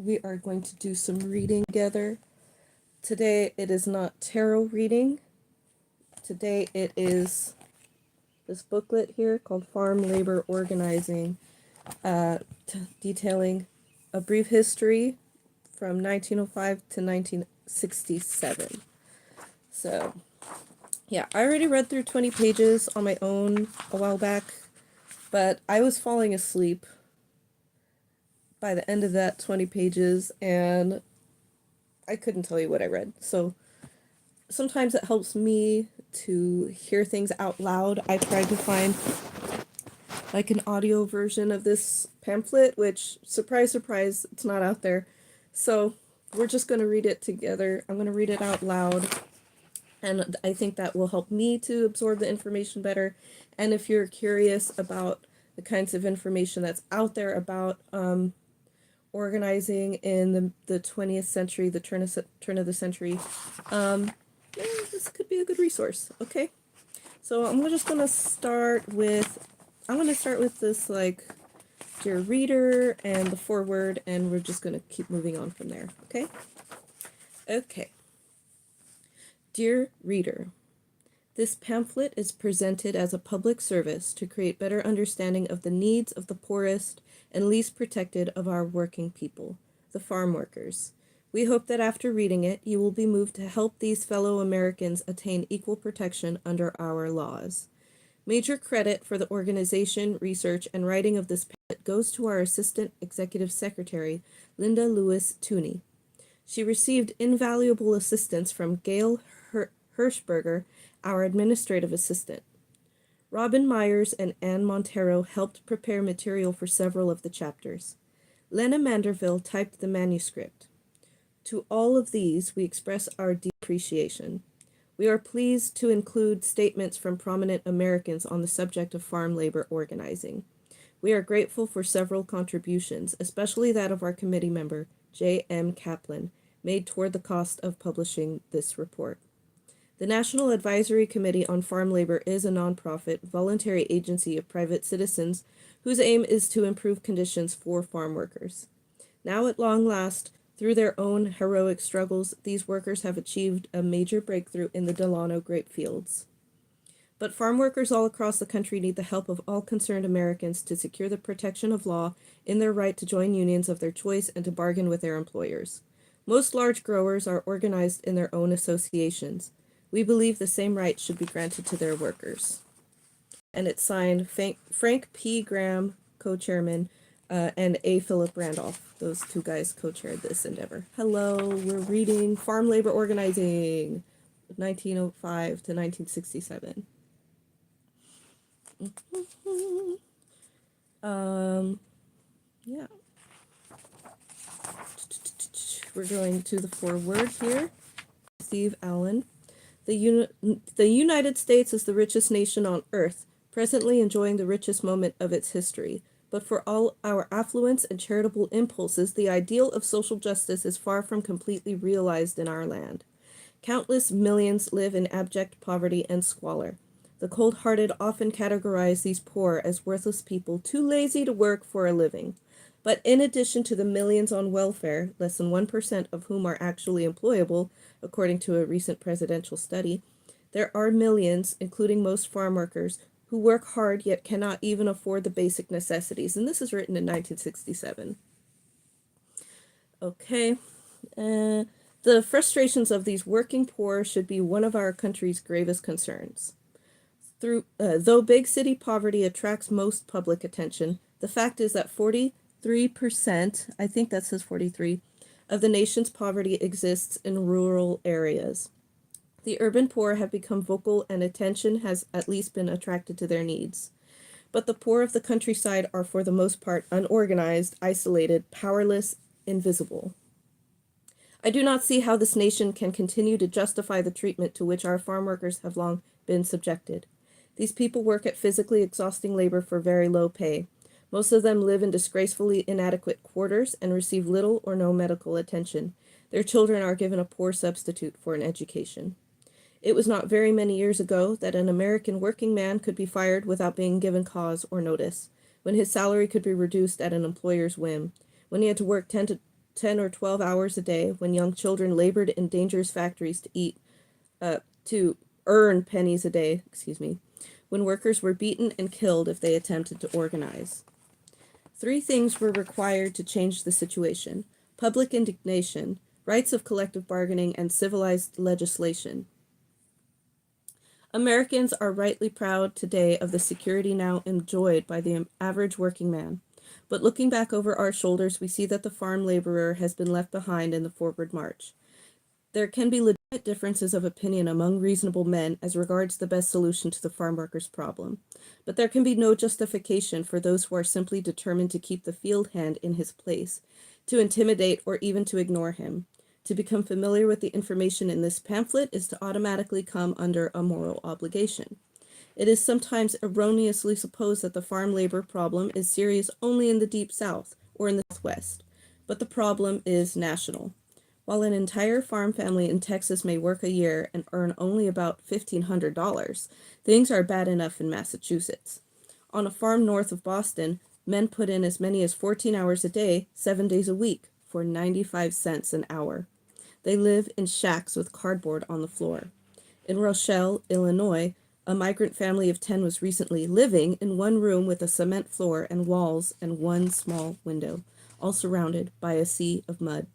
we are going to do some reading together. Today it is not tarot reading. Today it is this booklet here called Farm Labor Organizing, detailing a brief history from 1905 to 1967. So, yeah, I already read through 20 pages on my own a while back, but I was falling asleep by the end of that 20 pages, and I couldn't tell you what I read. So sometimes it helps me to hear things out loud. I tried to find like an audio version of this pamphlet, which, surprise, surprise, it's not out there. So we're just going to read it together. I'm going to read it out loud, and I think that will help me to absorb the information better. And if you're curious about the kinds of information that's out there about organizing in the 20th century, the turn of the century, this could be a good resource. Okay, so I'm gonna start with this, like, dear reader and the foreword, and we're just gonna keep moving on from there. Okay. Dear reader, this pamphlet is presented as a public service to create better understanding of the needs of the poorest and least protected of our working people, the farm workers. We hope that after reading it, you will be moved to help these fellow Americans attain equal protection under our laws. Major credit for the organization, research, and writing of this pamphlet goes to our Assistant Executive Secretary, Linda Lewis Tooney. She received invaluable assistance from Gail Hirschberger, our administrative assistant. Robin Myers and Ann Montero helped prepare material for several of the chapters. Lena Manderville typed the manuscript. To all of these, we express our deep appreciation. We are pleased to include statements from prominent Americans on the subject of farm labor organizing. We are grateful for several contributions, especially that of our committee member, J. M. Kaplan, made toward the cost of publishing this report. The National Advisory Committee on Farm Labor is a nonprofit, voluntary agency of private citizens whose aim is to improve conditions for farm workers. Now, at long last, through their own heroic struggles, these workers have achieved a major breakthrough in the Delano grape fields. But farm workers all across the country need the help of all concerned Americans to secure the protection of law in their right to join unions of their choice and to bargain with their employers. Most large growers are organized in their own associations. We believe the same rights should be granted to their workers. And it's signed Frank P. Graham, co-chairman, and A. Philip Randolph. Those two guys co-chaired this endeavor. Hello, we're reading Farm Labor Organizing, 1905 to 1967. Yeah. We're going to the foreword here. Steve Allen. The United States is the richest nation on earth, presently enjoying the richest moment of its history. But for all our affluence and charitable impulses, the ideal of social justice is far from completely realized in our land. Countless millions live in abject poverty and squalor. The cold-hearted often categorize these poor as worthless people too lazy to work for a living. But in addition to the millions on welfare, less than 1% of whom are actually employable, according to a recent presidential study, there are millions, including most farm workers, who work hard yet cannot even afford the basic necessities. And this is written in 1967. Okay. The frustrations of these working poor should be one of our country's gravest concerns. Though big city poverty attracts most public attention, the fact is that 43%, I think that says 43, of the nation's poverty exists in rural areas. The urban poor have become vocal and attention has at least been attracted to their needs. But the poor of the countryside are for the most part unorganized, isolated, powerless, invisible. I do not see how this nation can continue to justify the treatment to which our farm workers have long been subjected. These people work at physically exhausting labor for very low pay. Most of them live in disgracefully inadequate quarters and receive little or no medical attention. Their children are given a poor substitute for an education. It was not very many years ago that an American working man could be fired without being given cause or notice, when his salary could be reduced at an employer's whim, when he had to work 10 10 or 12 hours a day when young children labored in dangerous factories to earn pennies a day, when workers were beaten and killed if they attempted to organize. 3 things were required to change the situation: public indignation, rights of collective bargaining, and civilized legislation. Americans are rightly proud today of the security now enjoyed by the average working man. But looking back over our shoulders, we see that the farm laborer has been left behind in the forward march. There can be legitimate differences of opinion among reasonable men as regards the best solution to the farm worker's problem. But there can be no justification for those who are simply determined to keep the field hand in his place, to intimidate or even to ignore him. To become familiar with the information in this pamphlet is to automatically come under a moral obligation. It is sometimes erroneously supposed that the farm labor problem is serious only in the Deep South or in the Southwest, but the problem is national. While an entire farm family in Texas may work a year and earn only about $1,500, things are bad enough in Massachusetts. On a farm north of Boston, men put in as many as 14 hours a day, 7 days a week, for 95 cents an hour. They live in shacks with cardboard on the floor. In Rochelle, Illinois, a migrant family of 10 was recently living in one room with a cement floor and walls and one small window, all surrounded by a sea of mud.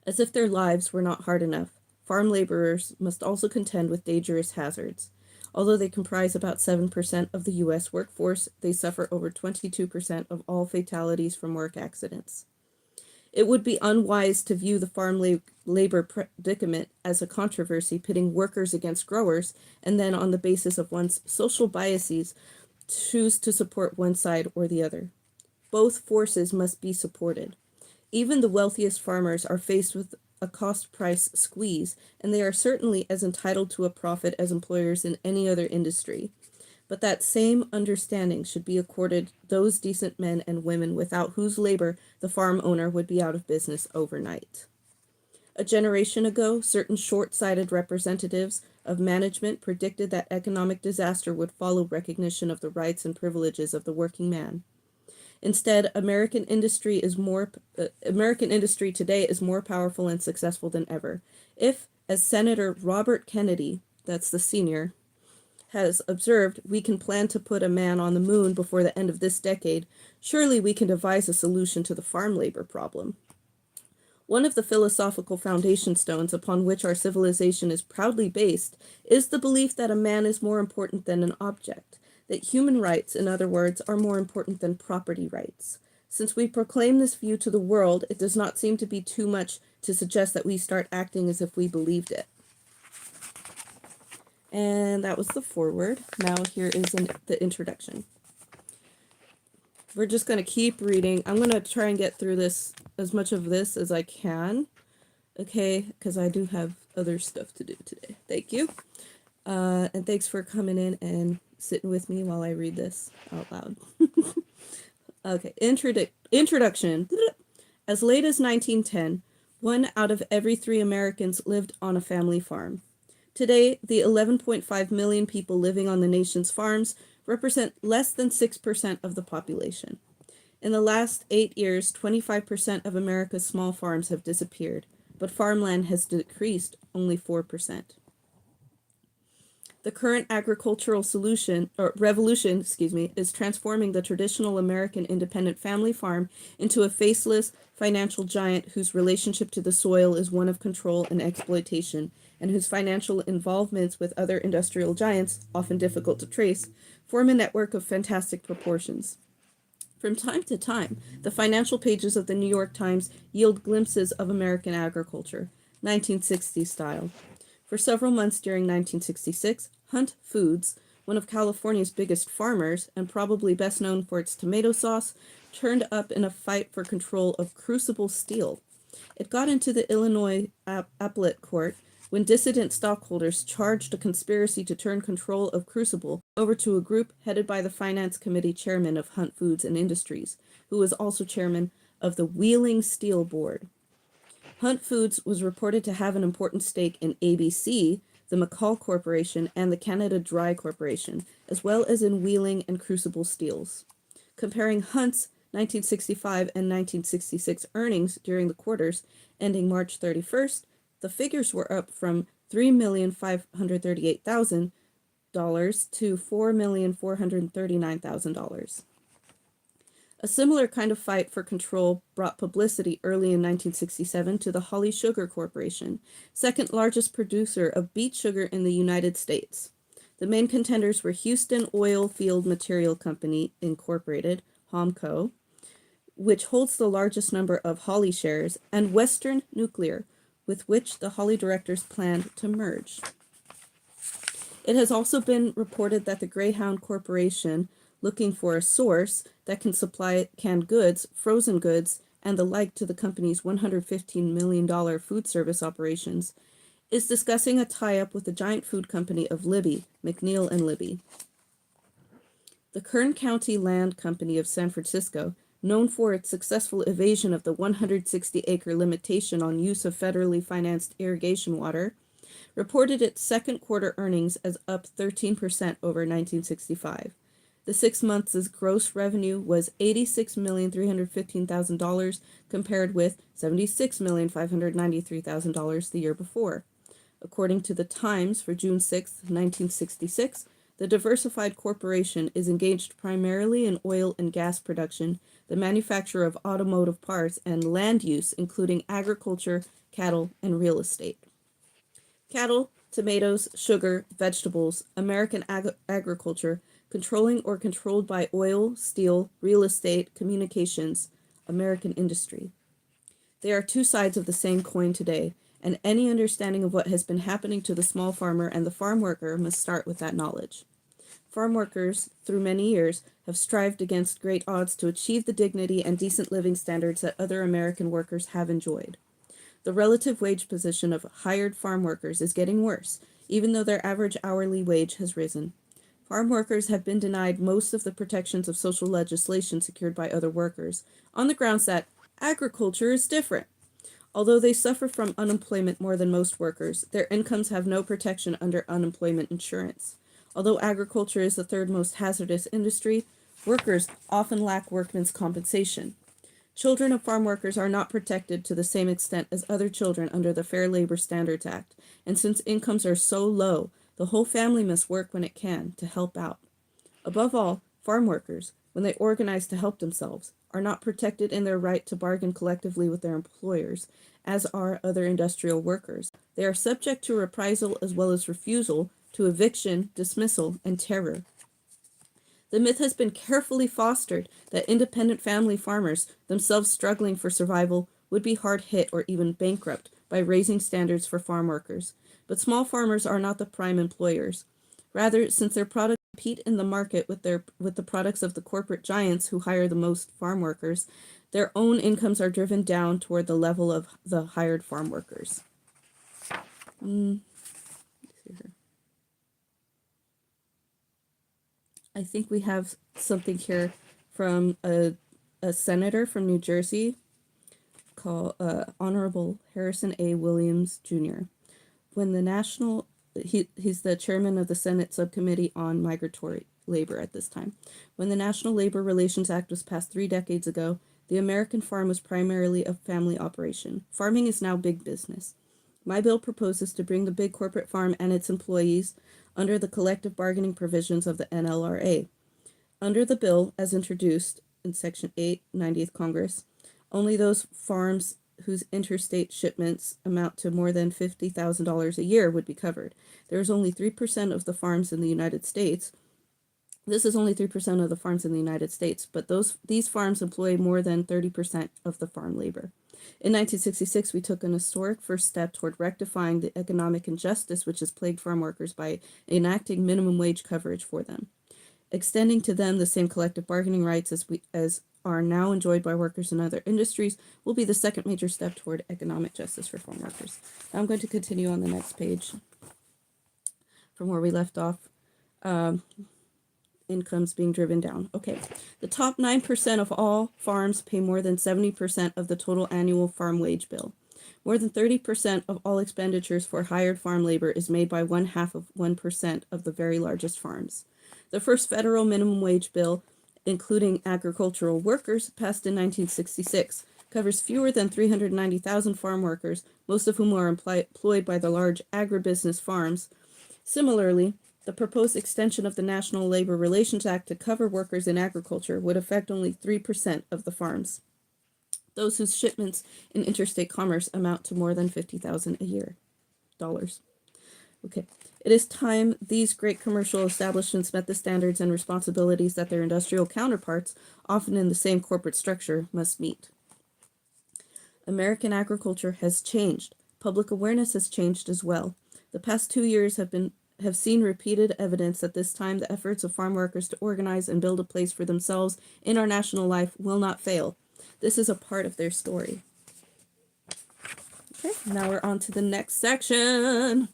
As if their lives were not hard enough, farm laborers must also contend with dangerous hazards. Although they comprise about 7% of the U.S. workforce, they suffer over 22% of all fatalities from work accidents. It would be unwise to view the farm labor predicament as a controversy pitting workers against growers, and then on the basis of one's social biases, choose to support one side or the other. Both forces must be supported. Even the wealthiest farmers are faced with a cost-price squeeze, and they are certainly as entitled to a profit as employers in any other industry. But that same understanding should be accorded those decent men and women without whose labor the farm owner would be out of business overnight. A generation ago, certain short-sighted representatives of management predicted that economic disaster would follow recognition of the rights and privileges of the working man. Instead, American industry today is more powerful and successful than ever. If, as Senator Robert Kennedy, that's the senior, has observed, we can plan to put a man on the moon before the end of this decade, surely we can devise a solution to the farm labor problem. One of the philosophical foundation stones upon which our civilization is proudly based is the belief that a man is more important than an object, that human rights, in other words, are more important than property rights. Since we proclaim this view to the world, it does not seem to be too much to suggest that we start acting as if we believed it. And that was the foreword. Now here is the introduction. We're just going to keep reading. I'm going to try and get through this, as much of this as I can. Okay, because I do have other stuff to do today. Thank you. And thanks for coming in and sitting with me while I read this out loud. Okay, introduction. As late as 1910, 1 out of every 3 Americans lived on a family farm. Today, the 11.5 million people living on the nation's farms represent less than 6% of the population. In the last 8 years, 25% of America's small farms have disappeared, but farmland has decreased only 4%. The current agricultural revolution, is transforming the traditional American independent family farm into a faceless financial giant whose relationship to the soil is one of control and exploitation, and whose financial involvements with other industrial giants, often difficult to trace, form a network of fantastic proportions. From time to time, the financial pages of the New York Times yield glimpses of American agriculture, 1960s style. For several months during 1966, Hunt Foods, one of California's biggest farmers, and probably best known for its tomato sauce, turned up in a fight for control of Crucible Steel. It got into the Illinois appellate court when dissident stockholders charged a conspiracy to turn control of Crucible over to a group headed by the Finance Committee chairman of Hunt Foods and Industries, who was also chairman of the Wheeling Steel Board. Hunt Foods was reported to have an important stake in ABC, the McCall Corporation, and the Canada Dry Corporation, as well as in Wheeling and Crucible Steels. Comparing Hunt's 1965, and 1966 earnings during the quarters ending March 31st, the figures were up from $3,538,000 to $4,439,000. A similar kind of fight for control brought publicity early in 1967 to the Holly Sugar Corporation, second largest producer of beet sugar in the United States. The main contenders were Houston Oil Field Material Company, Incorporated, HOMCO, which holds the largest number of Holly shares, and Western Nuclear, with which the Holly directors planned to merge. It has also been reported that the Greyhound Corporation, looking for a source that can supply canned goods, frozen goods, and the like to the company's $115 million food service operations, is discussing a tie-up with the giant food company of Libby, McNeil and Libby. The Kern County Land Company of San Francisco, known for its successful evasion of the 160-acre limitation on use of federally financed irrigation water, reported its second quarter earnings as up 13% over 1965. The 6 months' gross revenue was $86,315,000 compared with $76,593,000 the year before. According to the Times for June 6, 1966, the diversified corporation is engaged primarily in oil and gas production, the manufacture of automotive parts, and land use, including agriculture, cattle, and real estate. Cattle, tomatoes, sugar, vegetables, American agriculture, controlling or controlled by oil, steel, real estate, communications, American industry. They are two sides of the same coin today, and any understanding of what has been happening to the small farmer and the farm worker must start with that knowledge. Farm workers, through many years, have strived against great odds to achieve the dignity and decent living standards that other American workers have enjoyed. The relative wage position of hired farm workers is getting worse, even though their average hourly wage has risen. Farm workers have been denied most of the protections of social legislation secured by other workers, on the grounds that agriculture is different. Although they suffer from unemployment more than most workers, their incomes have no protection under unemployment insurance. Although agriculture is the third most hazardous industry, workers often lack workmen's compensation. Children of farm workers are not protected to the same extent as other children under the Fair Labor Standards Act, and since incomes are so low, the whole family must work when it can to help out. Above all, farm workers, when they organize to help themselves, are not protected in their right to bargain collectively with their employers, as are other industrial workers. They are subject to reprisal as well as refusal, to eviction, dismissal, and terror. The myth has been carefully fostered that independent family farmers, themselves struggling for survival, would be hard hit or even bankrupt by raising standards for farm workers. But small farmers are not the prime employers. Rather, since their products compete in the market with the products of the corporate giants who hire the most farm workers, their own incomes are driven down toward the level of the hired farm workers. I think we have something here from a senator from New Jersey called Honorable Harrison A. Williams, Jr. When the he's the chairman of the Senate Subcommittee on Migratory Labor at this time. When the National Labor Relations Act was passed 3 decades ago, the American farm was primarily a family operation. Farming is now big business. My bill proposes to bring the big corporate farm and its employees under the collective bargaining provisions of the NLRA. Under the bill, as introduced in Section 8, 90th Congress, only those farms whose interstate shipments amount to more than $50,000 a year would be covered. There is only 3% of the farms in the United States. This is only 3% of the farms in the United States, but these farms employ more than 30% of the farm labor. In 1966, we took an historic first step toward rectifying the economic injustice which has plagued farm workers by enacting minimum wage coverage for them, extending to them the same collective bargaining rights as are now enjoyed by workers in other industries will be the second major step toward economic justice for farm workers. Now I'm going to continue on the next page from where we left off. Incomes being driven down. Okay, the top 9% of all farms pay more than 70% of the total annual farm wage bill. More than 30% of all expenditures for hired farm labor is made by 1/2 of 1% of the very largest farms. The first federal minimum wage bill including agricultural workers, passed in 1966, covers fewer than 390,000 farm workers, most of whom are employed by the large agribusiness farms. Similarly, the proposed extension of the National Labor Relations Act to cover workers in agriculture would affect only 3% of the farms, those whose shipments in interstate commerce amount to more than 50,000 a year. Dollars. Okay. It is time these great commercial establishments met the standards and responsibilities that their industrial counterparts, often in the same corporate structure, must meet. American agriculture has changed. Public awareness has changed as well. The past 2 years have seen repeated evidence that this time the efforts of farm workers to organize and build a place for themselves in our national life will not fail. This is a part of their story. Okay, now we're on to the next section.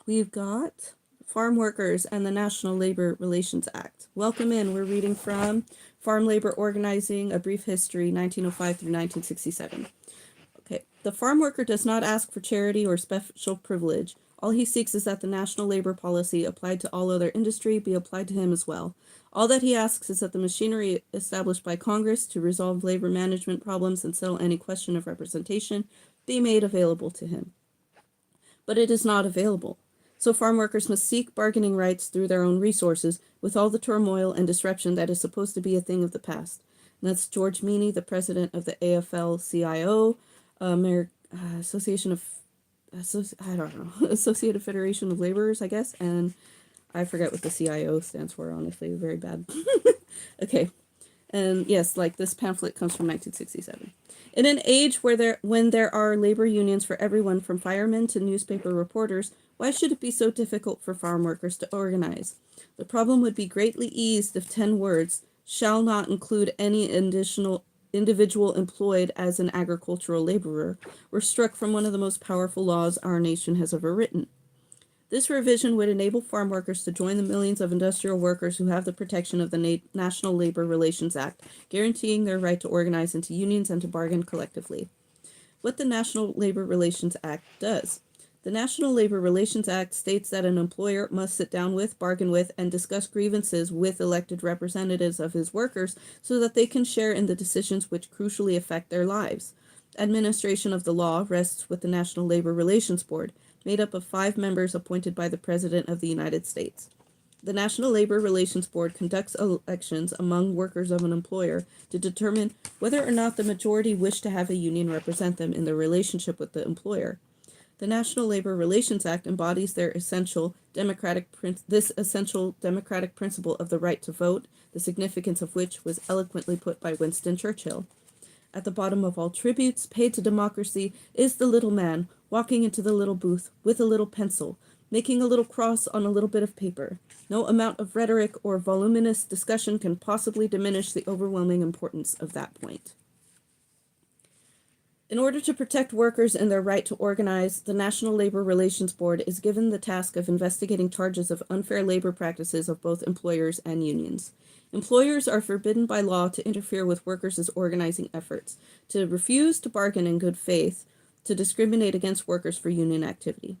We've got farm workers and the National Labor Relations Act. Welcome in. We're reading from Farm Labor Organizing, A Brief History, 1905 through 1967. Okay, the farm worker does not ask for charity or special privilege. All he seeks is that the national labor policy applied to all other industry be applied to him as well. All that he asks is that the machinery established by Congress to resolve labor management problems and settle any question of representation be made available to him. But it is not available. So farm workers must seek bargaining rights through their own resources, with all the turmoil and disruption that is supposed to be a thing of the past. And that's George Meany, the president of the AFL-CIO, Association of Associated Federation of Laborers, I guess, and I forget what the CIO stands for, honestly, very bad. Okay, and yes, like this pamphlet comes from 1967. In an age when there are labor unions for everyone from firemen to newspaper reporters, why should it be so difficult for farm workers to organize? The problem would be greatly eased if 10 words, shall not include any additional individual employed as an agricultural laborer, were struck from one of the most powerful laws our nation has ever written. This revision would enable farm workers to join the millions of industrial workers who have the protection of the National Labor Relations Act, guaranteeing their right to organize into unions and to bargain collectively. What the National Labor Relations Act does. The National Labor Relations Act states that an employer must sit down with, bargain with, and discuss grievances with elected representatives of his workers so that they can share in the decisions which crucially affect their lives. Administration of the law rests with the National Labor Relations Board, made up of 5 members appointed by the President of the United States. The National Labor Relations Board conducts elections among workers of an employer to determine whether or not the majority wish to have a union represent them in their relationship with the employer. The National Labor Relations Act embodies this essential democratic principle of the right to vote, the significance of which was eloquently put by Winston Churchill. At the bottom of all tributes paid to democracy is the little man walking into the little booth with a little pencil, making a little cross on a little bit of paper. No amount of rhetoric or voluminous discussion can possibly diminish the overwhelming importance of that point. In order to protect workers and their right to organize, the National Labor Relations Board is given the task of investigating charges of unfair labor practices of both employers and unions. Employers are forbidden by law to interfere with workers' organizing efforts, to refuse to bargain in good faith, to discriminate against workers for union activity.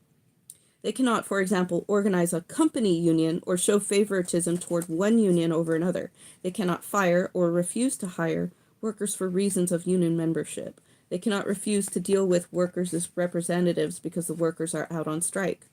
They cannot, for example, organize a company union or show favoritism toward one union over another. They cannot fire or refuse to hire workers for reasons of union membership. They cannot refuse to deal with workers as representatives because the workers are out on strike.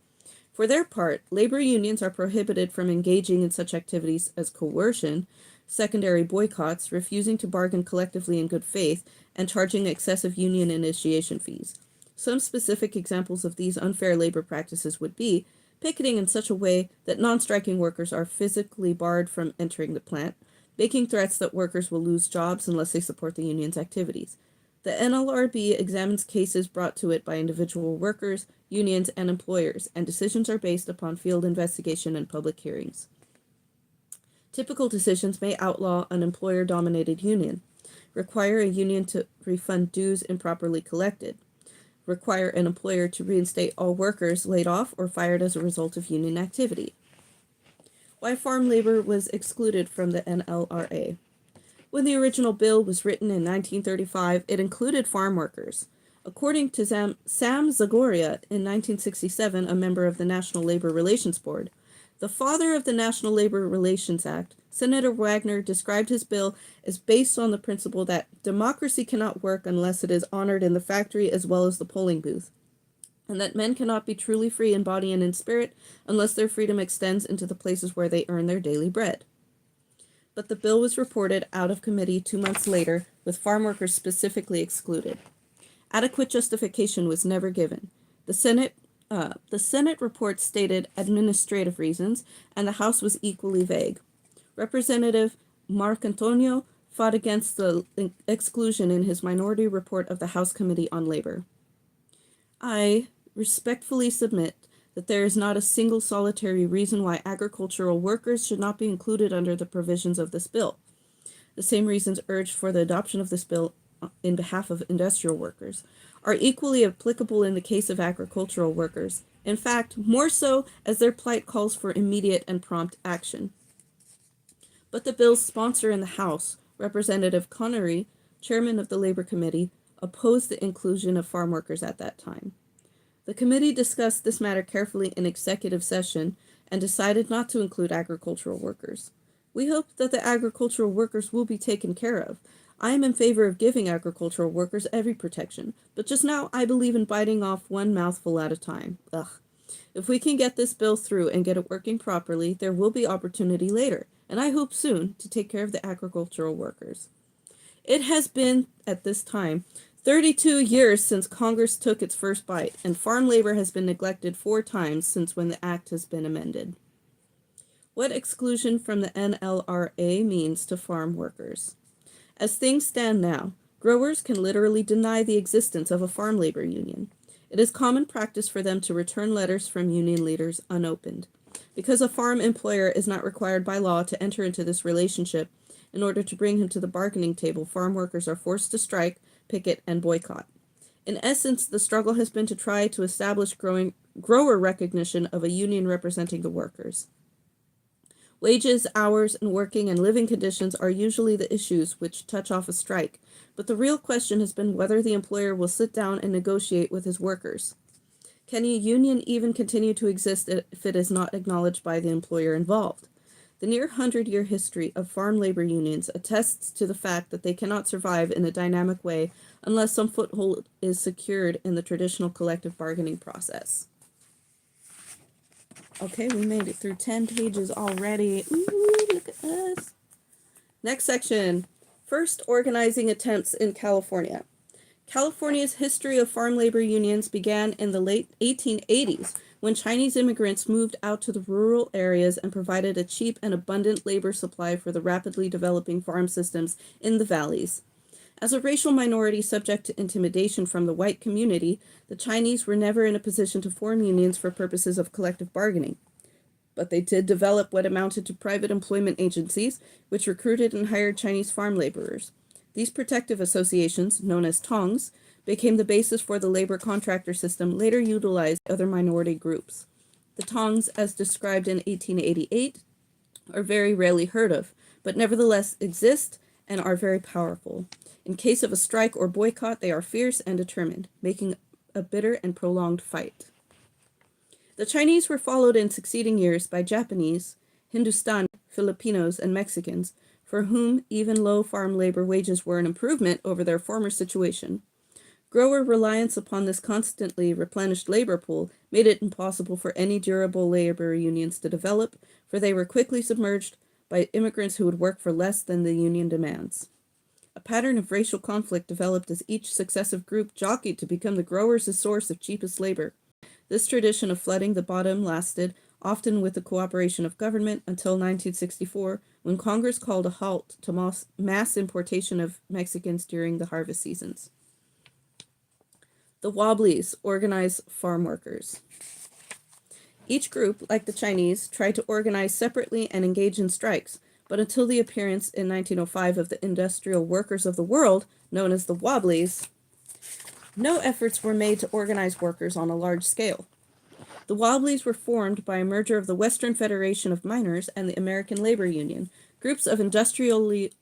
For their part, labor unions are prohibited from engaging in such activities as coercion, secondary boycotts, refusing to bargain collectively in good faith, and charging excessive union initiation fees. Some specific examples of these unfair labor practices would be picketing in such a way that non-striking workers are physically barred from entering the plant, making threats that workers will lose jobs unless they support the union's activities. The NLRB examines cases brought to it by individual workers, unions, and employers, and decisions are based upon field investigation and public hearings. Typical decisions may outlaw an employer-dominated union, require a union to refund dues improperly collected, require an employer to reinstate all workers laid off or fired as a result of union activity. Why farm labor was excluded from the NLRA. When the original bill was written in 1935, it included farm workers. According to Sam Zagoria in 1967, a member of the National Labor Relations Board, The father of the National Labor Relations Act, Senator Wagner, described his bill as based on the principle that democracy cannot work unless it is honored in the factory as well as the polling booth, and that men cannot be truly free in body and in spirit unless their freedom extends into the places where they earn their daily bread. But the bill was reported out of committee 2 months later, with farm workers specifically excluded. Adequate justification was never given. The Senate report stated administrative reasons, and the House was equally vague. Representative Marcantonio fought against the exclusion in his minority report of the House Committee on Labor. I respectfully submit that there is not a single solitary reason why agricultural workers should not be included under the provisions of this bill. The same reasons urged for the adoption of this bill in behalf of industrial workers are equally applicable in the case of agricultural workers. In fact, more so as their plight calls for immediate and prompt action. But the bill's sponsor in the House, Representative Connery, chairman of the Labor Committee, opposed the inclusion of farm workers at that time. The committee discussed this matter carefully in executive session and decided not to include agricultural workers. We hope that the agricultural workers will be taken care of. I am in favor of giving agricultural workers every protection, but just now I believe in biting off one mouthful at a time. If we can get this bill through and get it working properly, there will be opportunity later, and I hope soon, to take care of the agricultural workers. It has been, at this time, 32 years since Congress took its first bite, and farm labor has been neglected 4 times since when the act has been amended. What exclusion from the NLRA means to farm workers. As things stand now, growers can literally deny the existence of a farm labor union. It is common practice for them to return letters from union leaders unopened. Because a farm employer is not required by law to enter into this relationship, in order to bring him to the bargaining table, farm workers are forced to strike, picket, and boycott. In essence, the struggle has been to try to establish grower recognition of a union representing the workers. Wages, hours, and working and living conditions are usually the issues which touch off a strike, but the real question has been whether the employer will sit down and negotiate with his workers. Can a union even continue to exist if it is not acknowledged by the employer involved? The near 100-year history of farm labor unions attests to the fact that they cannot survive in a dynamic way unless some foothold is secured in the traditional collective bargaining process. Okay, we made it through 10 pages already. Ooh, look at us. Next section. First organizing attempts in California. California's history of farm labor unions began in the late 1880s when Chinese immigrants moved out to the rural areas and provided a cheap and abundant labor supply for the rapidly developing farm systems in the valleys. As a racial minority subject to intimidation from the white community, the Chinese were never in a position to form unions for purposes of collective bargaining. But they did develop what amounted to private employment agencies, which recruited and hired Chinese farm laborers. These protective associations, known as tongs, became the basis for the labor contractor system later utilized by other minority groups. The tongs, as described in 1888, are very rarely heard of, but nevertheless exist and are very powerful. In case of a strike or boycott, they are fierce and determined, making a bitter and prolonged fight. The Chinese were followed in succeeding years by Japanese, Hindustani, Filipinos, and Mexicans, for whom even low farm labor wages were an improvement over their former situation. Grower reliance upon this constantly replenished labor pool made it impossible for any durable labor unions to develop, for they were quickly submerged by immigrants who would work for less than the union demands. A pattern of racial conflict developed as each successive group jockeyed to become the growers' source of cheapest labor. This tradition of flooding the bottom lasted, often with the cooperation of government, until 1964, when Congress called a halt to mass importation of Mexicans during the harvest seasons. The Wobblies organize farm workers. Each group, like the Chinese, tried to organize separately and engage in strikes, but until the appearance in 1905 of the Industrial Workers of the World, known as the Wobblies, no efforts were made to organize workers on a large scale. The Wobblies were formed by a merger of the Western Federation of Miners and the American Labor Union, groups of industrially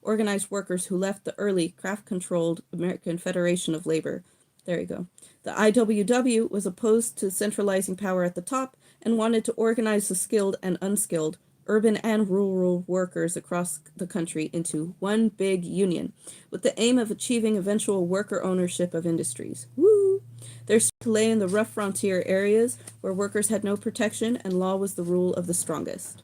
organized workers who left the early craft-controlled American Federation of Labor. There you go. The IWW was opposed to centralizing power at the top and wanted to organize the skilled and unskilled, urban and rural workers across the country into one big union, with the aim of achieving eventual worker ownership of industries. Woo! Their strength lay in the rough frontier areas where workers had no protection and law was the rule of the strongest.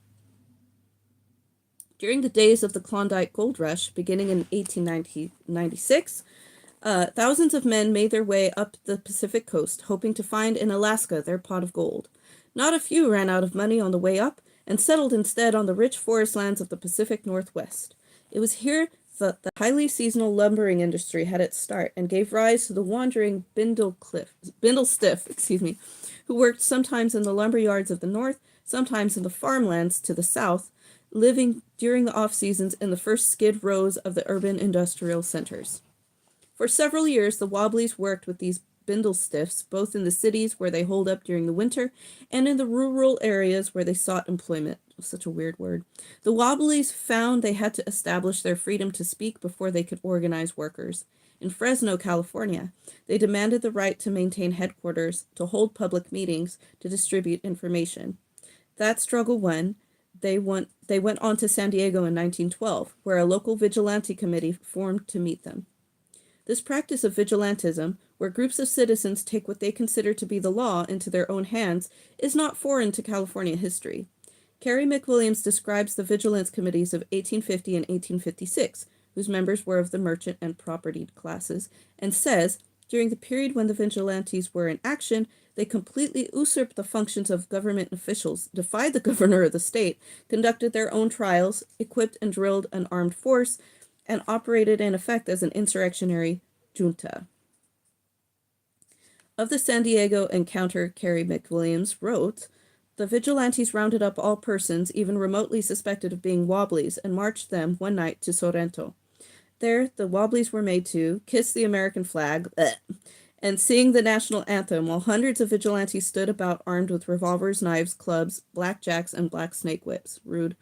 During the days of the Klondike Gold Rush, beginning in 1896, thousands of men made their way up the Pacific coast, hoping to find in Alaska their pot of gold. Not a few ran out of money on the way up and settled instead on the rich forest lands of the Pacific Northwest. It was here that the highly seasonal lumbering industry had its start and gave rise to the wandering Bindlestiff, who worked sometimes in the lumber yards of the north, sometimes in the farmlands to the south, living during the off seasons in the first skid rows of the urban industrial centers. For several years, the Wobblies worked with these Bindlestiffs, both in the cities where they holed up during the winter and in the rural areas where they sought employment. Such a weird word. The Wobblies found they had to establish their freedom to speak before they could organize workers. In Fresno, California, they demanded the right to maintain headquarters, to hold public meetings, to distribute information. That struggle won. They went on to San Diego in 1912, where a local vigilante committee formed to meet them. This practice of vigilantism, where groups of citizens take what they consider to be the law into their own hands, is not foreign to California history. Carey McWilliams describes the vigilance committees of 1850 and 1856, whose members were of the merchant and propertied classes, and says, during the period when the vigilantes were in action, they completely usurped the functions of government officials, defied the governor of the state, conducted their own trials, equipped and drilled an armed force, and operated in effect as an insurrectionary junta. Of the San Diego encounter, Carey McWilliams wrote, "The vigilantes rounded up all persons, even remotely suspected of being Wobblies, and marched them one night to Sorrento. There, the Wobblies were made to kiss the American flag, and sing the national anthem, while hundreds of vigilantes stood about armed with revolvers, knives, clubs, blackjacks, and black snake whips." Rude.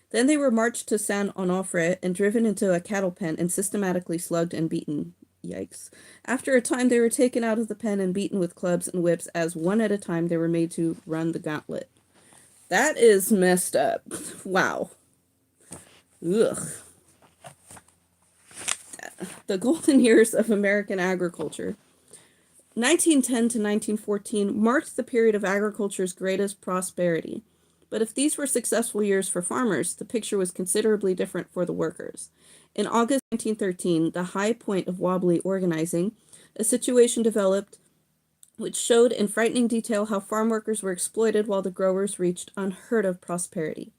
Then they were marched to San Onofre and driven into a cattle pen and systematically slugged and beaten. Yikes. After a time, they were taken out of the pen and beaten with clubs and whips as one at a time they were made to run the gauntlet. That is messed up. Wow. Ugh. The golden years of American agriculture. 1910 to 1914 marked the period of agriculture's greatest prosperity. But if these were successful years for farmers, the picture was considerably different for the workers. In August 1913, the high point of Wobbly organizing, a situation developed which showed in frightening detail how farm workers were exploited while the growers reached unheard of prosperity.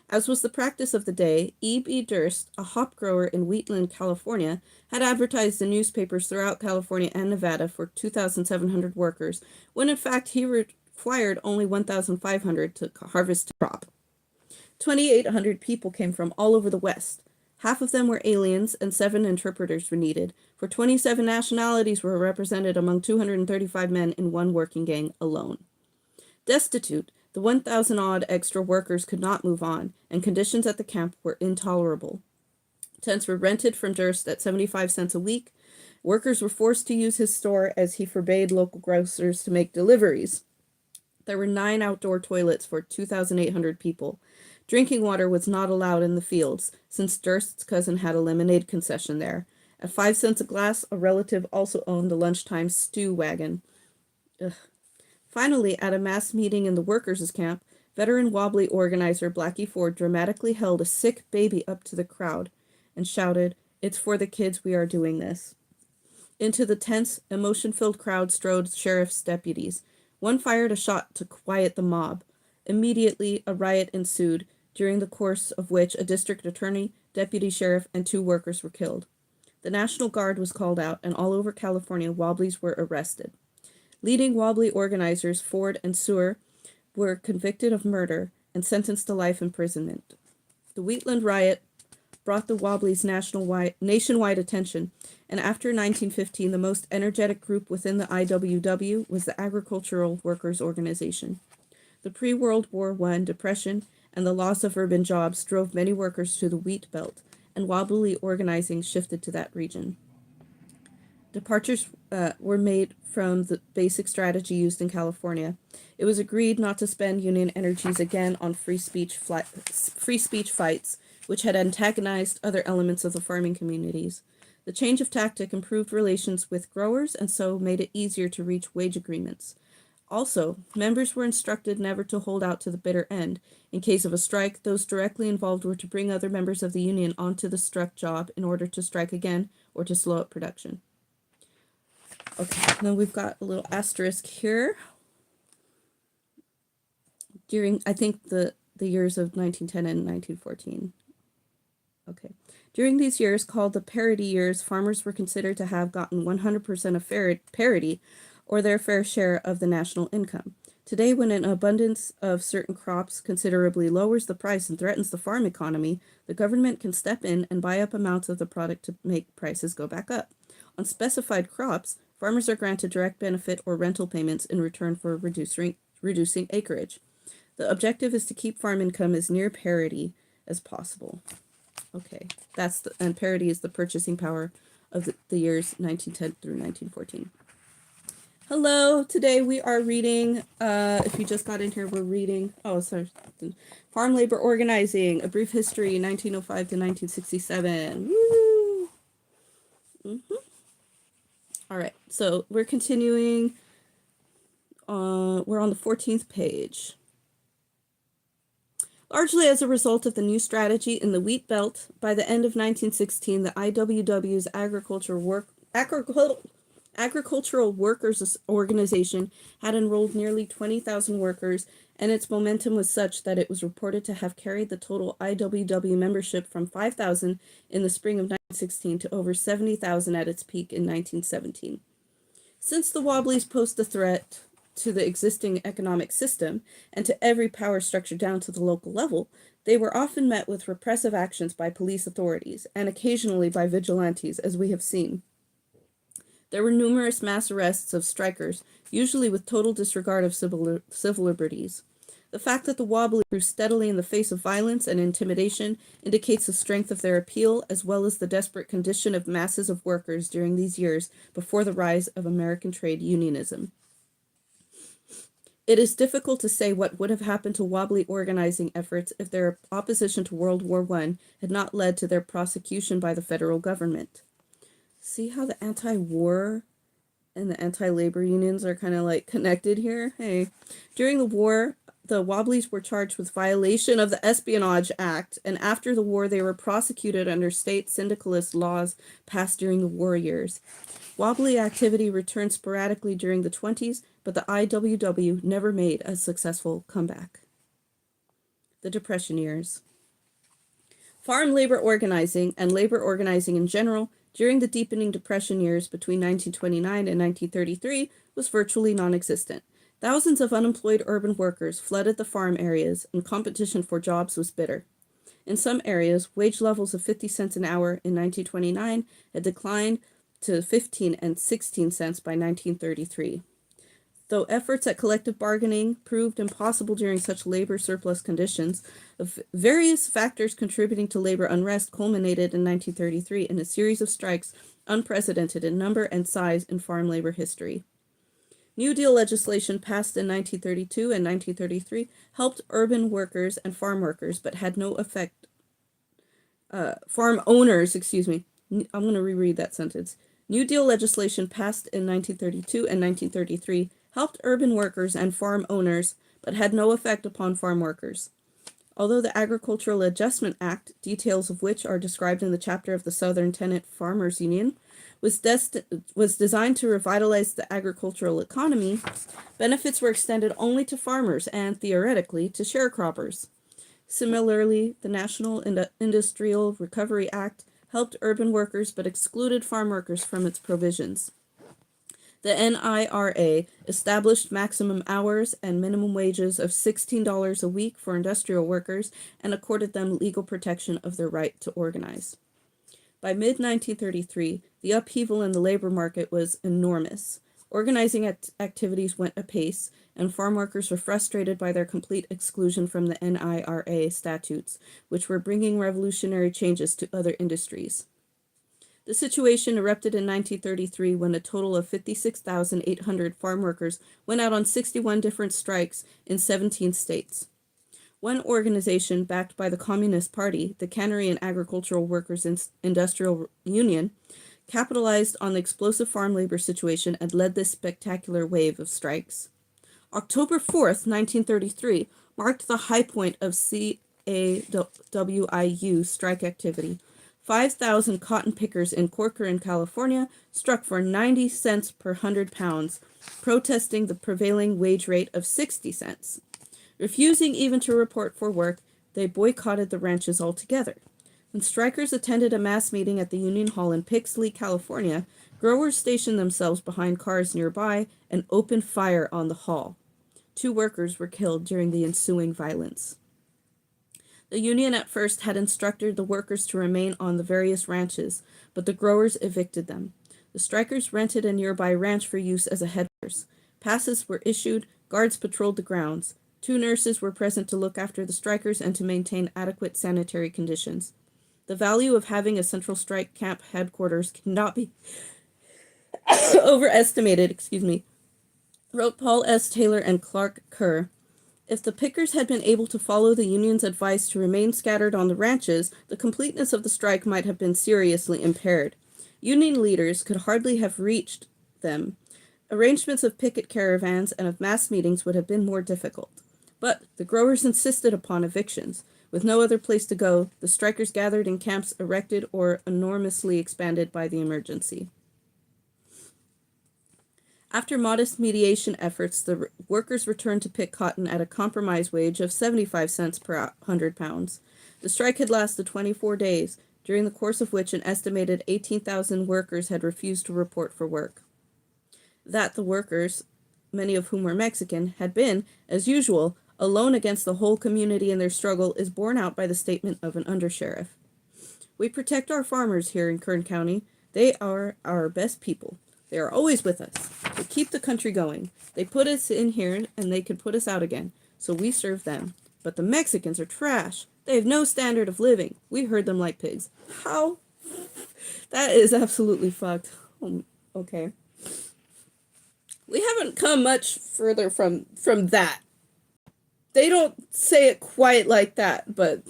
As was the practice of the day, E.B. Durst, a hop grower in Wheatland, California, had advertised in newspapers throughout California and Nevada for 2,700 workers, when in fact he required only 1,500 to harvest a crop. 2,800 people came from all over the West. Half of them were aliens, and 7 interpreters were needed, for 27 nationalities were represented among 235 men in one working gang alone. Destitute, the 1,000-odd extra workers could not move on, and conditions at the camp were intolerable. Tents were rented from Durst at 75 cents a week. Workers were forced to use his store as he forbade local grocers to make deliveries. There were 9 outdoor toilets for 2,800 people. Drinking water was not allowed in the fields, since Durst's cousin had a lemonade concession there. At 5 cents a glass, a relative also owned the lunchtime stew wagon. Ugh. Finally, at a mass meeting in the workers' camp, veteran Wobbly organizer Blackie Ford dramatically held a sick baby up to the crowd and shouted, "It's for the kids we are doing this." Into the tense, emotion-filled crowd strode sheriff's deputies. One fired a shot to quiet the mob. Immediately, a riot ensued, during the course of which a district attorney, deputy sheriff, and 2 workers were killed. The National Guard was called out, and all over California, Wobblies were arrested. Leading Wobbly organizers, Ford and Seward, were convicted of murder and sentenced to life imprisonment. The Wheatland riot brought the Wobblies' nationwide attention, and after 1915, the most energetic group within the IWW was the Agricultural Workers Organization. The pre-World War I depression and the loss of urban jobs drove many workers to the wheat belt, and Wobbly organizing shifted to that region. Departures were made from the basic strategy used in California. It was agreed not to spend Union energies again on free speech fights, which had antagonized other elements of the farming communities. The change of tactic improved relations with growers and so made it easier to reach wage agreements. Also, members were instructed never to hold out to the bitter end. In case of a strike, those directly involved were to bring other members of the union onto the struck job in order to strike again or to slow up production. Okay, then we've got a little asterisk here. During, I think, the years of 1910 and 1914. Okay. During these years, called the parity years, farmers were considered to have gotten 100% of parity, or their fair share of the national income. Today, when an abundance of certain crops considerably lowers the price and threatens the farm economy, the government can step in and buy up amounts of the product to make prices go back up. On specified crops, farmers are granted direct benefit or rental payments in return for reducing acreage. The objective is to keep farm income as near parity as possible. Okay, and parity is the purchasing power of the years 1910 through 1914. Hello, today we are reading, if you just got in here, we're reading, Farm Labor Organizing, A Brief History, 1905 to 1967. Woo! All right, so we're continuing, we're on the 14th page. Largely as a result of the new strategy in the wheat belt, by the end of 1916, the IWW's Agricultural Workers Organization had enrolled nearly 20,000 workers, and its momentum was such that it was reported to have carried the total IWW membership from 5,000 in the spring of 1916 to over 70,000 at its peak in 1917. Since the Wobblies posed a threat to the existing economic system and to every power structure down to the local level, they were often met with repressive actions by police authorities and occasionally by vigilantes, as we have seen. There were numerous mass arrests of strikers, usually with total disregard of civil liberties. The fact that the Wobblies grew steadily in the face of violence and intimidation indicates the strength of their appeal, as well as the desperate condition of masses of workers during these years before the rise of American trade unionism. It is difficult to say what would have happened to Wobbly organizing efforts if their opposition to World War I had not led to their prosecution by the federal government. See how the anti-war and the anti-labor unions are kind of like connected here? Hey, during the war, the Wobblies were charged with violation of the Espionage Act, and after the war, they were prosecuted under state syndicalist laws passed during the war years. Wobbly activity returned sporadically during the 20s, but the IWW never made a successful comeback. The Depression years. Farm labor organizing and labor organizing in general during the deepening Depression years between 1929 and 1933 was virtually non-existent. Thousands of unemployed urban workers flooded the farm areas, and competition for jobs was bitter. In some areas, wage levels of 50 cents an hour in 1929 had declined to 15 and 16 cents by 1933. Though efforts at collective bargaining proved impossible during such labor surplus conditions, various factors contributing to labor unrest culminated in 1933 in a series of strikes unprecedented in number and size in farm labor history. New Deal legislation passed in 1932 and 1933 helped urban workers and farm workers, but had no effect. Farm owners, I'm going to reread that sentence. New Deal legislation passed in 1932 and 1933 helped urban workers and farm owners, but had no effect upon farm workers. Although the Agricultural Adjustment Act, details of which are described in the chapter of the Southern Tenant Farmers Union, was designed to revitalize the agricultural economy, benefits were extended only to farmers and, theoretically, to sharecroppers. Similarly, the National Industrial Recovery Act helped urban workers but excluded farm workers from its provisions. The NIRA established maximum hours and minimum wages of $16 a week for industrial workers and accorded them legal protection of their right to organize. By mid-1933, the upheaval in the labor market was enormous. Organizing activities went apace, and farm workers were frustrated by their complete exclusion from the NIRA statutes, which were bringing revolutionary changes to other industries. The situation erupted in 1933 when a total of 56,800 farm workers went out on 61 different strikes in 17 states. One organization backed by the Communist Party, the Cannery and Agricultural Workers Industrial Union, capitalized on the explosive farm labor situation and led this spectacular wave of strikes. October 4th, 1933, marked the high point of CAWIU strike activity. 5,000 cotton pickers in Corcoran, California, struck for 90 cents per 100 pounds, protesting the prevailing wage rate of 60 cents. Refusing even to report for work, they boycotted the ranches altogether. When strikers attended a mass meeting at the Union Hall in Pixley, California, growers stationed themselves behind cars nearby and opened fire on the hall. 2 workers were killed during the ensuing violence. The union at first had instructed the workers to remain on the various ranches, but the growers evicted them. The strikers rented a nearby ranch for use as a headquarters. Passes were issued, guards patrolled the grounds. 2 nurses were present to look after the strikers and to maintain adequate sanitary conditions. The value of having a central strike camp headquarters cannot be overestimated, wrote Paul S. Taylor and Clark Kerr. If the pickers had been able to follow the union's advice to remain scattered on the ranches, the completeness of the strike might have been seriously impaired. Union leaders could hardly have reached them. Arrangements of picket caravans and of mass meetings would have been more difficult. But the growers insisted upon evictions. With no other place to go, the strikers gathered in camps erected or enormously expanded by the emergency. After modest mediation efforts, the workers returned to pick cotton at a compromise wage of 75 cents per 100 pounds. The strike had lasted 24 days, during the course of which an estimated 18,000 workers had refused to report for work. That the workers, many of whom were Mexican, had been, as usual, alone against the whole community in their struggle is borne out by the statement of an undersheriff. We protect our farmers here in Kern County. They are our best people. They are always with us. They keep the country going. They put us in here and they can put us out again. So we serve them. But the Mexicans are trash. They have no standard of living. We herd them like pigs. How? That is absolutely fucked. Okay. We haven't come much further from that. They don't say it quite like that, but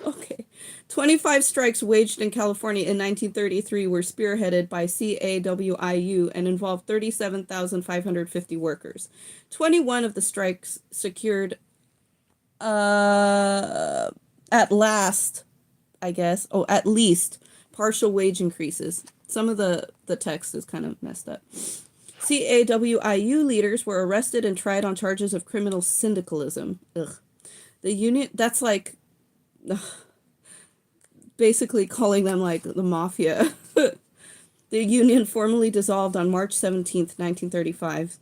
okay. 25 strikes waged in California in 1933 were spearheaded by CAWIU and involved 37,550 workers. 21 of the strikes secured, at least, partial wage increases. Some of the text is kind of messed up. CAWIU leaders were arrested and tried on charges of criminal syndicalism. Ugh. The union, that's like... basically calling them like the mafia. The union formally dissolved on March 17th, 1935.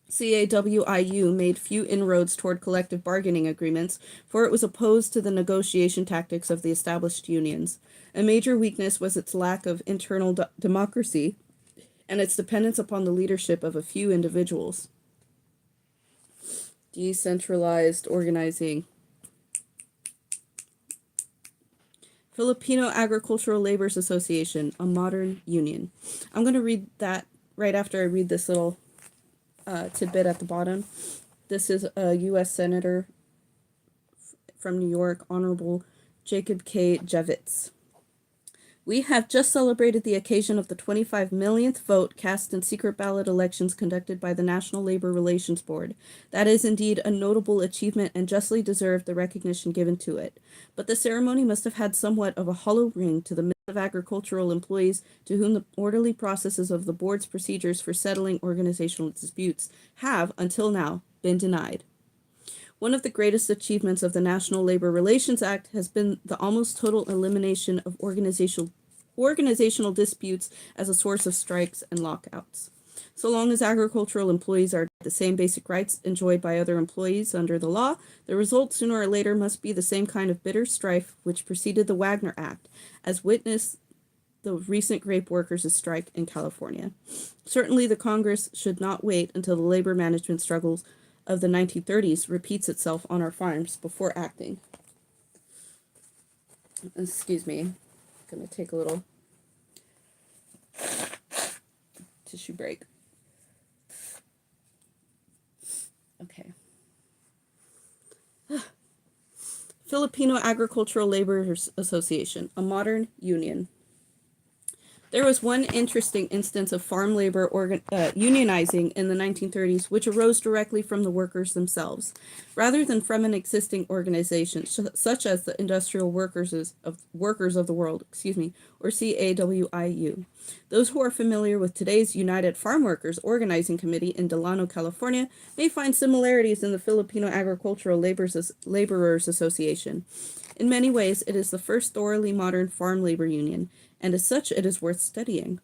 CAWIU made few inroads toward collective bargaining agreements, for it was opposed to the negotiation tactics of the established unions. A major weakness was its lack of internal democracy and its dependence upon the leadership of a few individuals. Decentralized organizing. Filipino Agricultural Laborers Association, a modern union. I'm going to read that right after I read this little tidbit at the bottom. This is a U.S. Senator from New York, Honorable Jacob K. Javits. We have just celebrated the occasion of the 25 millionth vote cast in secret ballot elections conducted by the National Labor Relations Board. That is indeed a notable achievement and justly deserved the recognition given to it. But the ceremony must have had somewhat of a hollow ring to the millions of agricultural employees to whom the orderly processes of the board's procedures for settling organizational disputes have, until now, been denied. One of the greatest achievements of the National Labor Relations Act has been the almost total elimination of organizational disputes as a source of strikes and lockouts. So long as agricultural employees are the same basic rights enjoyed by other employees under the law, the result sooner or later must be the same kind of bitter strife which preceded the Wagner Act, as witness the recent grape workers' strike in California. Certainly the Congress should not wait until the labor management struggles of the 1930s repeats itself on our farms before acting. Excuse me. I'm going to take a little tissue break. Okay. Filipino Agricultural Laborers Association, a modern union. There was one interesting instance of farm labor unionizing in the 1930s, which arose directly from the workers themselves, rather than from an existing organization, such as the Industrial Workers of the World, or CAWIU. Those who are familiar with today's United Farm Workers Organizing Committee in Delano, California, may find similarities in the Filipino Agricultural Laborers Association. In many ways, it is the first thoroughly modern farm labor union, and as such it is worth studying.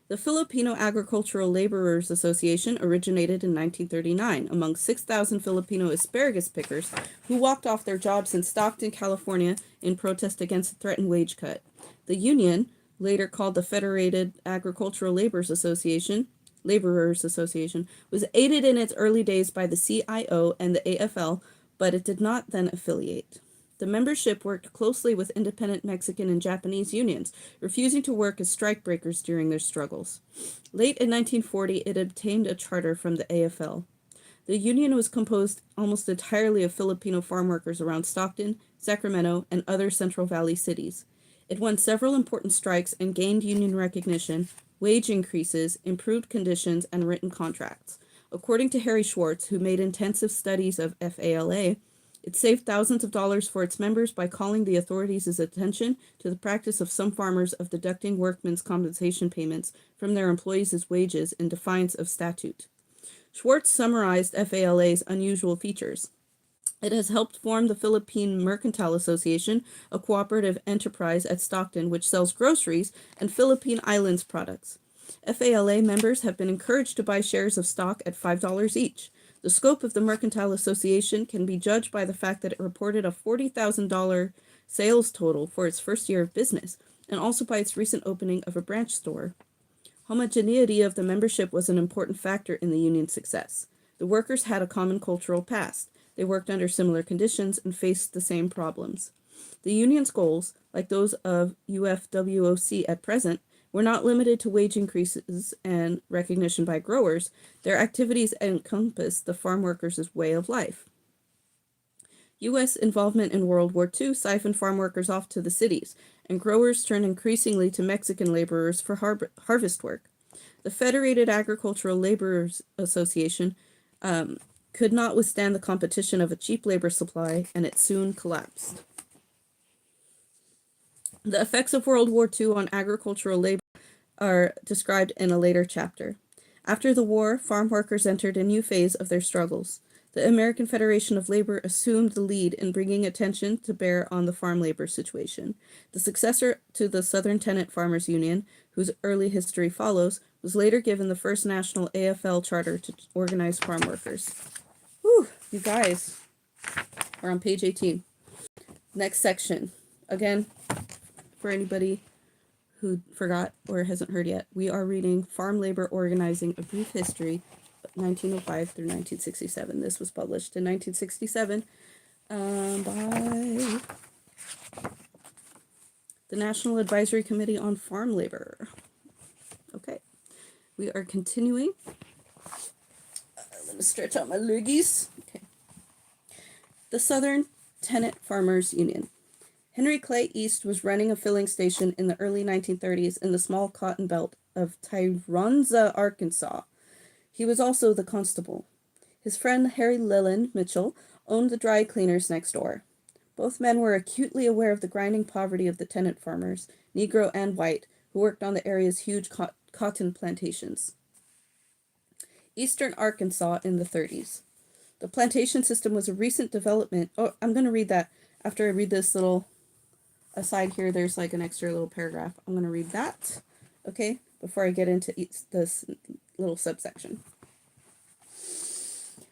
The Filipino Agricultural Laborers Association originated in 1939 among 6,000 Filipino asparagus pickers who walked off their jobs in Stockton, California in protest against a threatened wage cut. The union, later called the Federated Agricultural Laborers Association, was aided in its early days by the CIO and the AFL, but it did not then affiliate. The membership worked closely with independent Mexican and Japanese unions, refusing to work as strikebreakers during their struggles. Late in 1940, it obtained a charter from the AFL. The union was composed almost entirely of Filipino farm workers around Stockton, Sacramento, and other Central Valley cities. It won several important strikes and gained union recognition, wage increases, improved conditions, and written contracts. According to Harry Schwartz, who made intensive studies of FALA, it saved thousands of dollars for its members by calling the authorities' attention to the practice of some farmers of deducting workmen's compensation payments from their employees' wages in defiance of statute. Schwartz summarized FALA's unusual features. It has helped form the Philippine Mercantile Association, a cooperative enterprise at Stockton which sells groceries and Philippine Islands products. FALA members have been encouraged to buy shares of stock at $5 each. The scope of the Mercantile Association can be judged by the fact that it reported a $40,000 sales total for its first year of business, and also by its recent opening of a branch store. Homogeneity of the membership was an important factor in the union's success. The workers had a common cultural past. They worked under similar conditions and faced the same problems. The union's goals, like those of UFWOC at present, were not limited to wage increases and recognition by growers. Their activities encompassed the farm workers' way of life. U.S. involvement in World War II siphoned farm workers off to the cities, and growers turned increasingly to Mexican laborers for harvest work. The Federated Agricultural Laborers Association could not withstand the competition of a cheap labor supply, and it soon collapsed. The effects of World War II on agricultural labor are described in a later chapter. After the war, farm workers entered a new phase of their struggles. The American Federation of Labor assumed the lead in bringing attention to bear on the farm labor situation. The successor to the Southern Tenant Farmers Union, whose early history follows, was later given the first national AFL charter to organize farm workers. Whew, you guys. We're on page 18. Next section. Again, for anybody who forgot or hasn't heard yet, we are reading Farm Labor Organizing, A Brief History, 1905 through 1967. This was published in 1967 by the National Advisory Committee on Farm Labor. Okay, we are continuing. I'm going to stretch out my leggies. Okay. The Southern Tenant Farmers Union. Henry Clay East was running a filling station in the early 1930s in the small cotton belt of Tyronza, Arkansas. He was also the constable. His friend Harry Leland Mitchell owned the dry cleaners next door. Both men were acutely aware of the grinding poverty of the tenant farmers, Negro and white, who worked on the area's huge cotton plantations. Eastern Arkansas in the 30s. The plantation system was a recent development. Oh, I'm going to read that after I read this little aside here. There's like an extra little paragraph. I'm going to read that, okay, before I get into this little subsection.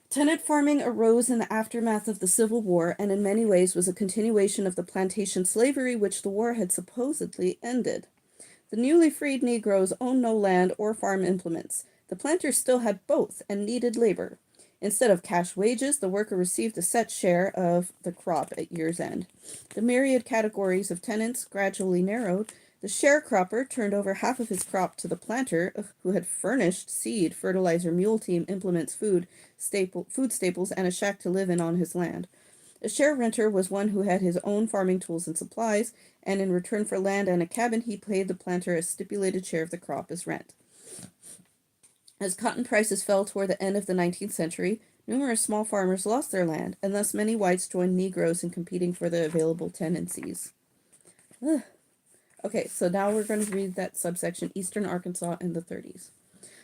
Tenant farming arose in the aftermath of the Civil War and in many ways was a continuation of the plantation slavery which the war had supposedly ended. The newly freed Negroes owned no land or farm implements. The planters still had both and needed labor. Instead of cash wages, the worker received a set share of the crop at year's end. The myriad categories of tenants gradually narrowed. The sharecropper turned over half of his crop to the planter, who had furnished seed, fertilizer, mule team, implements, food staples, and a shack to live in on his land. A share renter was one who had his own farming tools and supplies, and in return for land and a cabin, he paid the planter a stipulated share of the crop as rent. As cotton prices fell toward the end of the 19th century, numerous small farmers lost their land, and thus many whites joined Negroes in competing for the available tenancies. Ugh. Okay, so now we're going to read that subsection, Eastern Arkansas in the 30s.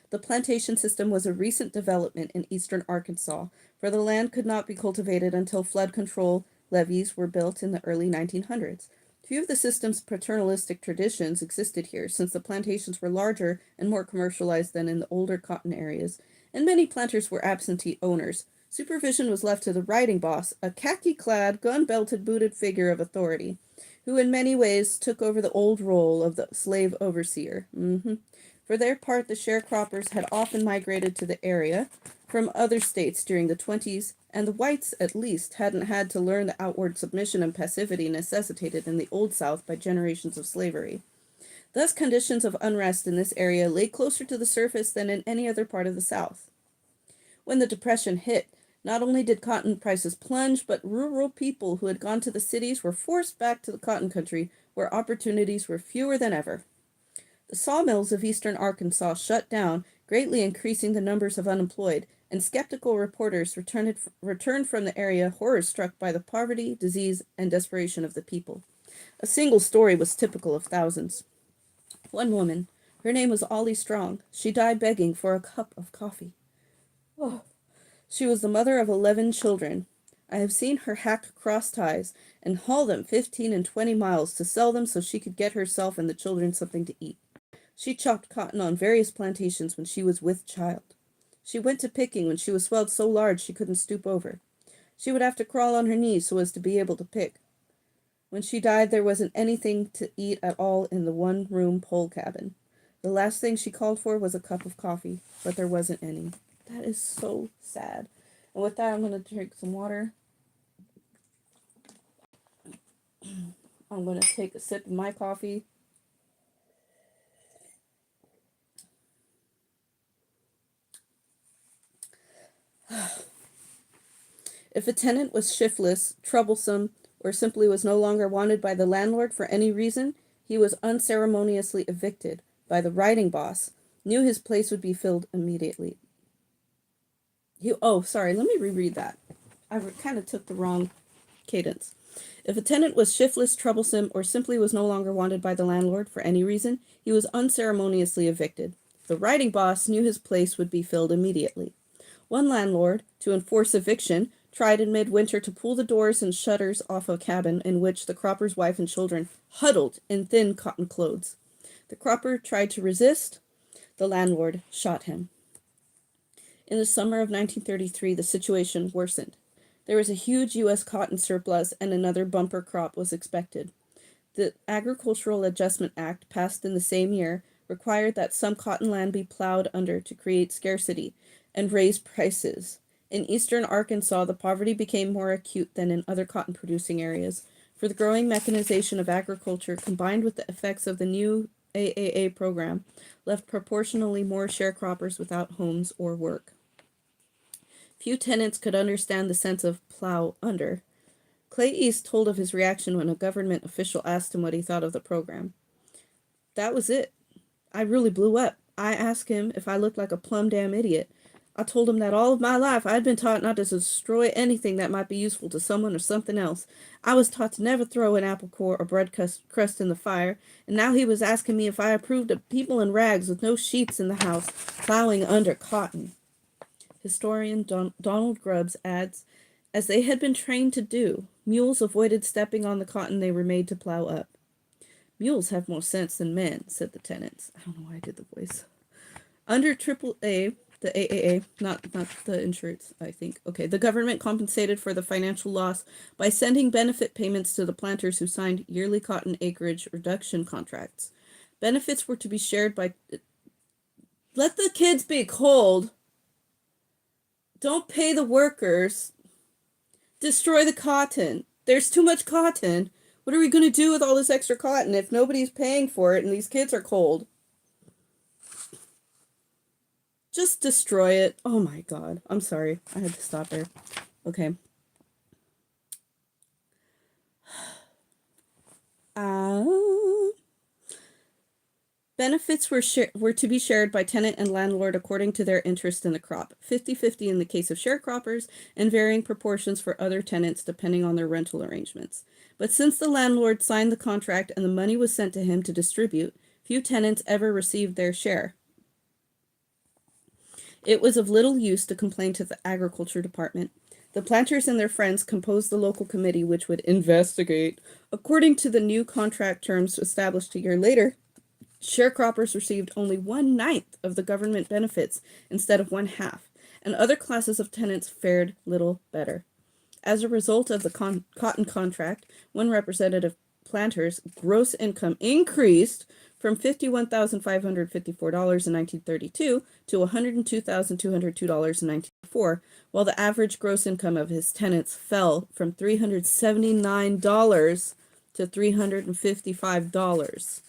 The plantation system was a recent development in eastern Arkansas, for the land could not be cultivated until flood control levees were built in the early 1900s. Few of the system's paternalistic traditions existed here, since the plantations were larger and more commercialized than in the older cotton areas, and many planters were absentee owners. Supervision was left to the riding boss, a khaki-clad, gun-belted, booted figure of authority, who in many ways took over the old role of the slave overseer. For their part, the sharecroppers had often migrated to the area from other states during the 20s, and the whites, at least, hadn't had to learn the outward submission and passivity necessitated in the Old South by generations of slavery. Thus, conditions of unrest in this area lay closer to the surface than in any other part of the South. When the Depression hit, not only did cotton prices plunge, but rural people who had gone to the cities were forced back to the cotton country, where opportunities were fewer than ever. The sawmills of eastern Arkansas shut down, greatly increasing the numbers of unemployed, and skeptical reporters returned from the area horror-struck by the poverty, disease, and desperation of the people. A single story was typical of thousands. One woman, her name was Ollie Strong, she died begging for a cup of coffee. Oh. She was the mother of 11 children. I have seen her hack cross ties and haul them 15 and 20 miles to sell them so she could get herself and the children something to eat. She chopped cotton on various plantations when she was with child. She went to picking when she was swelled so large she couldn't stoop over. She would have to crawl on her knees so as to be able to pick. When she died, there wasn't anything to eat at all in the one-room pole cabin. The last thing she called for was a cup of coffee, but there wasn't any. That is so sad. And with that, I'm going to drink some water. I'm going to take a sip of my coffee. If a tenant was shiftless, troublesome, or simply was no longer wanted by the landlord for any reason, he was unceremoniously evicted by the riding boss, knew his place would be filled immediately. Let me reread that. I kind of took the wrong cadence. If a tenant was shiftless, troublesome, or simply was no longer wanted by the landlord for any reason, he was unceremoniously evicted. The riding boss knew his place would be filled immediately. One landlord, to enforce eviction, tried in midwinter to pull the doors and shutters off a cabin in which the cropper's wife and children huddled in thin cotton clothes. The cropper tried to resist. The landlord shot him. In the summer of 1933, the situation worsened. There was a huge U.S. cotton surplus and another bumper crop was expected. The Agricultural Adjustment Act, passed in the same year, required that some cotton land be plowed under to create scarcity and raise prices. In eastern Arkansas, the poverty became more acute than in other cotton-producing areas, for the growing mechanization of agriculture, combined with the effects of the new AAA program, left proportionally more sharecroppers without homes or work. Few tenants could understand the sense of plow under. Clay East told of his reaction when a government official asked him what he thought of the program. That was it. I really blew up. I asked him if I looked like a plumb damn idiot. I told him that all of my life I'd been taught not to destroy anything that might be useful to someone or something else. I was taught to never throw an apple core or bread crust in the fire, and now he was asking me if I approved of people in rags with no sheets in the house plowing under cotton. Historian Donald Grubbs adds, as they had been trained to do, mules avoided stepping on the cotton they were made to plow up. Mules have more sense than men, said the tenants. I don't know why I did the voice. Under AAA, the AAA, not the insurance, I think. Okay, the government compensated for the financial loss by sending benefit payments to the planters who signed yearly cotton acreage reduction contracts. Benefits were to be shared by... Let the kids be cold. don't pay the workers, destroy the cotton. There's too much cotton. What are we going to do with all this extra cotton if nobody's paying for it and these kids are cold? Just destroy it. Oh my God. I'm sorry. I had to stop there. Okay. Benefits were to be shared by tenant and landlord according to their interest in the crop, 50-50 in the case of sharecroppers, and varying proportions for other tenants depending on their rental arrangements. But since the landlord signed the contract and the money was sent to him to distribute, few tenants ever received their share. It was of little use to complain to the agriculture department. The planters and their friends composed the local committee which would investigate. According to the new contract terms established a year later, sharecroppers received only 1/9 of the government benefits instead of 1/2, and other classes of tenants fared little better. As a result of the cotton contract, one representative planters' gross income increased from $51,554 in 1932 to $102,202 in 1904, while the average gross income of his tenants fell from $379 to $355.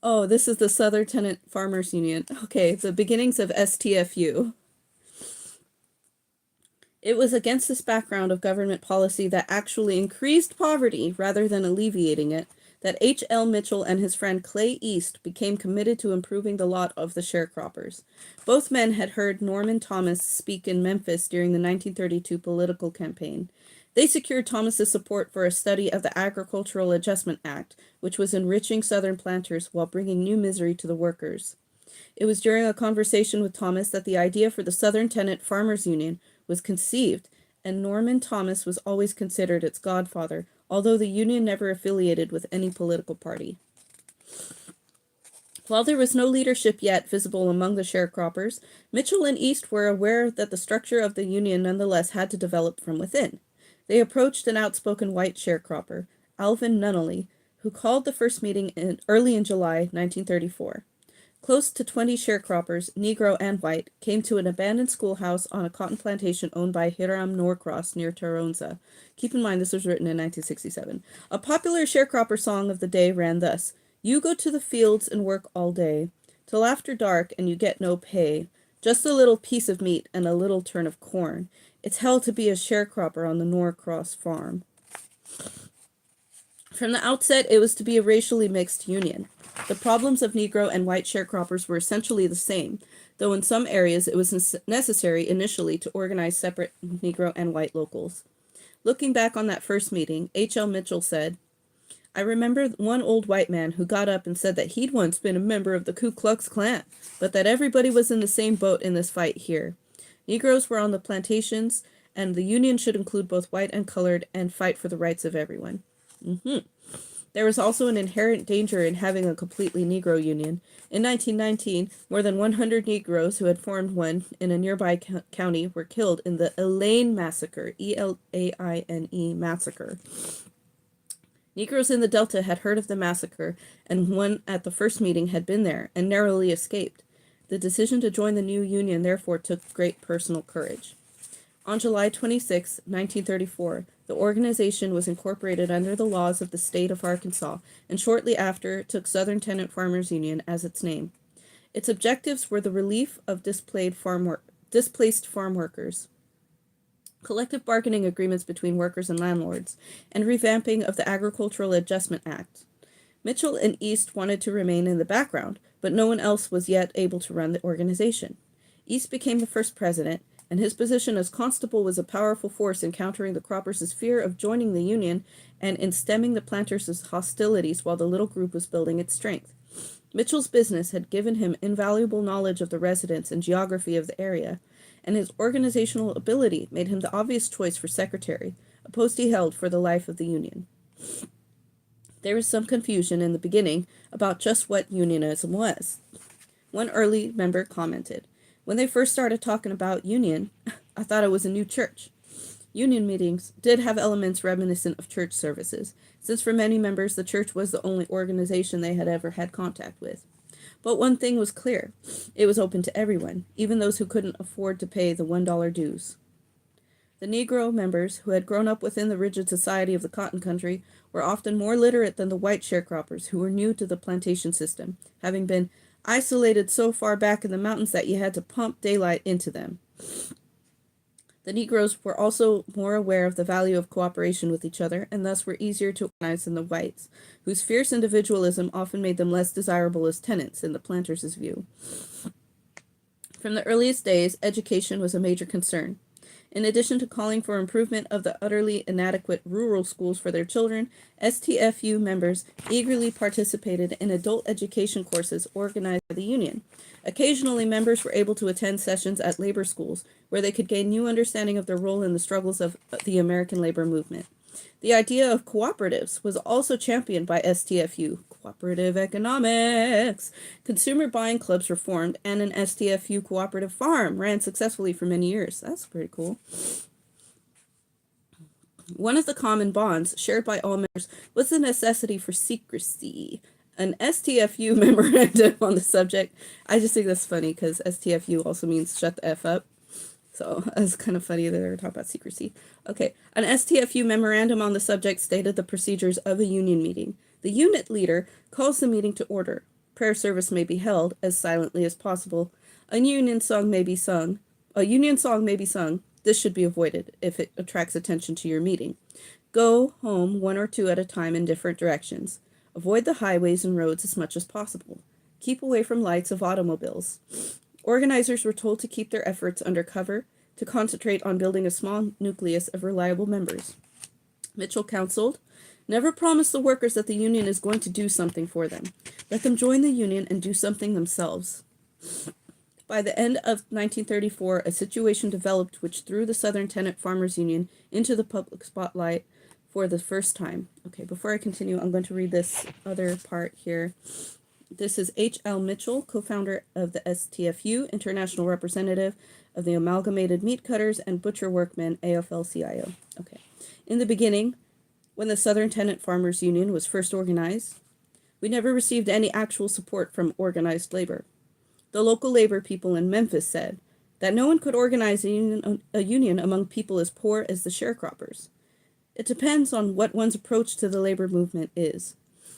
Oh, this is the Southern Tenant Farmers Union. Okay, the beginnings of STFU. It was against this background of government policy that actually increased poverty rather than alleviating it that H.L. Mitchell and his friend Clay East became committed to improving the lot of the sharecroppers. Both men had heard Norman Thomas speak in Memphis during the 1932 political campaign. They secured Thomas's support for a study of the Agricultural Adjustment Act, which was enriching Southern planters while bringing new misery to the workers. It was during a conversation with Thomas that the idea for the Southern Tenant Farmers Union was conceived, and Norman Thomas was always considered its godfather, although the union never affiliated with any political party. While there was no leadership yet visible among the sharecroppers, Mitchell and East were aware that the structure of the union nonetheless had to develop from within. They approached an outspoken white sharecropper, Alvin Nunnally, who called the first meeting early in July 1934. Close to 20 sharecroppers, Negro and white, came to an abandoned schoolhouse on a cotton plantation owned by Hiram Norcross near Toronza. Keep in mind this was written in 1967. A popular sharecropper song of the day ran thus: "You go to the fields and work all day, till after dark and you get no pay. Just a little piece of meat and a little turn of corn. It's hell to be a sharecropper on the Norcross farm." From the outset, it was to be a racially mixed union. The problems of Negro and white sharecroppers were essentially the same, though in some areas it was necessary initially to organize separate Negro and white locals. Looking back on that first meeting, H.L. Mitchell said, "I remember one old white man who got up and said that he'd once been a member of the Ku Klux Klan, but that everybody was in the same boat in this fight here. Negroes were on the plantations, and the union should include both white and colored and fight for the rights of everyone." There was also an inherent danger in having a completely Negro union. In 1919, more than 100 Negroes who had formed one in a nearby county were killed in the Elaine Massacre, Elaine massacre. Negroes in the Delta had heard of the massacre, and one at the first meeting had been there and narrowly escaped. The decision to join the new union therefore took great personal courage. On July 26, 1934, the organization was incorporated under the laws of the state of Arkansas, and shortly after took Southern Tenant Farmers Union as its name. Its objectives were the relief of displaced farm workers, collective bargaining agreements between workers and landlords, and revamping of the Agricultural Adjustment Act. Mitchell and East wanted to remain in the background, but no one else was yet able to run the organization. East became the first president, and his position as constable was a powerful force in countering the croppers' fear of joining the union and in stemming the planters' hostilities while the little group was building its strength. Mitchell's business had given him invaluable knowledge of the residents and geography of the area, and his organizational ability made him the obvious choice for secretary, a post he held for the life of the union. There was some confusion in the beginning about just what unionism was. One early member commented, "When they first started talking about union, I thought it was a new church." Union meetings did have elements reminiscent of church services, since for many members the church was the only organization they had ever had contact with. But one thing was clear. It was open to everyone, even those who couldn't afford to pay the $1 dues. The Negro members, who had grown up within the rigid society of the cotton country, were often more literate than the white sharecroppers, who were new to the plantation system, having been isolated so far back in the mountains that you had to pump daylight into them. The Negroes were also more aware of the value of cooperation with each other, and thus were easier to organize than the whites, whose fierce individualism often made them less desirable as tenants in the planters' view. From the earliest days, education was a major concern. In addition to calling for improvement of the utterly inadequate rural schools for their children, STFU members eagerly participated in adult education courses organized by the union. Occasionally, members were able to attend sessions at labor schools, where they could gain new understanding of their role in the struggles of the American labor movement. The idea of cooperatives was also championed by STFU, cooperative economics. Consumer buying clubs were formed, and an STFU cooperative farm ran successfully for many years. That's pretty cool. One of the common bonds shared by all members was the necessity for secrecy. An STFU memorandum on the subject. I just think that's funny because STFU also means shut the F up. So it's kind of funny that they're talking about secrecy. Okay, an STFU memorandum on the subject stated the procedures of a union meeting. The unit leader calls the meeting to order. Prayer service may be held as silently as possible. A union song may be sung. This should be avoided if it attracts attention to your meeting. Go home one or two at a time in different directions. Avoid the highways and roads as much as possible. Keep away from lights of automobiles. Organizers were told to keep their efforts under cover, to concentrate on building a small nucleus of reliable members. Mitchell counseled, "Never promise the workers that the union is going to do something for them. Let them join the union and do something themselves." By the end of 1934, a situation developed which threw the Southern Tenant Farmers Union into the public spotlight for the first time. Okay, before I continue, I'm going to read this other part here. This is H.L. Mitchell, co-founder of the STFU, international representative of the Amalgamated Meat Cutters and Butcher Workmen, AFL-CIO. Okay. In the beginning, when the Southern Tenant Farmers Union was first organized, we never received any actual support from organized labor. The local labor people in Memphis said that no one could organize a union among people as poor as the sharecroppers. It depends on what one's approach to the labor movement is.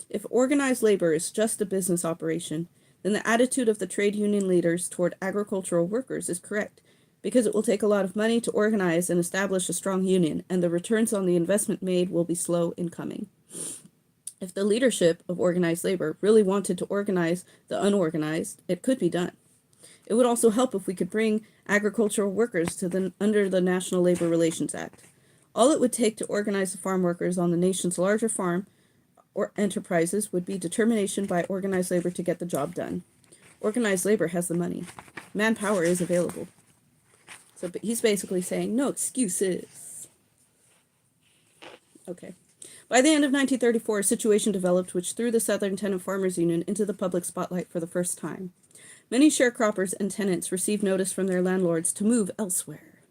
If organized labor is just a business operation, then the attitude of the trade union leaders toward agricultural workers is correct, because it will take a lot of money to organize and establish a strong union, and the returns on the investment made will be slow in coming. If the leadership of organized labor really wanted to organize the unorganized, it could be done. It would also help if we could bring agricultural workers to under the National Labor Relations Act. All it would take to organize the farm workers on the nation's larger farm or enterprises would be determination by organized labor to get the job done. Organized labor has the money. Manpower is available. So he's basically saying, no excuses. Okay. By the end of 1934, a situation developed which threw the Southern Tenant Farmers Union into the public spotlight for the first time. Many sharecroppers and tenants received notice from their landlords to move elsewhere.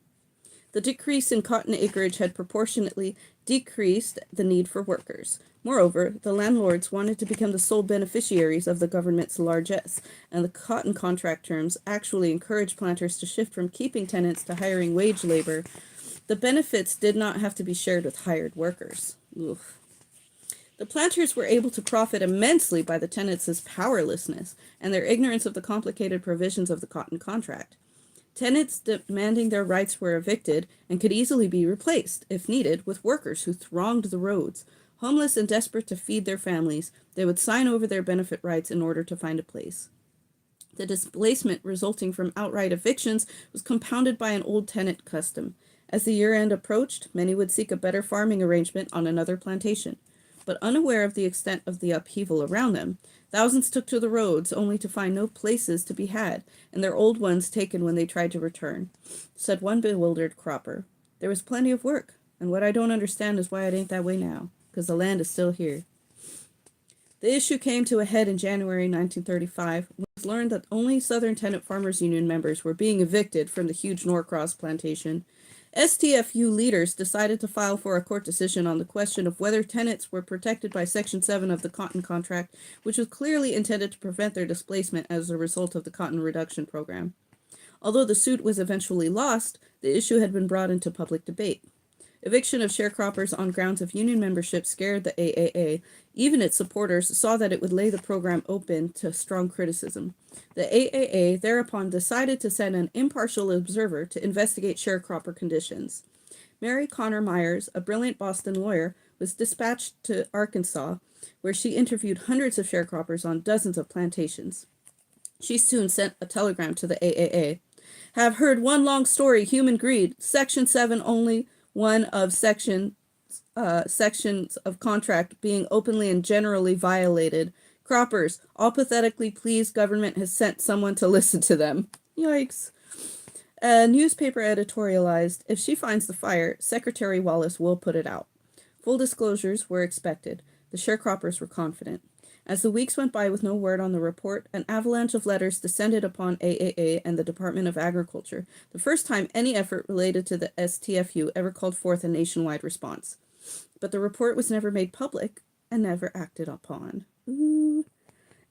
The decrease in cotton acreage had proportionately decreased the need for workers. Moreover, the landlords wanted to become the sole beneficiaries of the government's largesse, and the cotton contract terms actually encouraged planters to shift from keeping tenants to hiring wage labor. The benefits did not have to be shared with hired workers. Oof. The planters were able to profit immensely by the tenants' powerlessness and their ignorance of the complicated provisions of the cotton contract. Tenants demanding their rights were evicted and could easily be replaced, if needed, with workers who thronged the roads. Homeless and desperate to feed their families, they would sign over their benefit rights in order to find a place. The displacement resulting from outright evictions was compounded by an old tenant custom. As the year-end approached, many would seek a better farming arrangement on another plantation. But unaware of the extent of the upheaval around them, thousands took to the roads only to find no places to be had, and their old ones taken when they tried to return. Said one bewildered cropper, "There was plenty of work, and what I don't understand is why it ain't that way now, because the land is still here." The issue came to a head in January 1935, when it was learned that only Southern Tenant Farmers Union members were being evicted from the huge Norcross plantation. STFU leaders decided to file for a court decision on the question of whether tenants were protected by Section 7 of the cotton contract, which was clearly intended to prevent their displacement as a result of the cotton reduction program. Although the suit was eventually lost, the issue had been brought into public debate. Eviction of sharecroppers on grounds of union membership scared the AAA. Even its supporters saw that it would lay the program open to strong criticism. The AAA thereupon decided to send an impartial observer to investigate sharecropper conditions. Mary Connor Myers, a brilliant Boston lawyer, was dispatched to Arkansas, where she interviewed hundreds of sharecroppers on dozens of plantations. She soon sent a telegram to the AAA. Have heard one long story, human greed, Section 7 only, one of sections of contract being openly and generally violated. Croppers, all pathetically pleased government has sent someone to listen to them. Yikes. A newspaper editorialized, if she finds the fire, Secretary Wallace will put it out. Full disclosures were expected. The sharecroppers were confident. As the weeks went by with no word on the report, an avalanche of letters descended upon AAA and the Department of Agriculture, the first time any effort related to the STFU ever called forth a nationwide response. But the report was never made public and never acted upon. Ooh.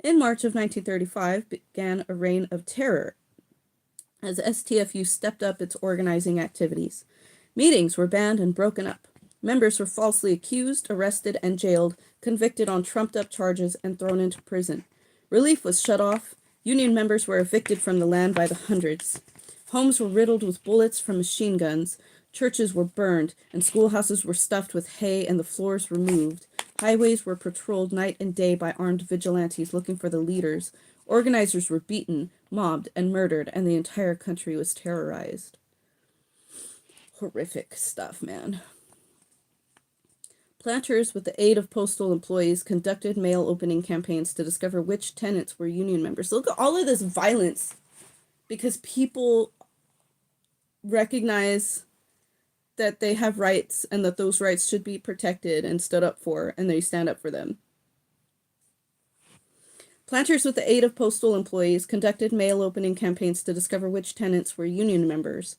In March of 1935 began a reign of terror as STFU stepped up its organizing activities. Meetings were banned and broken up. Members were falsely accused, arrested, and jailed, convicted on trumped-up charges, and thrown into prison. Relief was shut off. Union members were evicted from the land by the hundreds. Homes were riddled with bullets from machine guns. Churches were burned, and schoolhouses were stuffed with hay and the floors removed. Highways were patrolled night and day by armed vigilantes looking for the leaders. Organizers were beaten, mobbed, and murdered, and the entire country was terrorized. Horrific stuff, man. Planters, with the aid of postal employees, conducted mail opening campaigns to discover which tenants were union members. Look at all of this violence because people recognize that they have rights and that those rights should be protected and stood up for, and they stand up for them. Planters, with the aid of postal employees, conducted mail opening campaigns to discover which tenants were union members.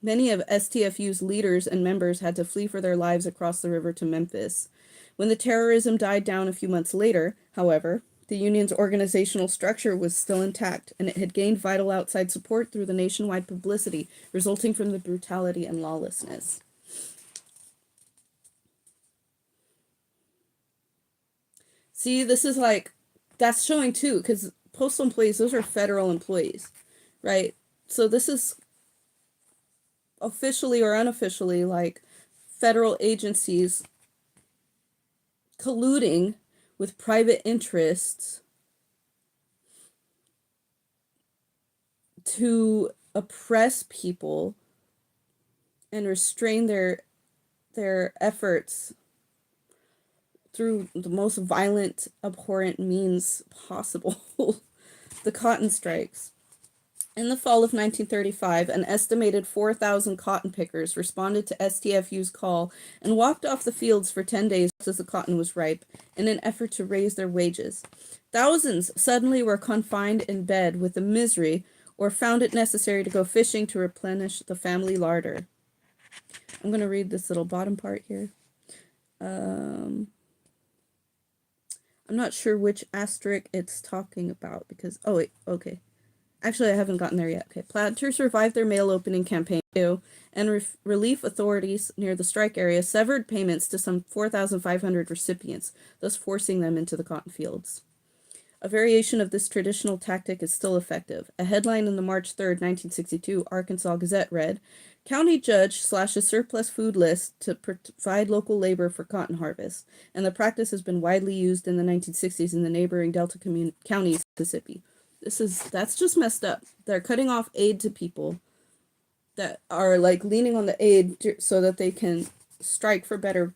Many of STFU's leaders and members had to flee for their lives across the river to Memphis. When the terrorism died down a few months later, however, the union's organizational structure was still intact, and it had gained vital outside support through the nationwide publicity resulting from the brutality and lawlessness. See, this is like, that's showing too, because postal employees, those are federal employees, right? So this is officially or unofficially like federal agencies colluding with private interests to oppress people and restrain their efforts through the most violent, abhorrent means possible. The cotton strikes. In the fall of 1935, an estimated 4,000 cotton pickers responded to STFU's call and walked off the fields for 10 days as the cotton was ripe in an effort to raise their wages. Thousands suddenly were confined in bed with the misery or found it necessary to go fishing to replenish the family larder. I'm going to read this little bottom part here. I'm not sure which asterisk it's talking about because, oh wait, okay. Actually, I haven't gotten there yet. Okay, planters survived their mail opening campaign too, and relief authorities near the strike area severed payments to some 4,500 recipients, thus forcing them into the cotton fields. A variation of this traditional tactic is still effective. A headline in the March 3rd, 1962 Arkansas Gazette read, "County judge slashes surplus food list to provide local labor for cotton harvest," and the practice has been widely used in the 1960s in the neighboring Delta counties, Mississippi. That's just messed up. They're cutting off aid to people that are like leaning on the aid so that they can strike for better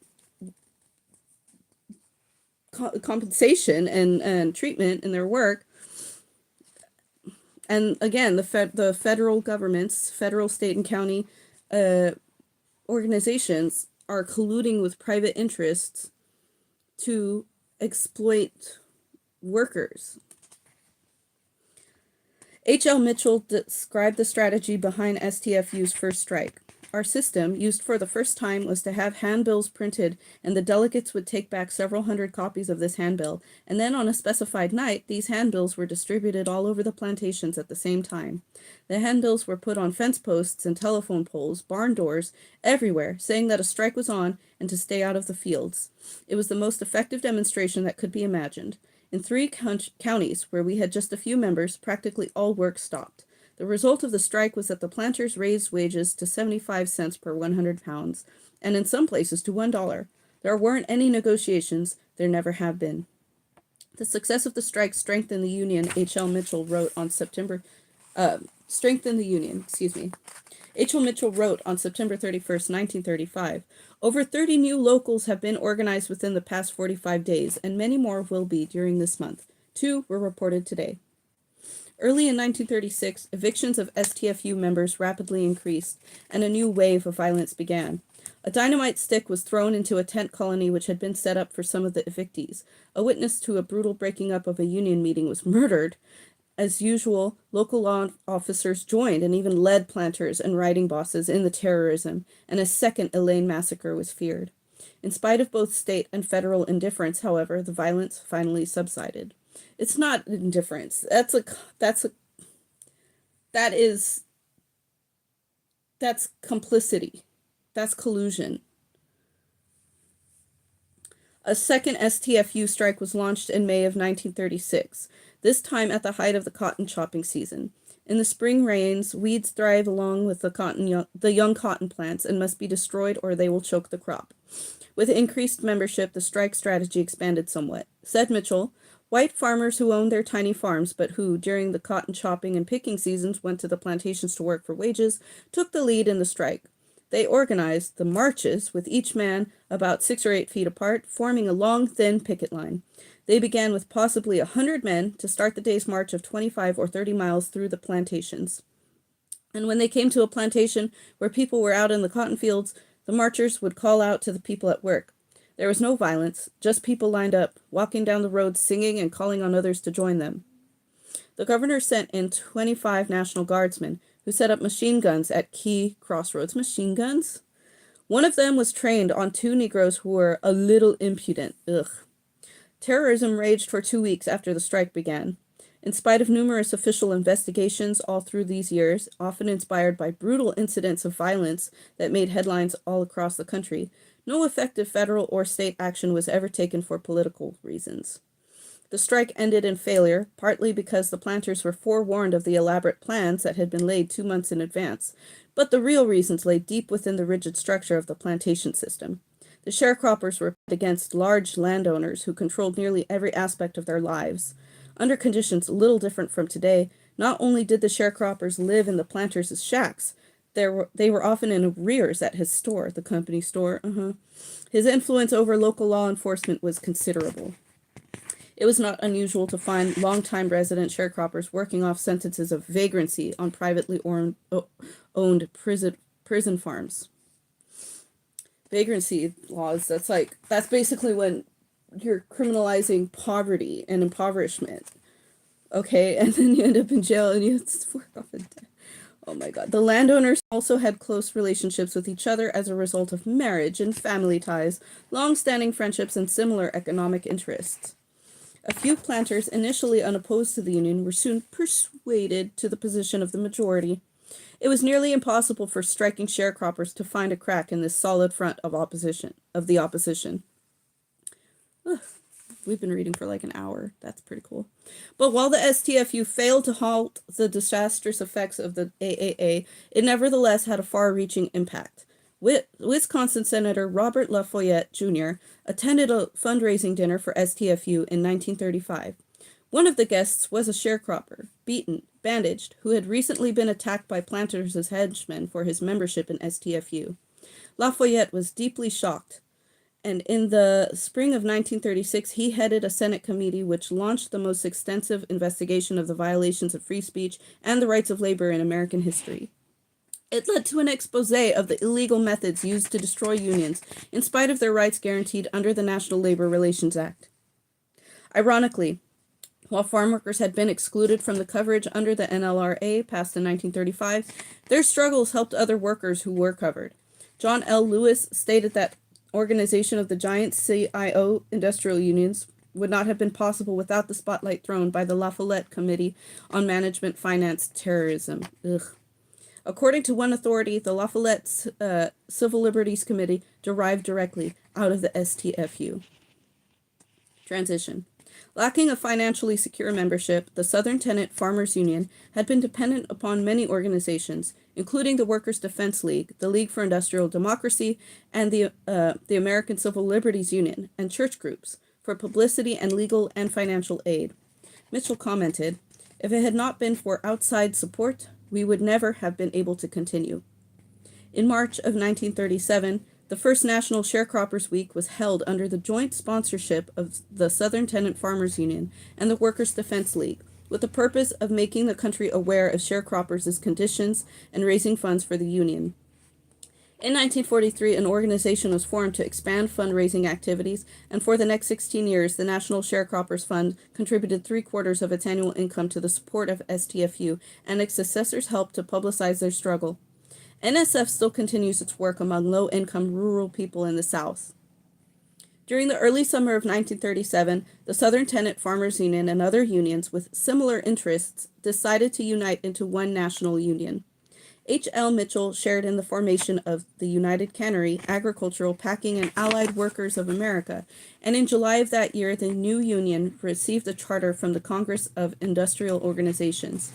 compensation and treatment in their work. And again, the federal governments, federal, state, and county organizations are colluding with private interests to exploit workers. H.L. Mitchell described the strategy behind STFU's first strike. Our system, used for the first time, was to have handbills printed, and the delegates would take back several hundred copies of this handbill, and then on a specified night, these handbills were distributed all over the plantations at the same time. The handbills were put on fence posts and telephone poles, barn doors, everywhere, saying that a strike was on and to stay out of the fields. It was the most effective demonstration that could be imagined. In 3 counties, where we had just a few members, practically all work stopped. The result of the strike was that the planters raised wages to 75 cents per 100 pounds, and in some places to $1. There weren't any negotiations. There never have been. The success of the strike strengthened the Union, H.L. Mitchell wrote on September 31st, 1935. Over 30 new locals have been organized within the past 45 days, and many more will be during this month. 2 were reported today. Early in 1936, evictions of STFU members rapidly increased, and a new wave of violence began. A dynamite stick was thrown into a tent colony which had been set up for some of the evictees. A witness to a brutal breaking up of a union meeting was murdered. As usual, local law officers joined and even led planters and riding bosses in the terrorism, and a second Elaine massacre was feared. In spite of both state and federal indifference, however, the violence finally subsided. It's not indifference. That's complicity. That's collusion. A second STFU strike was launched in May of 1936, this time at the height of the cotton chopping season. In the spring rains, weeds thrive along with the young cotton plants and must be destroyed or they will choke the crop. With increased membership, the strike strategy expanded somewhat. Said Mitchell, white farmers who owned their tiny farms, but who, during the cotton chopping and picking seasons, went to the plantations to work for wages, took the lead in the strike. They organized the marches, with each man about 6 or 8 feet apart, forming a long, thin picket line. They began with possibly 100 men to start the day's march of 25 or 30 miles through the plantations. And when they came to a plantation where people were out in the cotton fields, the marchers would call out to the people at work. There was no violence, just people lined up, walking down the road, singing and calling on others to join them. The governor sent in 25 National Guardsmen, who set up machine guns at key crossroads. Machine guns? One of them was trained on 2 Negroes who were a little impudent. Ugh. Terrorism raged for 2 weeks after the strike began. In spite of numerous official investigations all through these years, often inspired by brutal incidents of violence that made headlines all across the country, no effective federal or state action was ever taken for political reasons. The strike ended in failure, partly because the planters were forewarned of the elaborate plans that had been laid 2 months in advance, but the real reasons lay deep within the rigid structure of the plantation system. The sharecroppers were pit against large landowners who controlled nearly every aspect of their lives. Under conditions little different from today, not only did the sharecroppers live in the planters' shacks, they were often in arrears at his store, the company store. His influence over local law enforcement was considerable. It was not unusual to find longtime resident sharecroppers working off sentences of vagrancy on privately owned prison farms. Vagrancy laws, that's basically when you're criminalizing poverty and impoverishment. Okay, and then you end up in jail and you have to work off a debt. Oh my God. The landowners also had close relationships with each other as a result of marriage and family ties, long-standing friendships, and similar economic interests. A few planters, initially unopposed to the Union, were soon persuaded to the position of the majority. It was nearly impossible for striking sharecroppers to find a crack in this solid front of the opposition. Ugh, we've been reading for like an hour. That's pretty cool. But while the STFU failed to halt the disastrous effects of the AAA, it nevertheless had a far-reaching impact. Wisconsin Senator Robert Lafayette, Jr. attended a fundraising dinner for STFU in 1935. One of the guests was a sharecropper, beaten, bandaged, who had recently been attacked by planters as henchmen for his membership in STFU. Lafayette was deeply shocked, and in the spring of 1936, he headed a Senate committee which launched the most extensive investigation of the violations of free speech and the rights of labor in American history. It led to an expose of the illegal methods used to destroy unions, in spite of their rights guaranteed under the National Labor Relations Act. Ironically, While farm workers had been excluded from the coverage under the NLRA passed in 1935, their struggles helped other workers who were covered. John L. Lewis stated that organization of the giant CIO industrial unions would not have been possible without the spotlight thrown by the La Follette Committee on Management Finance Terrorism. Ugh. According to one authority, the La Follette Civil Liberties Committee derived directly out of the STFU. Transition. Lacking a financially secure membership, the Southern Tenant Farmers Union had been dependent upon many organizations, including the Workers' Defense League, the League for Industrial Democracy, and the American Civil Liberties Union, and church groups, for publicity and legal and financial aid. Mitchell commented, "If it had not been for outside support, we would never have been able to continue." In March of 1937, the first National Sharecroppers Week was held under the joint sponsorship of the Southern Tenant Farmers Union and the Workers' Defense League, with the purpose of making the country aware of sharecroppers' conditions and raising funds for the union. In 1943, an organization was formed to expand fundraising activities, and for the next 16 years, the National Sharecroppers Fund contributed 3/4 of its annual income to the support of STFU, and its successors helped to publicize their struggle. NSF still continues its work among low-income rural people in the South. During the early summer of 1937, the Southern Tenant Farmers Union and other unions with similar interests decided to unite into one national union. H. L. Mitchell shared in the formation of the United Cannery, Agricultural, Packing, and Allied Workers of America, and in July of that year, the new union received a charter from the Congress of Industrial Organizations.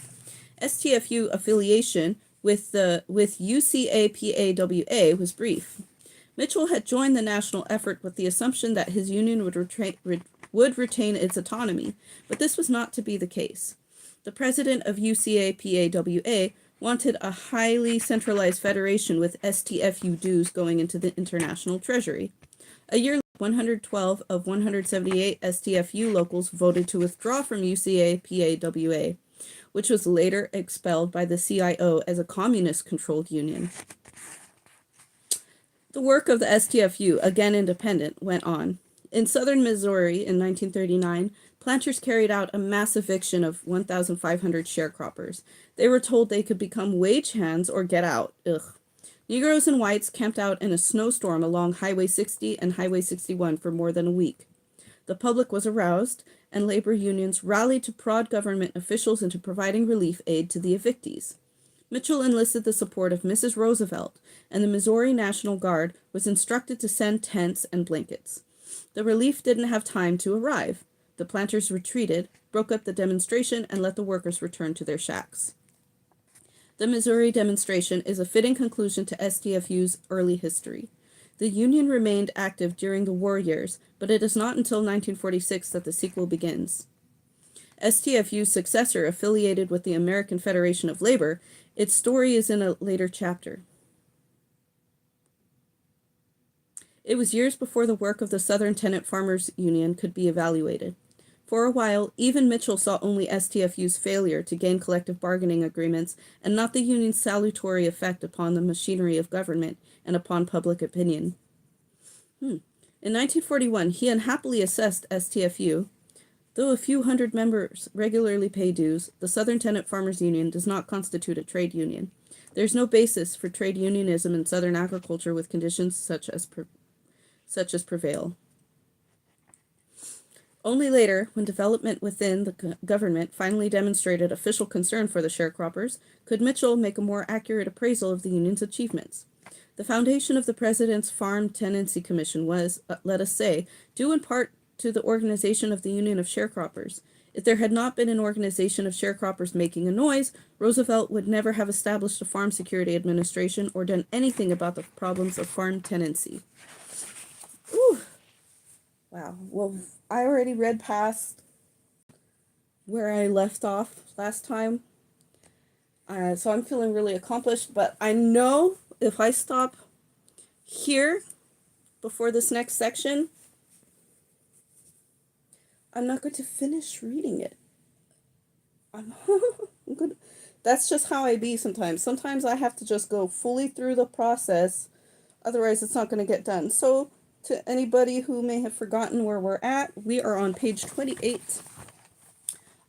STFU affiliation with UCAPAWA was brief. Mitchell had joined the national effort with the assumption that his union would retain its autonomy, but this was not to be the case. The president of UCAPAWA wanted a highly centralized federation with STFU dues going into the international treasury. A year later, 112 of 178 STFU locals voted to withdraw from UCAPAWA, which was later expelled by the CIO as a communist-controlled union. The work of the STFU, again independent, went on. In southern Missouri in 1939, planters carried out a mass eviction of 1,500 sharecroppers. They were told they could become wage hands or get out. Ugh. Negroes and whites camped out in a snowstorm along Highway 60 and Highway 61 for more than a week. The public was aroused, and labor unions rallied to prod government officials into providing relief aid to the evictees. Mitchell enlisted the support of Mrs. Roosevelt, and the Missouri National Guard was instructed to send tents and blankets. The relief didn't have time to arrive. The planters retreated, broke up the demonstration, and let the workers return to their shacks. The Missouri demonstration is a fitting conclusion to STFU's early history. The Union remained active during the war years, but it is not until 1946 that the sequel begins. STFU's successor, affiliated with the American Federation of Labor, its story is in a later chapter. It was years before the work of the Southern Tenant Farmers Union could be evaluated. For a while, even Mitchell saw only STFU's failure to gain collective bargaining agreements and not the union's salutary effect upon the machinery of government and upon public opinion. In 1941, he unhappily assessed STFU. Though a few hundred members regularly pay dues, the Southern Tenant Farmers Union does not constitute a trade union. There is no basis for trade unionism in Southern agriculture with conditions such as prevail. Only later, when development within the government finally demonstrated official concern for the sharecroppers, could Mitchell make a more accurate appraisal of the union's achievements. The foundation of the President's Farm Tenancy Commission was, let us say, due in part to the organization of the Union of Sharecroppers. If there had not been an organization of sharecroppers making a noise, Roosevelt would never have established a Farm Security Administration or done anything about the problems of farm tenancy. Ooh. Wow. Well, I already read past where I left off last time. So I'm feeling really accomplished, but I know if I stop here before this next section, I'm not going to finish reading it. I'm good. That's just how I be sometimes. Sometimes I have to just go fully through the process, otherwise it's not going to get done. So to anybody who may have forgotten where we're at, we are on page 28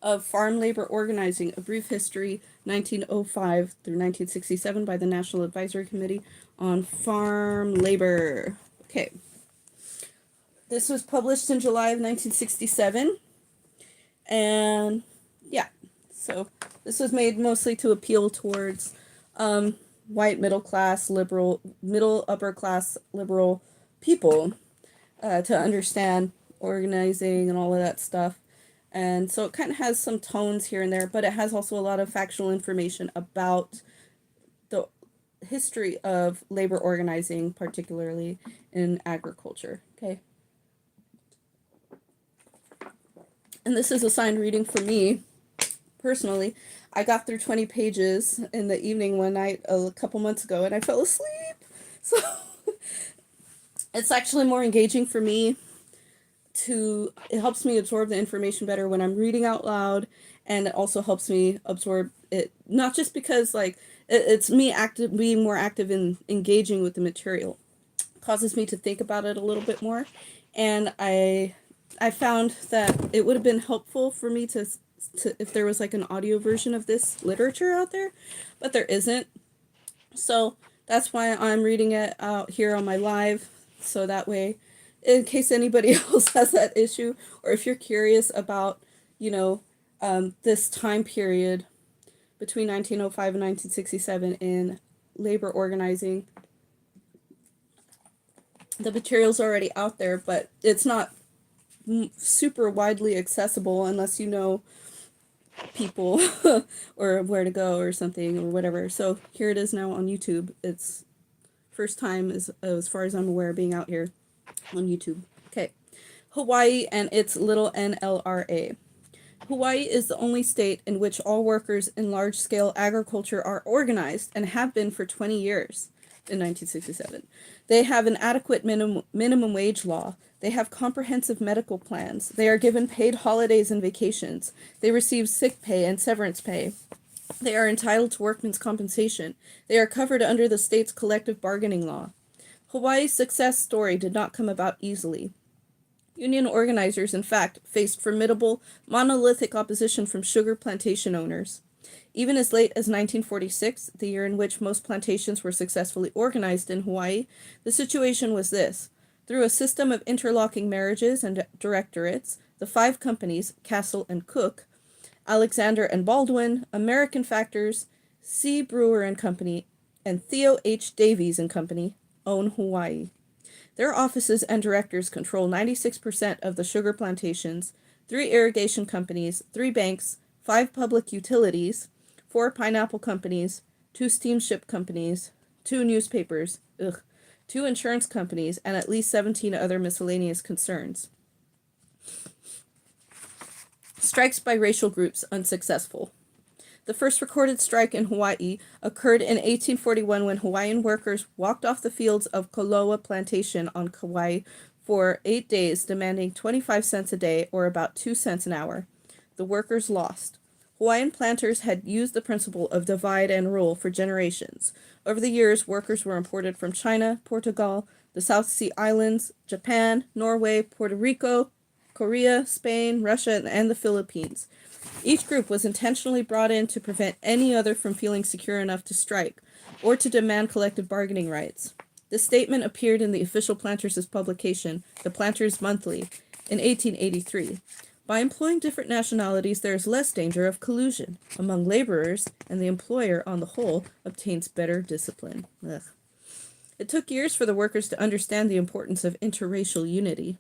of Farm Labor Organizing, A Brief History, 1905 through 1967 by the National Advisory Committee on Farm Labor. Okay. This was published in July of 1967. And yeah, so this was made mostly to appeal towards white middle class liberal, middle upper class liberal people to understand organizing and all of that stuff. And so it kind of has some tones here and there, but it has also a lot of factual information about the history of labor organizing, particularly in agriculture. Okay. And this is assigned reading for me personally. I got through 20 pages in the evening one night a couple months ago and I fell asleep. So it's actually more engaging for me it helps me absorb the information better when I'm reading out loud, and it also helps me absorb it, not just because like it's me being more active in engaging with the material. It causes me to think about it a little bit more, and I found that it would have been helpful for me to if there was like an audio version of this literature out there, but there isn't. So that's why I'm reading it out here on my live, so that way, in case anybody else has that issue, or if you're curious about, this time period between 1905 and 1967 in labor organizing, the material's already out there, but it's not super widely accessible unless you know people or where to go or something or whatever. So here it is now on YouTube. It's first time as far as I'm aware being out here on YouTube. Okay. Hawaii and its little NLRA. Hawaii is the only state in which all workers in large-scale agriculture are organized and have been for 20 years in 1967. They have an adequate minimum wage law. They have comprehensive medical plans. They are given paid holidays and vacations. They receive sick pay and severance pay. They are entitled to workmen's compensation. They are covered under the state's collective bargaining law. Hawaii's success story did not come about easily. Union organizers, in fact, faced formidable, monolithic opposition from sugar plantation owners. Even as late as 1946, the year in which most plantations were successfully organized in Hawaii, the situation was this. Through a system of interlocking marriages and directorates, the 5 companies, Castle and Cook, Alexander and Baldwin, American Factors, C. Brewer and Company, and Theo H. Davies and Company, own Hawaii. Their offices and directors control 96% of the sugar plantations, 3 irrigation companies, 3 banks, 5 public utilities, 4 pineapple companies, 2 steamship companies, 2 newspapers, 2 insurance companies, and at least 17 other miscellaneous concerns. Strikes by racial groups unsuccessful. The first recorded strike in Hawaii occurred in 1841 when Hawaiian workers walked off the fields of Koloa Plantation on Kauai for 8 days, demanding 25 cents a day, or about 2 cents an hour. The workers lost. Hawaiian planters had used the principle of divide and rule for generations. Over the years, workers were imported from China, Portugal, the South Sea Islands, Japan, Norway, Puerto Rico, Korea, Spain, Russia, and the Philippines. Each group was intentionally brought in to prevent any other from feeling secure enough to strike, or to demand collective bargaining rights. This statement appeared in the official Planters' publication, The Planters Monthly, in 1883. By employing different nationalities, there is less danger of collusion among laborers, and the employer, on the whole, obtains better discipline. Ugh. It took years for the workers to understand the importance of interracial unity.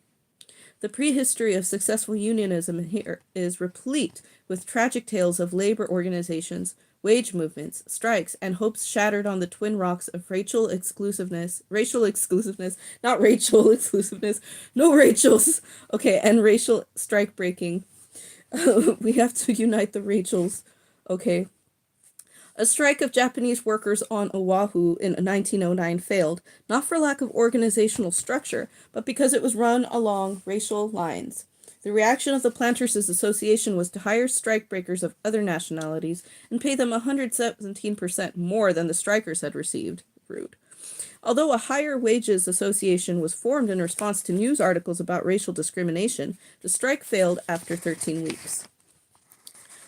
The prehistory of successful unionism here is replete with tragic tales of labor organizations, wage movements, strikes, and hopes shattered on the twin rocks of racial exclusiveness, not racial exclusiveness, no Rachels, okay, and racial strike breaking. We have to unite the Rachels, okay. A strike of Japanese workers on Oahu in 1909 failed, not for lack of organizational structure, but because it was run along racial lines. The reaction of the Planters' Association was to hire strikebreakers of other nationalities and pay them 117% more than the strikers had received. Rude. Although a higher wages association was formed in response to news articles about racial discrimination, the strike failed after 13 weeks.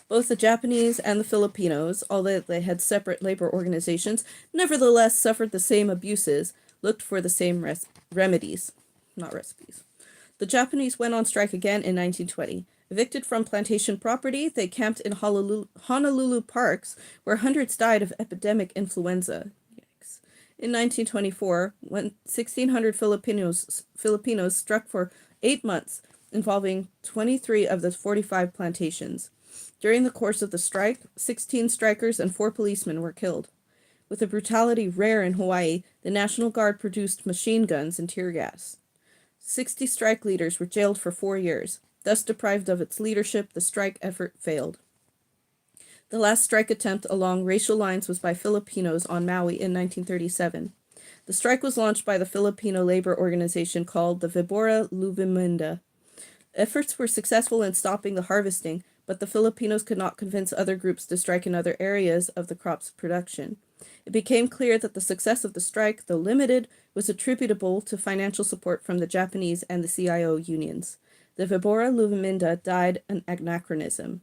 Both the Japanese and the Filipinos, although they had separate labor organizations, nevertheless suffered the same abuses, looked for the same remedies, not recipes. The Japanese went on strike again in 1920. Evicted from plantation property, they camped in Honolulu parks, where hundreds died of epidemic influenza. Yikes. In 1924, when 1,600 Filipinos struck for 8 months, involving 23 of the 45 plantations. During the course of the strike, 16 strikers and 4 policemen were killed. With a brutality rare in Hawaii, the National Guard produced machine guns and tear gas. 60 strike leaders were jailed for 4 years. Thus deprived of its leadership, the strike effort failed. The last strike attempt along racial lines was by Filipinos on Maui in 1937. The strike was launched by the Filipino labor organization called the Vibora Luviminda. Efforts were successful in stopping the harvesting, but the Filipinos could not convince other groups to strike in other areas of the crop's production. It became clear that the success of the strike, though limited, was attributable to financial support from the Japanese and the CIO unions. The Vibora Luviminda died an anachronism.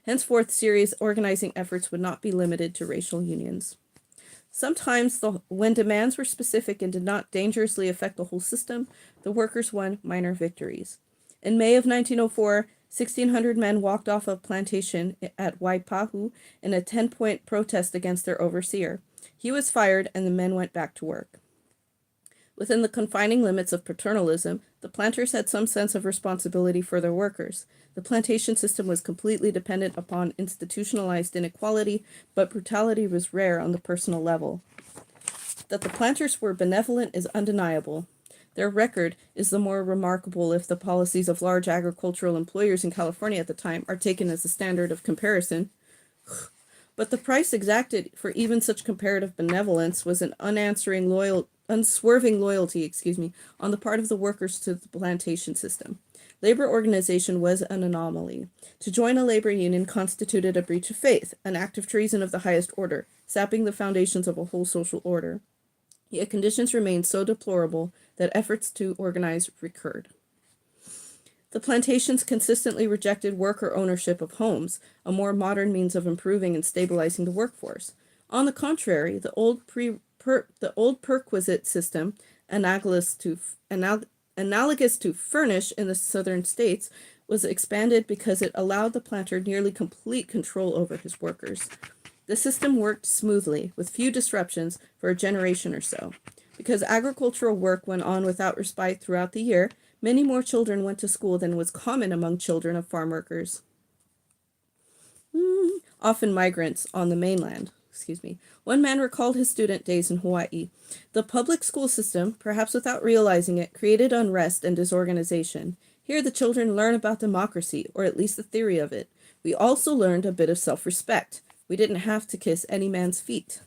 Henceforth, serious organizing efforts would not be limited to racial unions. Sometimes, when demands were specific and did not dangerously affect the whole system, the workers won minor victories. In May of 1904, 1,600 men walked off a plantation at Waipahu in a 10-point protest against their overseer. He was fired, and the men went back to work. Within the confining limits of paternalism, the planters had some sense of responsibility for their workers. The plantation system was completely dependent upon institutionalized inequality, but brutality was rare on the personal level. That the planters were benevolent is undeniable. Their record is the more remarkable if the policies of large agricultural employers in California at the time are taken as a standard of comparison. But the price exacted for even such comparative benevolence was an unswerving loyalty on the part of the workers to the plantation system. Labor organization was an anomaly. To join a labor union constituted a breach of faith, an act of treason of the highest order, sapping the foundations of a whole social order. Yet conditions remained so deplorable that efforts to organize recurred. The plantations consistently rejected worker ownership of homes, a more modern means of improving and stabilizing the workforce. On the contrary, the old perquisite system, analogous to furnish in the southern states, was expanded because it allowed the planter nearly complete control over his workers. The system worked smoothly, with few disruptions, for a generation or so. Because agricultural work went on without respite throughout the year, many more children went to school than was common among children of farm workers. Often migrants on the mainland. One man recalled his student days in Hawaii. The public school system, perhaps without realizing it, created unrest and disorganization. Here the children learn about democracy, or at least the theory of it. We also learned a bit of self-respect. We didn't have to kiss any man's feet.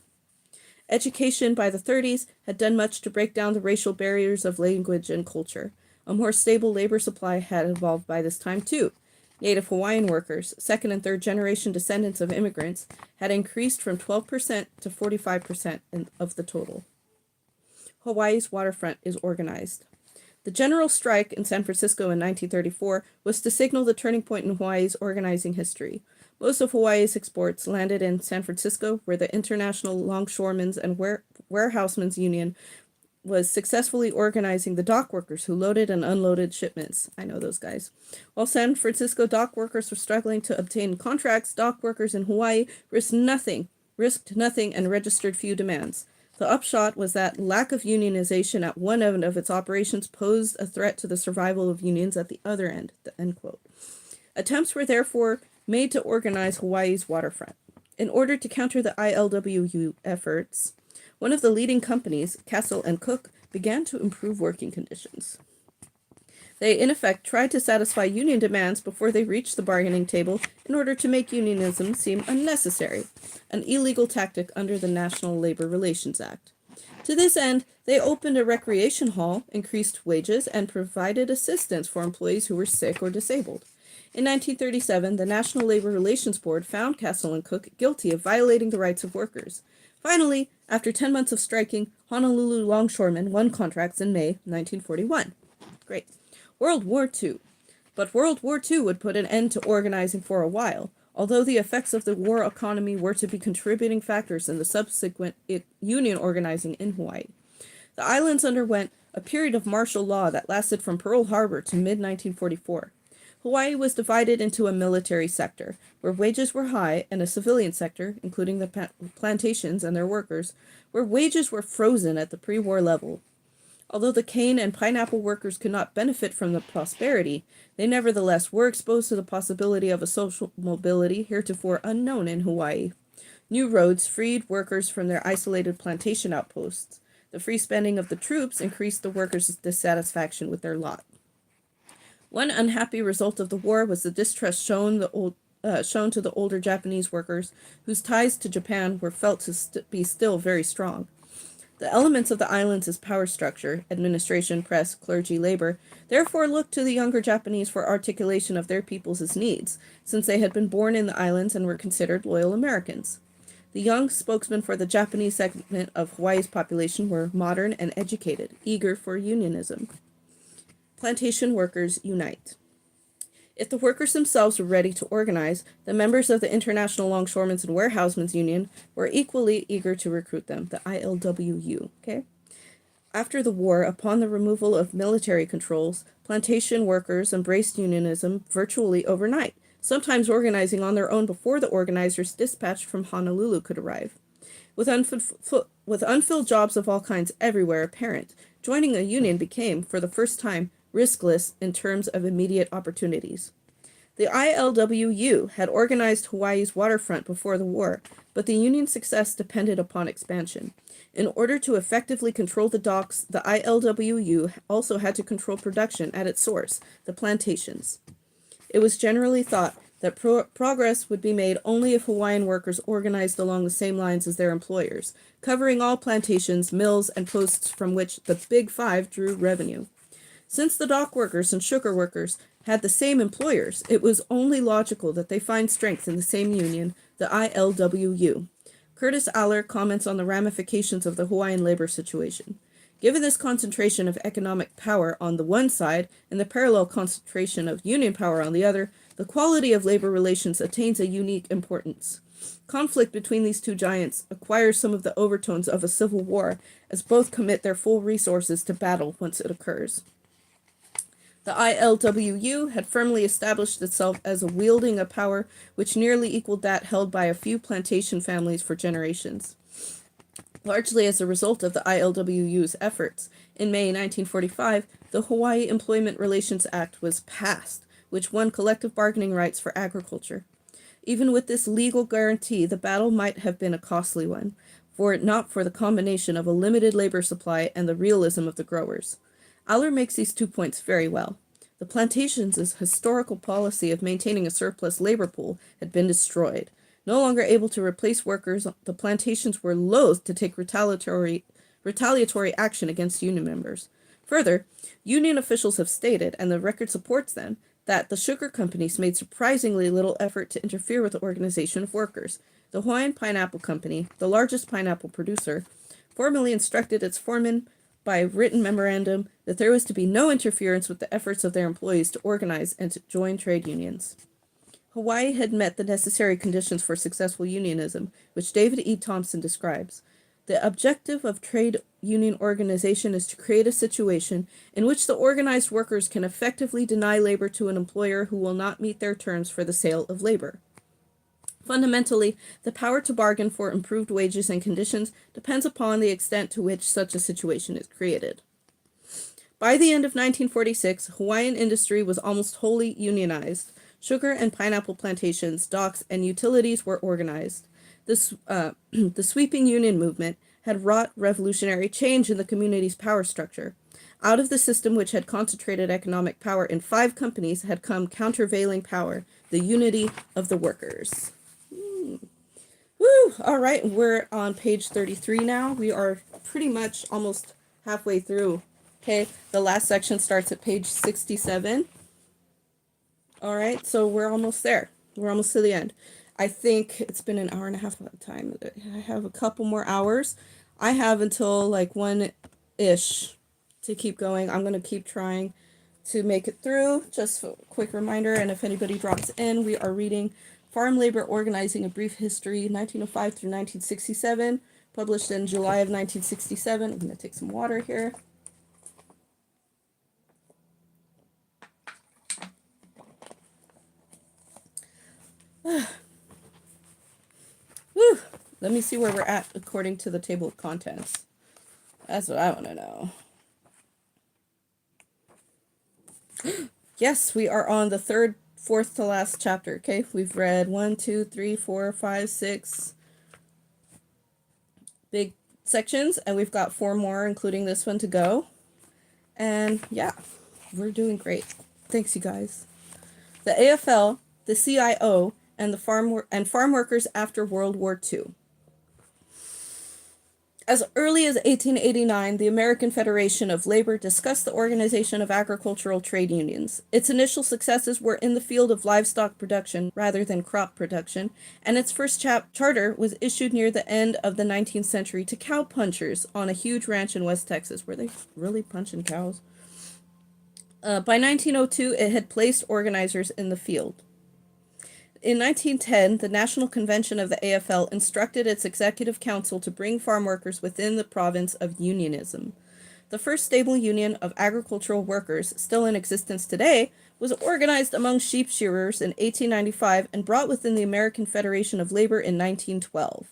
Education by the 30s had done much to break down the racial barriers of language and culture. A more stable labor supply had evolved by this time, too. Native Hawaiian workers, second and third generation descendants of immigrants, had increased from 12% to 45% of the total. Hawaii's waterfront is organized. The general strike in San Francisco in 1934 was to signal the turning point in Hawaii's organizing history. Most of Hawaii's exports landed in San Francisco, where the International Longshoremen's and Warehousemen's Union was successfully organizing the dock workers who loaded and unloaded shipments. I know those guys. While San Francisco dock workers were struggling to obtain contracts, dock workers in Hawaii risked nothing, and registered few demands. The upshot was that lack of unionization at one end of its operations posed a threat to the survival of unions at the other end. End quote. Attempts were therefore made to organize Hawaii's waterfront. In order to counter the ILWU efforts, one of the leading companies, Castle and Cook, began to improve working conditions. They, in effect, tried to satisfy union demands before they reached the bargaining table in order to make unionism seem unnecessary, an illegal tactic under the National Labor Relations Act. To this end, they opened a recreation hall, increased wages, and provided assistance for employees who were sick or disabled. In 1937, the National Labor Relations Board found Castle and Cook guilty of violating the rights of workers. Finally, after 10 months of striking, Honolulu longshoremen won contracts in May 1941. Great. World War II. But World War II would put an end to organizing for a while. although the effects of the war economy were to be contributing factors in the subsequent union organizing in Hawaii. The islands underwent a period of martial law that lasted from Pearl Harbor to mid 1944. Hawaii was divided into a military sector, where wages were high, and a civilian sector, including the plantations and their workers, where wages were frozen at the pre-war level. Although the cane and pineapple workers could not benefit from the prosperity, they nevertheless were exposed to the possibility of a social mobility heretofore unknown in Hawaii. New roads freed workers from their isolated plantation outposts. The free spending of the troops increased the workers' dissatisfaction with their lot. One unhappy result of the war was the distrust shown to the older Japanese workers, whose ties to Japan were felt to be still very strong. The elements of the islands' power structure, administration, press, clergy, labor, therefore looked to the younger Japanese for articulation of their people's needs, since they had been born in the islands and were considered loyal Americans. The young spokesmen for the Japanese segment of Hawaii's population were modern and educated, eager for unionism. Plantation workers unite. If the workers themselves were ready to organize, the members of the International Longshoremen's and Warehousemen's Union were equally eager to recruit them, the ILWU. Okay? After the war, upon the removal of military controls, plantation workers embraced unionism virtually overnight, sometimes organizing on their own before the organizers dispatched from Honolulu could arrive. With unfilled jobs of all kinds everywhere apparent, joining a union became, for the first time, riskless in terms of immediate opportunities. The ILWU had organized Hawaii's waterfront before the war, but the union's success depended upon expansion. In order to effectively control the docks, the ILWU also had to control production at its source, the plantations. It was generally thought that progress would be made only if Hawaiian workers organized along the same lines as their employers, covering all plantations, mills, and posts from which the Big Five drew revenue. Since the dock workers and sugar workers had the same employers, it was only logical that they find strength in the same union, the ILWU. Curtis Aller comments on the ramifications of the Hawaiian labor situation. Given this concentration of economic power on the one side and the parallel concentration of union power on the other, the quality of labor relations attains a unique importance. Conflict between these two giants acquires some of the overtones of a civil war, as both commit their full resources to battle once it occurs. The ILWU had firmly established itself as wielding a power which nearly equaled that held by a few plantation families for generations. Largely as a result of the ILWU's efforts, in May 1945, the Hawaii Employment Relations Act was passed, which won collective bargaining rights for agriculture. Even with this legal guarantee, the battle might have been a costly one, were it not for the combination of a limited labor supply and the realism of the growers. Aller makes these 2 points very well. The plantations' historical policy of maintaining a surplus labor pool had been destroyed. No longer able to replace workers, the plantations were loath to take retaliatory action against union members. Further, union officials have stated, and the record supports them, that the sugar companies made surprisingly little effort to interfere with the organization of workers. The Hawaiian Pineapple Company, the largest pineapple producer, formally instructed its foreman by written memorandum that there was to be no interference with the efforts of their employees to organize and to join trade unions. Hawaii had met the necessary conditions for successful unionism, which David E. Thompson describes. The objective of trade union organization is to create a situation in which the organized workers can effectively deny labor to an employer who will not meet their terms for the sale of labor. Fundamentally, the power to bargain for improved wages and conditions depends upon the extent to which such a situation is created. By the end of 1946, Hawaiian industry was almost wholly unionized. Sugar and pineapple plantations, docks, and utilities were organized. The sweeping union movement had wrought revolutionary change in the community's power structure. Out of the system which had concentrated economic power in 5 companies had come countervailing power, the unity of the workers. Woo! All right, we're on page 33 now. We are pretty much almost halfway through. Okay, the last section starts at page 67. All right, so we're almost there. We're almost to the end. I think it's been an hour and a half of time. I have a couple more hours. I have until like 1-ish to keep going. I'm going to keep trying to make it through. Just a quick reminder, and if anybody drops in, we are reading Farm Labor Organizing, A Brief History, 1905 through 1967, published in July of 1967. I'm going to take some water here. Whew. Let me see where we're at according to the table of contents. That's what I want to know. Yes, we are on the fourth to last chapter. Okay, we've read 1, 2, 3, 4, 5, 6 big sections, and we've got 4 more, including this one, to go. And yeah, we're doing great. Thanks, you guys. The AFL, the CIO, and the farm workers after World War II. As early as 1889, the American Federation of Labor discussed the organization of agricultural trade unions. Its initial successes were in the field of livestock production rather than crop production, and its first charter was issued near the end of the 19th century to cow punchers on a huge ranch in West Texas. Were they really punching cows? By 1902, it had placed organizers in the field. In 1910, the National Convention of the AFL instructed its executive council to bring farm workers within the province of unionism. The first stable union of agricultural workers, still in existence today, was organized among sheep shearers in 1895 and brought within the American Federation of Labor in 1912.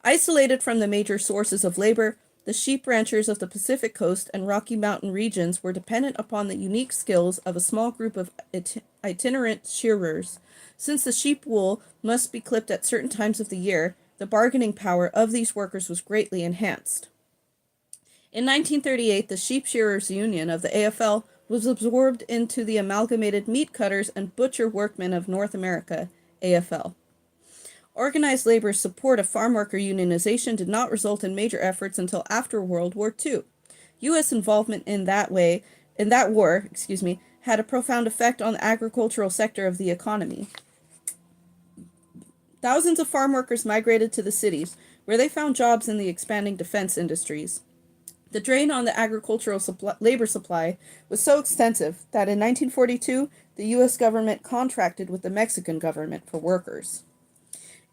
Isolated from the major sources of labor, the sheep ranchers of the Pacific Coast and Rocky Mountain regions were dependent upon the unique skills of a small group of itinerant shearers. Since the sheep wool must be clipped at certain times of the year, the bargaining power of these workers was greatly enhanced. In 1938, the Sheep Shearers Union of the AFL was absorbed into the Amalgamated Meat Cutters and Butcher Workmen of North America, AFL. Organized labor's support of farm worker unionization did not result in major efforts until after World War II. U.S. involvement in that war, had a profound effect on the agricultural sector of the economy. Thousands of farm workers migrated to the cities, where they found jobs in the expanding defense industries. The drain on the agricultural labor supply was so extensive that in 1942, the U.S. government contracted with the Mexican government for workers.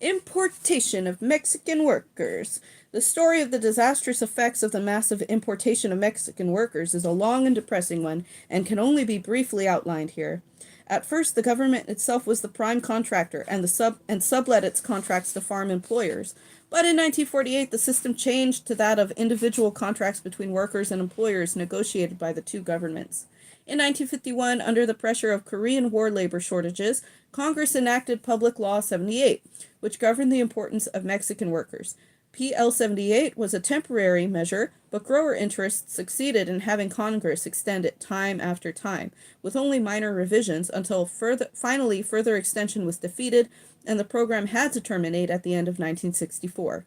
Importation of Mexican workers. The story of the disastrous effects of the massive importation of Mexican workers is a long and depressing one and can only be briefly outlined here. At first, the government itself was the prime contractor and sublet its contracts to farm employers. But in 1948, the system changed to that of individual contracts between workers and employers negotiated by the two governments. In 1951, under the pressure of Korean War labor shortages, Congress enacted Public Law 78, which governed the importance of Mexican workers. PL 78 was a temporary measure, but grower interests succeeded in having Congress extend it time after time, with only minor revisions until finally further extension was defeated and the program had to terminate at the end of 1964.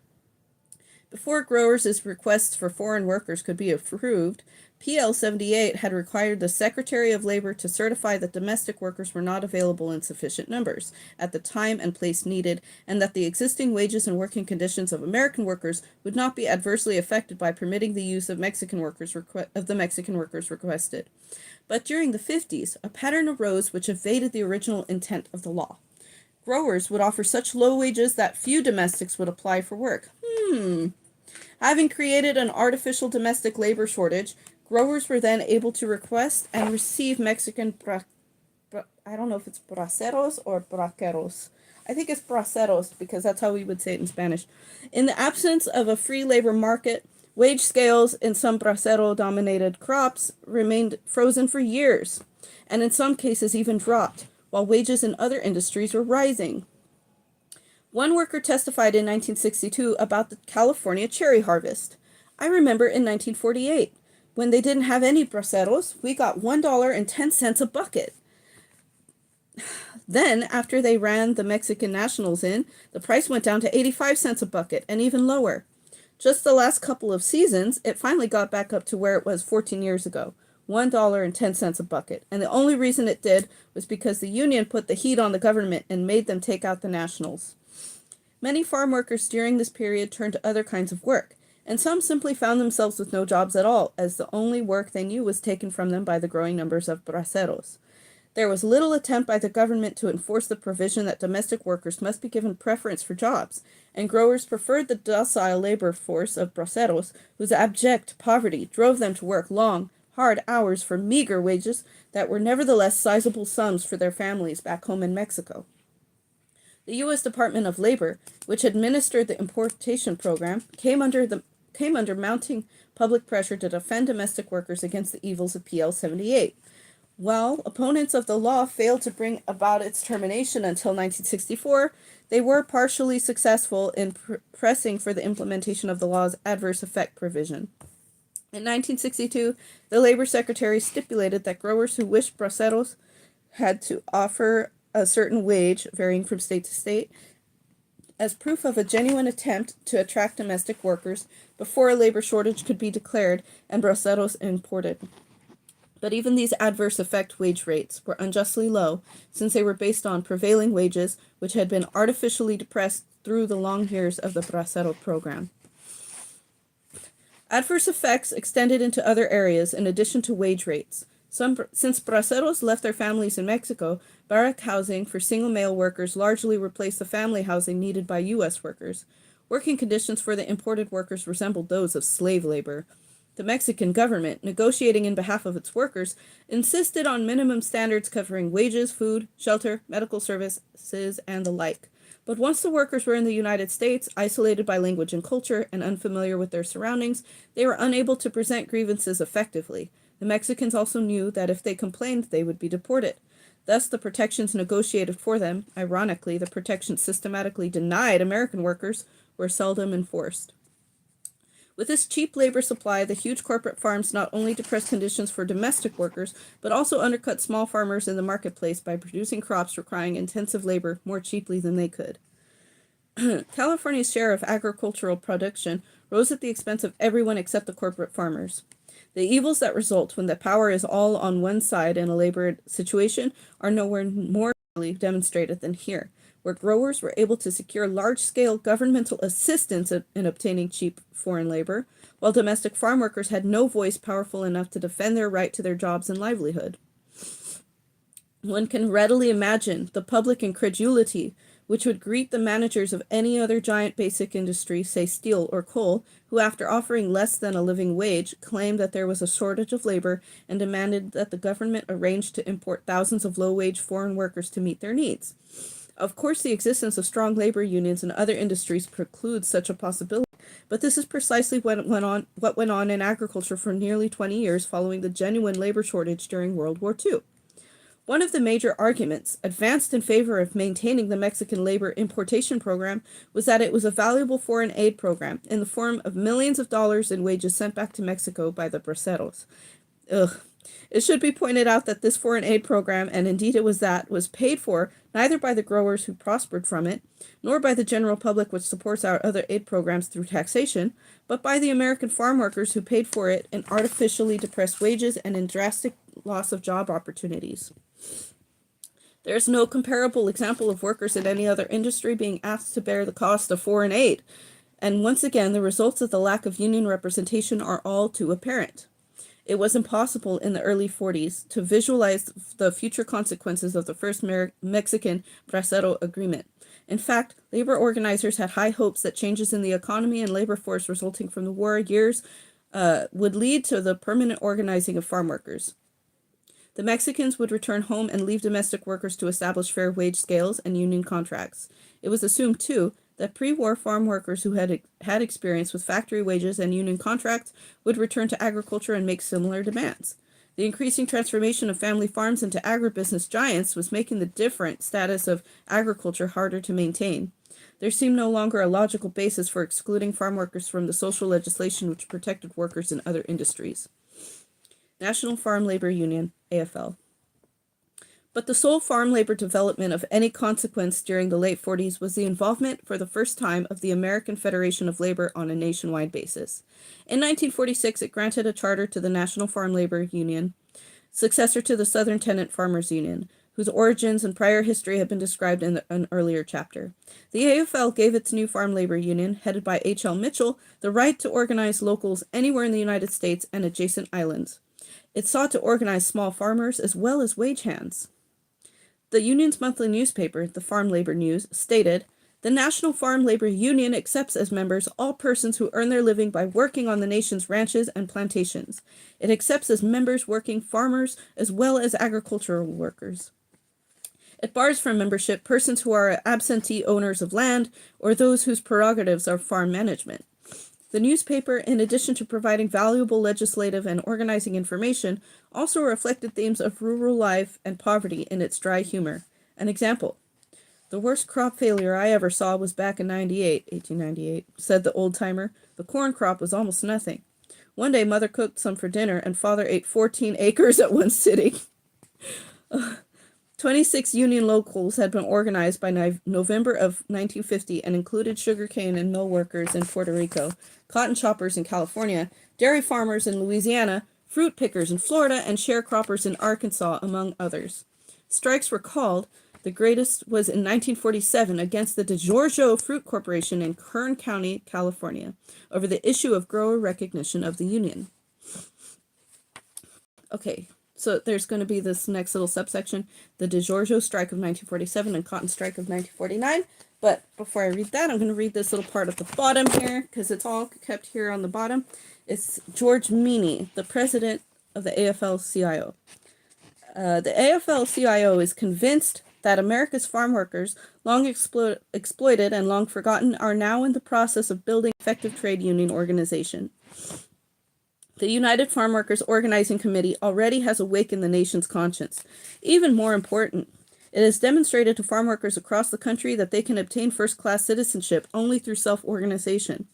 Before growers' requests for foreign workers could be approved, PL 78 had required the Secretary of Labor to certify that domestic workers were not available in sufficient numbers at the time and place needed, and that the existing wages and working conditions of American workers would not be adversely affected by permitting the use of the Mexican workers requested. But during the 50s, a pattern arose which evaded the original intent of the law. Growers would offer such low wages that few domestics would apply for work. Having created an artificial domestic labor shortage, growers were then able to request and receive Mexican I don't know if it's braceros or braqueros. I think it's braceros because that's how we would say it in Spanish. In the absence of a free labor market, wage scales in some bracero-dominated crops remained frozen for years, and in some cases even dropped, while wages in other industries were rising. One worker testified in 1962 about the California cherry harvest. I remember in 1948, when they didn't have any braceros, we got $1.10 a bucket. Then, after they ran the Mexican nationals in, the price went down to 85 cents a bucket, and even lower. Just the last couple of seasons, it finally got back up to where it was 14 years ago, $1.10 a bucket. And the only reason it did was because the union put the heat on the government and made them take out the nationals. Many farm workers during this period turned to other kinds of work, and some simply found themselves with no jobs at all, as the only work they knew was taken from them by the growing numbers of braceros. There was little attempt by the government to enforce the provision that domestic workers must be given preference for jobs, and growers preferred the docile labor force of braceros, whose abject poverty drove them to work long, hard hours for meager wages that were nevertheless sizable sums for their families back home in Mexico. The U.S. Department of Labor, which administered the importation program, came under mounting public pressure to defend domestic workers against the evils of PL 78. While opponents of the law failed to bring about its termination until 1964, they were partially successful in pressing for the implementation of the law's adverse effect provision. In 1962, the Labor Secretary stipulated that growers who wished braceros had to offer a certain wage, varying from state to state, as proof of a genuine attempt to attract domestic workers before a labor shortage could be declared and braceros imported. But even these adverse effect wage rates were unjustly low, since they were based on prevailing wages, which had been artificially depressed through the long years of the bracero program. Adverse effects extended into other areas in addition to wage rates. Since braceros left their families in Mexico, barrack housing for single male workers largely replaced the family housing needed by U.S. workers. Working conditions for the imported workers resembled those of slave labor. The Mexican government, negotiating in behalf of its workers, insisted on minimum standards covering wages, food, shelter, medical services, and the like. But once the workers were in the United States, isolated by language and culture, and unfamiliar with their surroundings, they were unable to present grievances effectively. The Mexicans also knew that if they complained, they would be deported. Thus, the protections negotiated for them, ironically, the protections systematically denied American workers, were seldom enforced. With this cheap labor supply, the huge corporate farms not only depressed conditions for domestic workers, but also undercut small farmers in the marketplace by producing crops requiring intensive labor more cheaply than they could. California's share of agricultural production rose at the expense of everyone except the corporate farmers. The evils that result when the power is all on one side in a labor situation are nowhere more clearly demonstrated than here, where growers were able to secure large-scale governmental assistance in obtaining cheap foreign labor, while domestic farm workers had no voice powerful enough to defend their right to their jobs and livelihood. One can readily imagine the public incredulity which would greet the managers of any other giant basic industry, say steel or coal, who after offering less than a living wage, claimed that there was a shortage of labor and demanded that the government arrange to import thousands of low-wage foreign workers to meet their needs. Of course, the existence of strong labor unions in other industries precludes such a possibility, but this is precisely what went on in agriculture for nearly 20 years following the genuine labor shortage during World War II. One of the major arguments advanced in favor of maintaining the Mexican labor importation program was that it was a valuable foreign aid program in the form of millions of dollars in wages sent back to Mexico by the braceros. It should be pointed out that this foreign aid program, and indeed it was that, was paid for neither by the growers who prospered from it, nor by the general public which supports our other aid programs through taxation, but by the American farm workers who paid for it in artificially depressed wages and in drastic loss of job opportunities. There is no comparable example of workers in any other industry being asked to bear the cost of foreign aid, and once again the results of the lack of union representation are all too apparent. It was impossible in the early 40s to visualize the future consequences of the first Mexican Bracero Agreement. In fact, labor organizers had high hopes that changes in the economy and labor force resulting from the war years would lead to the permanent organizing of farm workers. The Mexicans would return home and leave domestic workers to establish fair wage scales and union contracts. It was assumed, too, that pre-war farm workers who had experience with factory wages and union contracts would return to agriculture and make similar demands. The increasing transformation of family farms into agribusiness giants was making the different status of agriculture harder to maintain. There seemed no longer a logical basis for excluding farm workers from the social legislation which protected workers in other industries. National Farm Labor Union, AFL. But the sole farm labor development of any consequence during the late 40s was the involvement for the first time of the American Federation of Labor on a nationwide basis. In 1946, it granted a charter to the National Farm Labor Union, successor to the Southern Tenant Farmers Union, whose origins and prior history have been described in an earlier chapter. The AFL gave its new farm labor union, headed by H.L. Mitchell, the right to organize locals anywhere in the United States and adjacent islands. It sought to organize small farmers as well as wage hands. The union's monthly newspaper, the Farm Labor News, stated, "The National Farm Labor Union accepts as members all persons who earn their living by working on the nation's ranches and plantations. It accepts as members working farmers as well as agricultural workers. It bars from membership persons who are absentee owners of land or those whose prerogatives are farm management." The newspaper, in addition to providing valuable legislative and organizing information, also reflected themes of rural life and poverty in its dry humor. An example: "The worst crop failure I ever saw was back in 1898, said the old-timer. The corn crop was almost nothing. One day Mother cooked some for dinner, and Father ate 14 acres at one sitting." 26 union locals had been organized by November of 1950 and included sugarcane and mill workers in Puerto Rico, cotton choppers in California, dairy farmers in Louisiana, fruit pickers in Florida, and sharecroppers in Arkansas, among others. Strikes were called. The greatest was in 1947 against the DeGiorgio Fruit Corporation in Kern County, California, over the issue of grower recognition of the union. Okay, so there's going to be this next little subsection, the DeGiorgio strike of 1947 and cotton strike of 1949. But before I read that, I'm going to read this little part at the bottom here, because it's all kept here on the bottom. It's George Meany, the president of the AFL-CIO. The AFL-CIO is convinced that America's farm workers, long exploited and long forgotten, are now in the process of building effective trade union organization. The United Farm Workers Organizing Committee already has awakened the nation's conscience. Even more important, it has demonstrated to farm workers across the country that they can obtain first-class citizenship only through self-organization.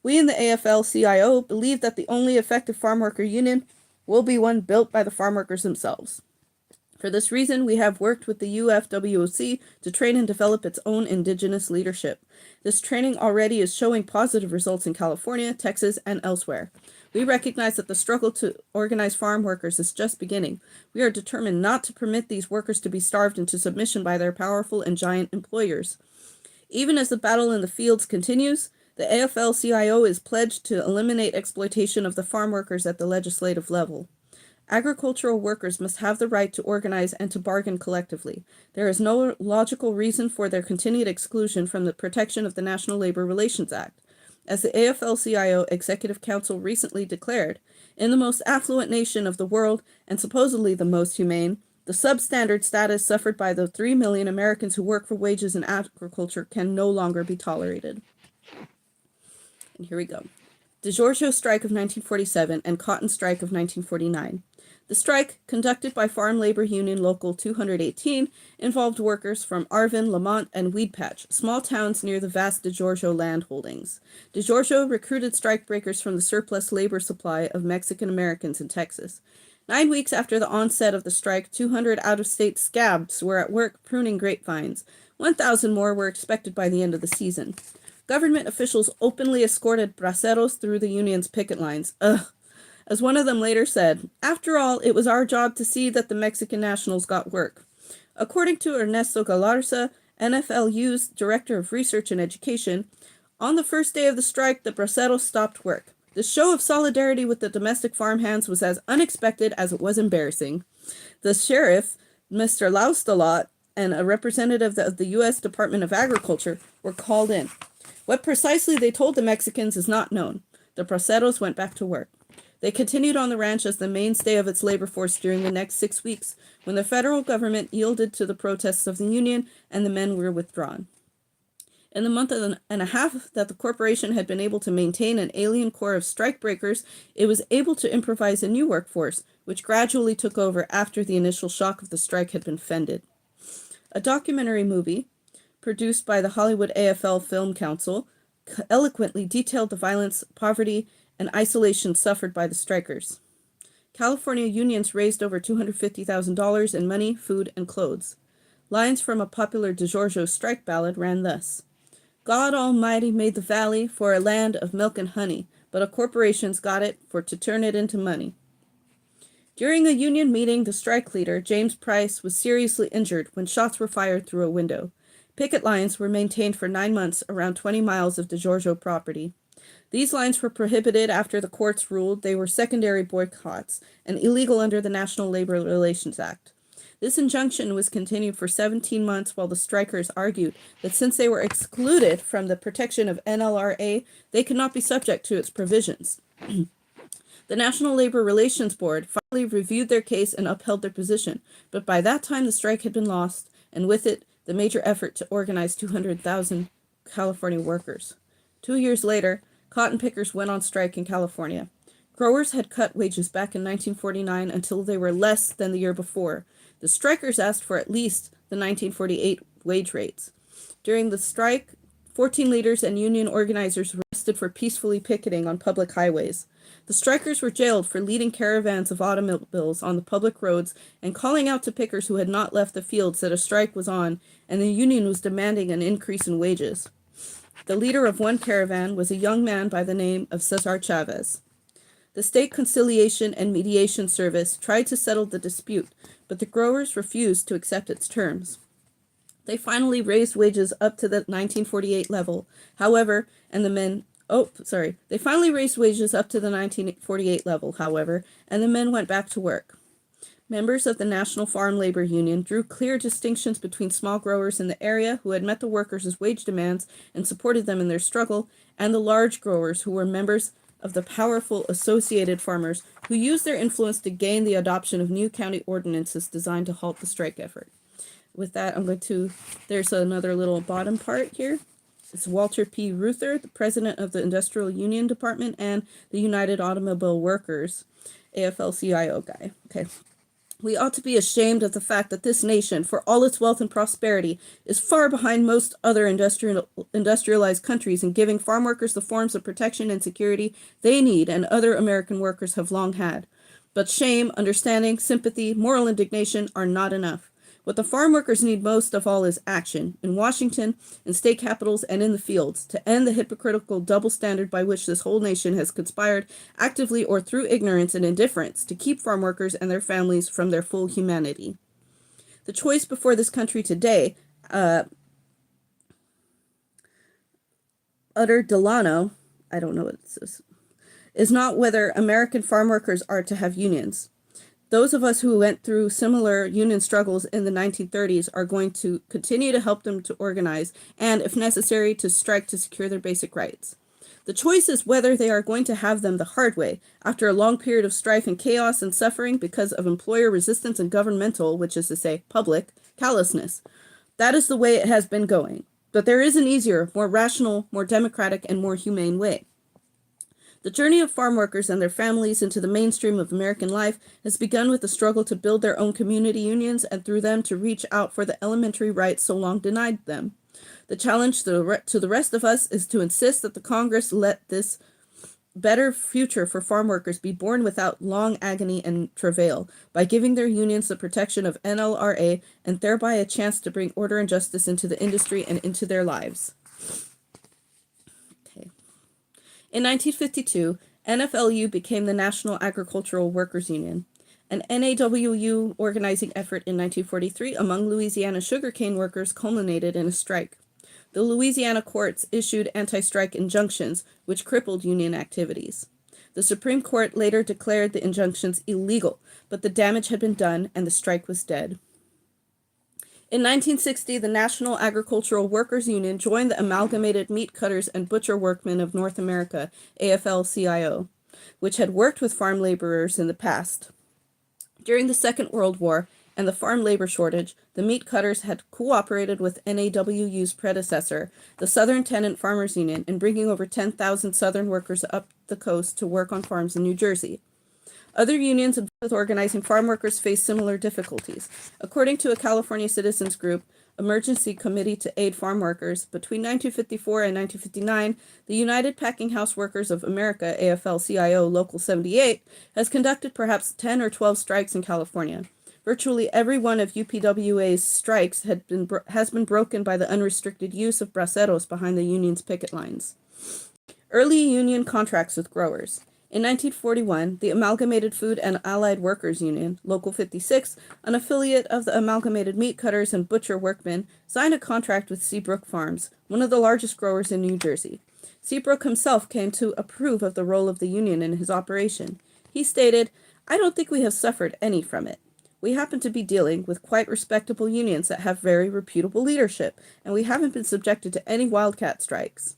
We in the AFL-CIO believe that the only effective farm worker union will be one built by the farm workers themselves. For this reason, we have worked with the UFWOC to train and develop its own indigenous leadership. This training already is showing positive results in California, Texas, and elsewhere. We recognize that the struggle to organize farm workers is just beginning. We are determined not to permit these workers to be starved into submission by their powerful and giant employers. Even as the battle in the fields continues, the AFL-CIO is pledged to eliminate exploitation of the farm workers at the legislative level. Agricultural workers must have the right to organize and to bargain collectively. There is no logical reason for their continued exclusion from the protection of the National Labor Relations Act. As the AFL-CIO Executive Council recently declared, in the most affluent nation of the world, and supposedly the most humane, the substandard status suffered by the 3 million Americans who work for wages in agriculture can no longer be tolerated. And here we go. DeGiorgio strike of 1947 and cotton strike of 1949. The strike, conducted by Farm Labor Union Local 218, involved workers from Arvin, Lamont, and Weedpatch, small towns near the vast DeGiorgio land holdings. DeGiorgio recruited strikebreakers from the surplus labor supply of Mexican Americans in Texas. 9 weeks after the onset of the strike, 200 out-of-state scabs were at work pruning grapevines. 1,000 more were expected by the end of the season. Government officials openly escorted braceros through the union's picket lines. Ugh. As one of them later said, "After all, it was our job to see that the Mexican nationals got work." According to Ernesto Galarza, NFLU's Director of Research and Education, on the first day of the strike, the braceros stopped work. The show of solidarity with the domestic farmhands was as unexpected as it was embarrassing. The sheriff, Mr. Laustalot, and a representative of the U.S. Department of Agriculture were called in. What precisely they told the Mexicans is not known. The braceros went back to work. They continued on the ranch as the mainstay of its labor force during the next 6 weeks, when the federal government yielded to the protests of the union and the men were withdrawn. In the month and a half that the corporation had been able to maintain an alien corps of strikebreakers, it was able to improvise a new workforce, which gradually took over after the initial shock of the strike had been fended. A documentary movie, produced by the Hollywood AFL Film Council, eloquently detailed the violence, poverty, and isolation suffered by the strikers. California unions raised over $250,000 in money, food, and clothes. Lines from a popular DeGiorgio strike ballad ran thus: "God Almighty made the valley for a land of milk and honey, but a corporation's got it for to turn it into money." During a union meeting, the strike leader, James Price, was seriously injured when shots were fired through a window. Picket lines were maintained for 9 months around 20 miles of DeGiorgio property. These lines were prohibited after the courts ruled they were secondary boycotts and illegal under the National Labor Relations Act. This injunction was continued for 17 months while the strikers argued that since they were excluded from the protection of NLRA, they could not be subject to its provisions. The National Labor Relations Board finally reviewed their case and upheld their position, but by that time the strike had been lost, and with it, the major effort to organize 200,000 California workers. 2 years later, cotton pickers went on strike in California. Growers had cut wages back in 1949 until they were less than the year before. The strikers asked for at least the 1948 wage rates. During the strike, 14 leaders and union organizers were arrested for peacefully picketing on public highways. The strikers were jailed for leading caravans of automobiles on the public roads and calling out to pickers who had not left the fields that a strike was on and the union was demanding an increase in wages. The leader of one caravan was a young man by the name of Cesar Chavez. The State Conciliation and Mediation Service tried to settle the dispute, but the growers refused to accept its terms. They finally raised wages up to the 1948 level. However, they finally raised wages up to the 1948 level, however, and the men went back to work. Members of the National Farm Labor Union drew clear distinctions between small growers in the area who had met the workers' wage demands and supported them in their struggle, and the large growers who were members of the powerful Associated Farmers who used their influence to gain the adoption of new county ordinances designed to halt the strike effort. With that, there's another little bottom part here. It's Walter P. Reuther, the president of the Industrial Union Department and the United Automobile Workers, AFL-CIO guy. Okay. We ought to be ashamed of the fact that this nation, for all its wealth and prosperity, is far behind most other industrialized countries in giving farm workers the forms of protection and security they need and other American workers have long had. But shame, understanding, sympathy, moral indignation are not enough. What the farm workers need most of all is action, in Washington, in state capitals, and in the fields, to end the hypocritical double standard by which this whole nation has conspired, actively or through ignorance and indifference, to keep farm workers and their families from their full humanity. The choice before this country today, Utter Delano, I don't know what it says, is not whether American farm workers are to have unions. Those of us who went through similar union struggles in the 1930s are going to continue to help them to organize and, if necessary, to strike to secure their basic rights. The choice is whether they are going to have them the hard way, after a long period of strife and chaos and suffering because of employer resistance and governmental, which is to say, public, callousness. That is the way it has been going. But there is an easier, more rational, more democratic, and more humane way. The journey of farm workers and their families into the mainstream of American life has begun with the struggle to build their own community unions and through them to reach out for the elementary rights so long denied them. The challenge to the rest of us is to insist that the Congress let this better future for farm workers be born without long agony and travail by giving their unions the protection of NLRA and thereby a chance to bring order and justice into the industry and into their lives. In 1952, NFLU became the National Agricultural Workers Union. An NAWU organizing effort in 1943 among Louisiana sugarcane workers culminated in a strike. The Louisiana courts issued anti-strike injunctions, which crippled union activities. The Supreme Court later declared the injunctions illegal, but the damage had been done and the strike was dead. In 1960, the National Agricultural Workers Union joined the Amalgamated Meat Cutters and Butcher Workmen of North America, AFL-CIO, which had worked with farm laborers in the past. During the Second World War and the farm labor shortage, the meat cutters had cooperated with NAWU's predecessor, the Southern Tenant Farmers Union, in bringing over 10,000 Southern workers up the coast to work on farms in New Jersey. Other unions with organizing farm workers face similar difficulties. According to a California citizens group, Emergency Committee to Aid Farm Workers, between 1954 and 1959, the United Packing House Workers of America, AFL-CIO Local 78, has conducted perhaps 10 or 12 strikes in California. Virtually every one of UPWA's strikes has been broken by the unrestricted use of braceros behind the union's picket lines. Early union contracts with growers. In 1941, the Amalgamated Food and Allied Workers Union, Local 56, an affiliate of the Amalgamated Meat Cutters and Butcher Workmen, signed a contract with Seabrook Farms, one of the largest growers in New Jersey. Seabrook himself came to approve of the role of the union in his operation. He stated, "I don't think we have suffered any from it. We happen to be dealing with quite respectable unions that have very reputable leadership, and we haven't been subjected to any wildcat strikes.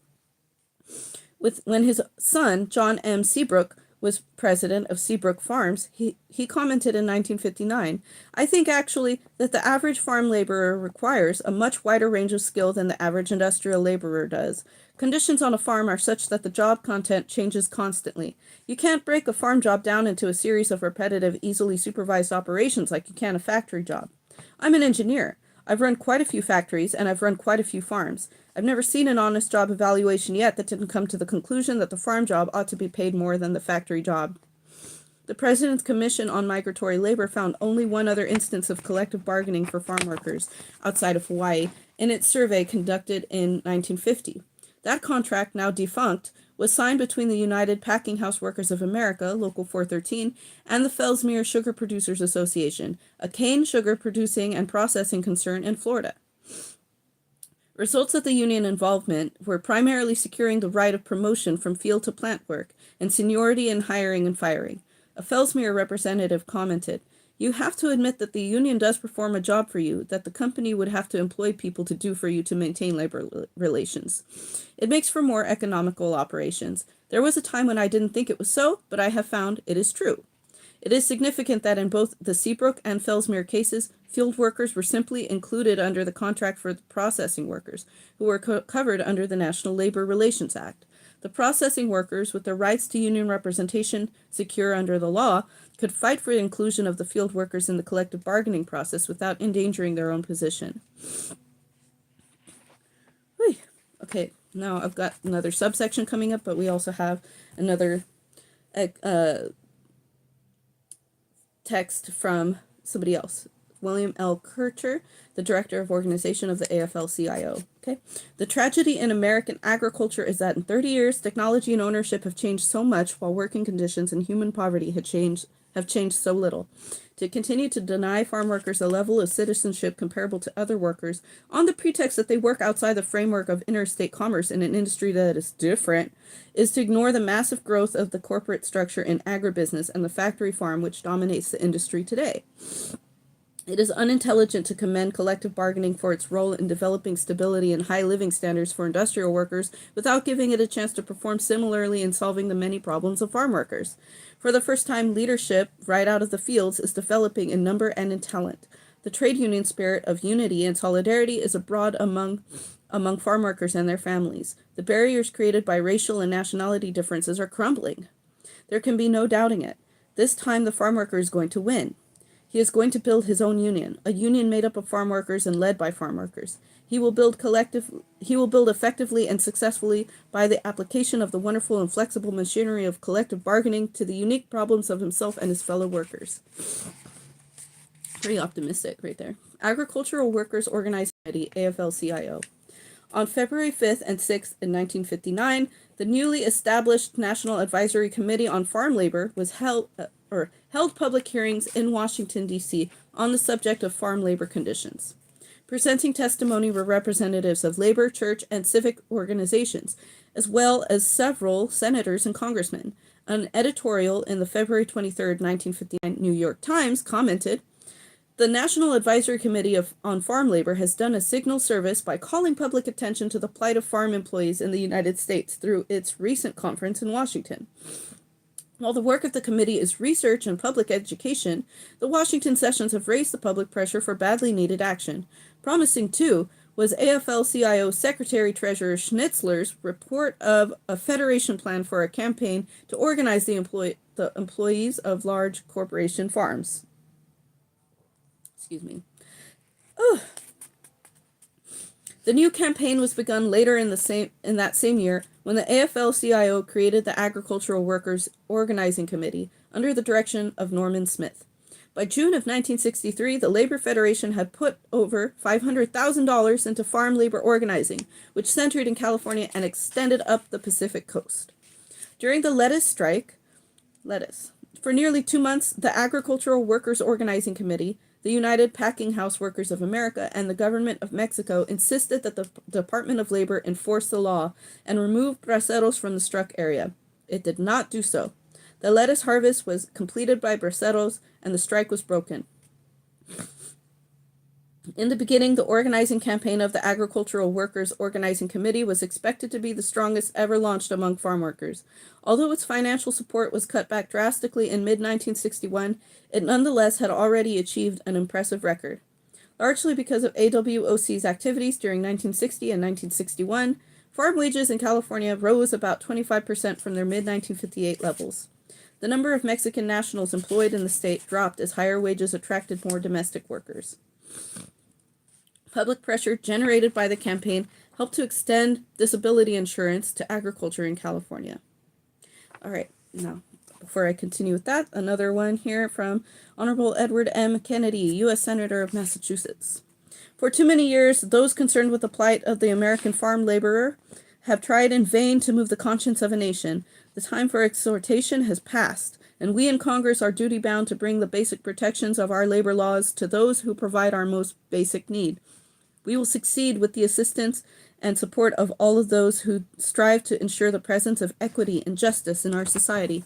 When his son, John M. Seabrook, was president of Seabrook Farms, he commented in 1959, "I think actually that the average farm laborer requires a much wider range of skill than the average industrial laborer does. Conditions on a farm are such that the job content changes constantly. You can't break a farm job down into a series of repetitive, easily supervised operations like you can a factory job. I'm an engineer. I've run quite a few factories and I've run quite a few farms. I've never seen an honest job evaluation yet that didn't come to the conclusion that the farm job ought to be paid more than the factory job." The President's Commission on Migratory Labor found only one other instance of collective bargaining for farm workers outside of Hawaii in its survey conducted in 1950. That contract, now defunct, was signed between the United Packing House Workers of America, Local 413, and the Fellsmere Sugar Producers Association, a cane sugar producing and processing concern in Florida. Results of the union involvement were primarily securing the right of promotion from field to plant work and seniority in hiring and firing. A Fellsmere representative commented, "You have to admit that the union does perform a job for you that the company would have to employ people to do for you to maintain labor relations. It makes for more economical operations. There was a time when I didn't think it was so, but I have found it is true." It is significant that in both the Seabrook and Fellsmere cases, field workers were simply included under the contract for the processing workers, who were covered under the National Labor Relations Act. The processing workers, with their rights to union representation secure under the law, could fight for the inclusion of the field workers in the collective bargaining process without endangering their own position. Whew. Okay, now I've got another subsection coming up, but we also have another text from somebody else. William L. Kircher, the director of organization of the AFL-CIO. Okay. "The tragedy in American agriculture is that in 30 years, technology and ownership have changed so much while working conditions and human poverty have changed so little. To continue to deny farm workers a level of citizenship comparable to other workers on the pretext that they work outside the framework of interstate commerce in an industry that is different is to ignore the massive growth of the corporate structure in agribusiness and the factory farm which dominates the industry today. It is unintelligent to commend collective bargaining for its role in developing stability and high living standards for industrial workers without giving it a chance to perform similarly in solving the many problems of farm workers. For the first time, leadership, right out of the fields, is developing in number and in talent. The trade union spirit of unity and solidarity is abroad among farm workers and their families. The barriers created by racial and nationality differences are crumbling. There can be no doubting it. This time the farm worker is going to win. He is going to build his own union, a union made up of farm workers and led by farm workers. He will build effectively and successfully by the application of the wonderful and flexible machinery of collective bargaining to the unique problems of himself and his fellow workers." Pretty optimistic right there. Agricultural Workers Organizing Committee, AFL-CIO. On February 5th and 6th in 1959, the newly established National Advisory Committee on Farm Labor was held public hearings in Washington, D.C. on the subject of farm labor conditions. Presenting testimony were representatives of labor, church, and civic organizations, as well as several senators and congressmen. An editorial in the February 23, 1959 New York Times commented, "The National Advisory Committee on Farm Labor has done a signal service by calling public attention to the plight of farm employees in the United States through its recent conference in Washington. While the work of the committee is research and public education, the Washington sessions have raised the public pressure for badly needed action. Promising, too, was AFL-CIO Secretary-Treasurer Schnitzler's report of a federation plan for a campaign to organize the employees of large corporation farms." Excuse me. Oh. The new campaign was begun later in that same year when the AFL-CIO created the Agricultural Workers Organizing Committee under the direction of Norman Smith. By June of 1963, the Labor Federation had put over $500,000 into farm labor organizing, which centered in California and extended up the Pacific coast. During the lettuce strike, for nearly 2 months, the Agricultural Workers Organizing Committee, the United Packing House Workers of America, and the government of Mexico insisted that the Department of Labor enforce the law and remove braceros from the struck area. It did not do so. The lettuce harvest was completed by braceros, and the strike was broken. In the beginning, the organizing campaign of the Agricultural Workers Organizing Committee was expected to be the strongest ever launched among farm workers. Although its financial support was cut back drastically in mid-1961, it nonetheless had already achieved an impressive record. Largely because of AWOC's activities during 1960 and 1961, farm wages in California rose about 25% from their mid-1958 levels. The number of Mexican nationals employed in the state dropped as higher wages attracted more domestic workers. Public pressure generated by the campaign helped to extend disability insurance to agriculture in California. All right, now, before I continue with that, another one here from Honorable Edward M. Kennedy, U.S. Senator of Massachusetts. For too many years, those concerned with the plight of the American farm laborer have tried in vain to move the conscience of a nation. The time for exhortation has passed, and we in Congress are duty-bound to bring the basic protections of our labor laws to those who provide our most basic need. We will succeed with the assistance and support of all of those who strive to ensure the presence of equity and justice in our society.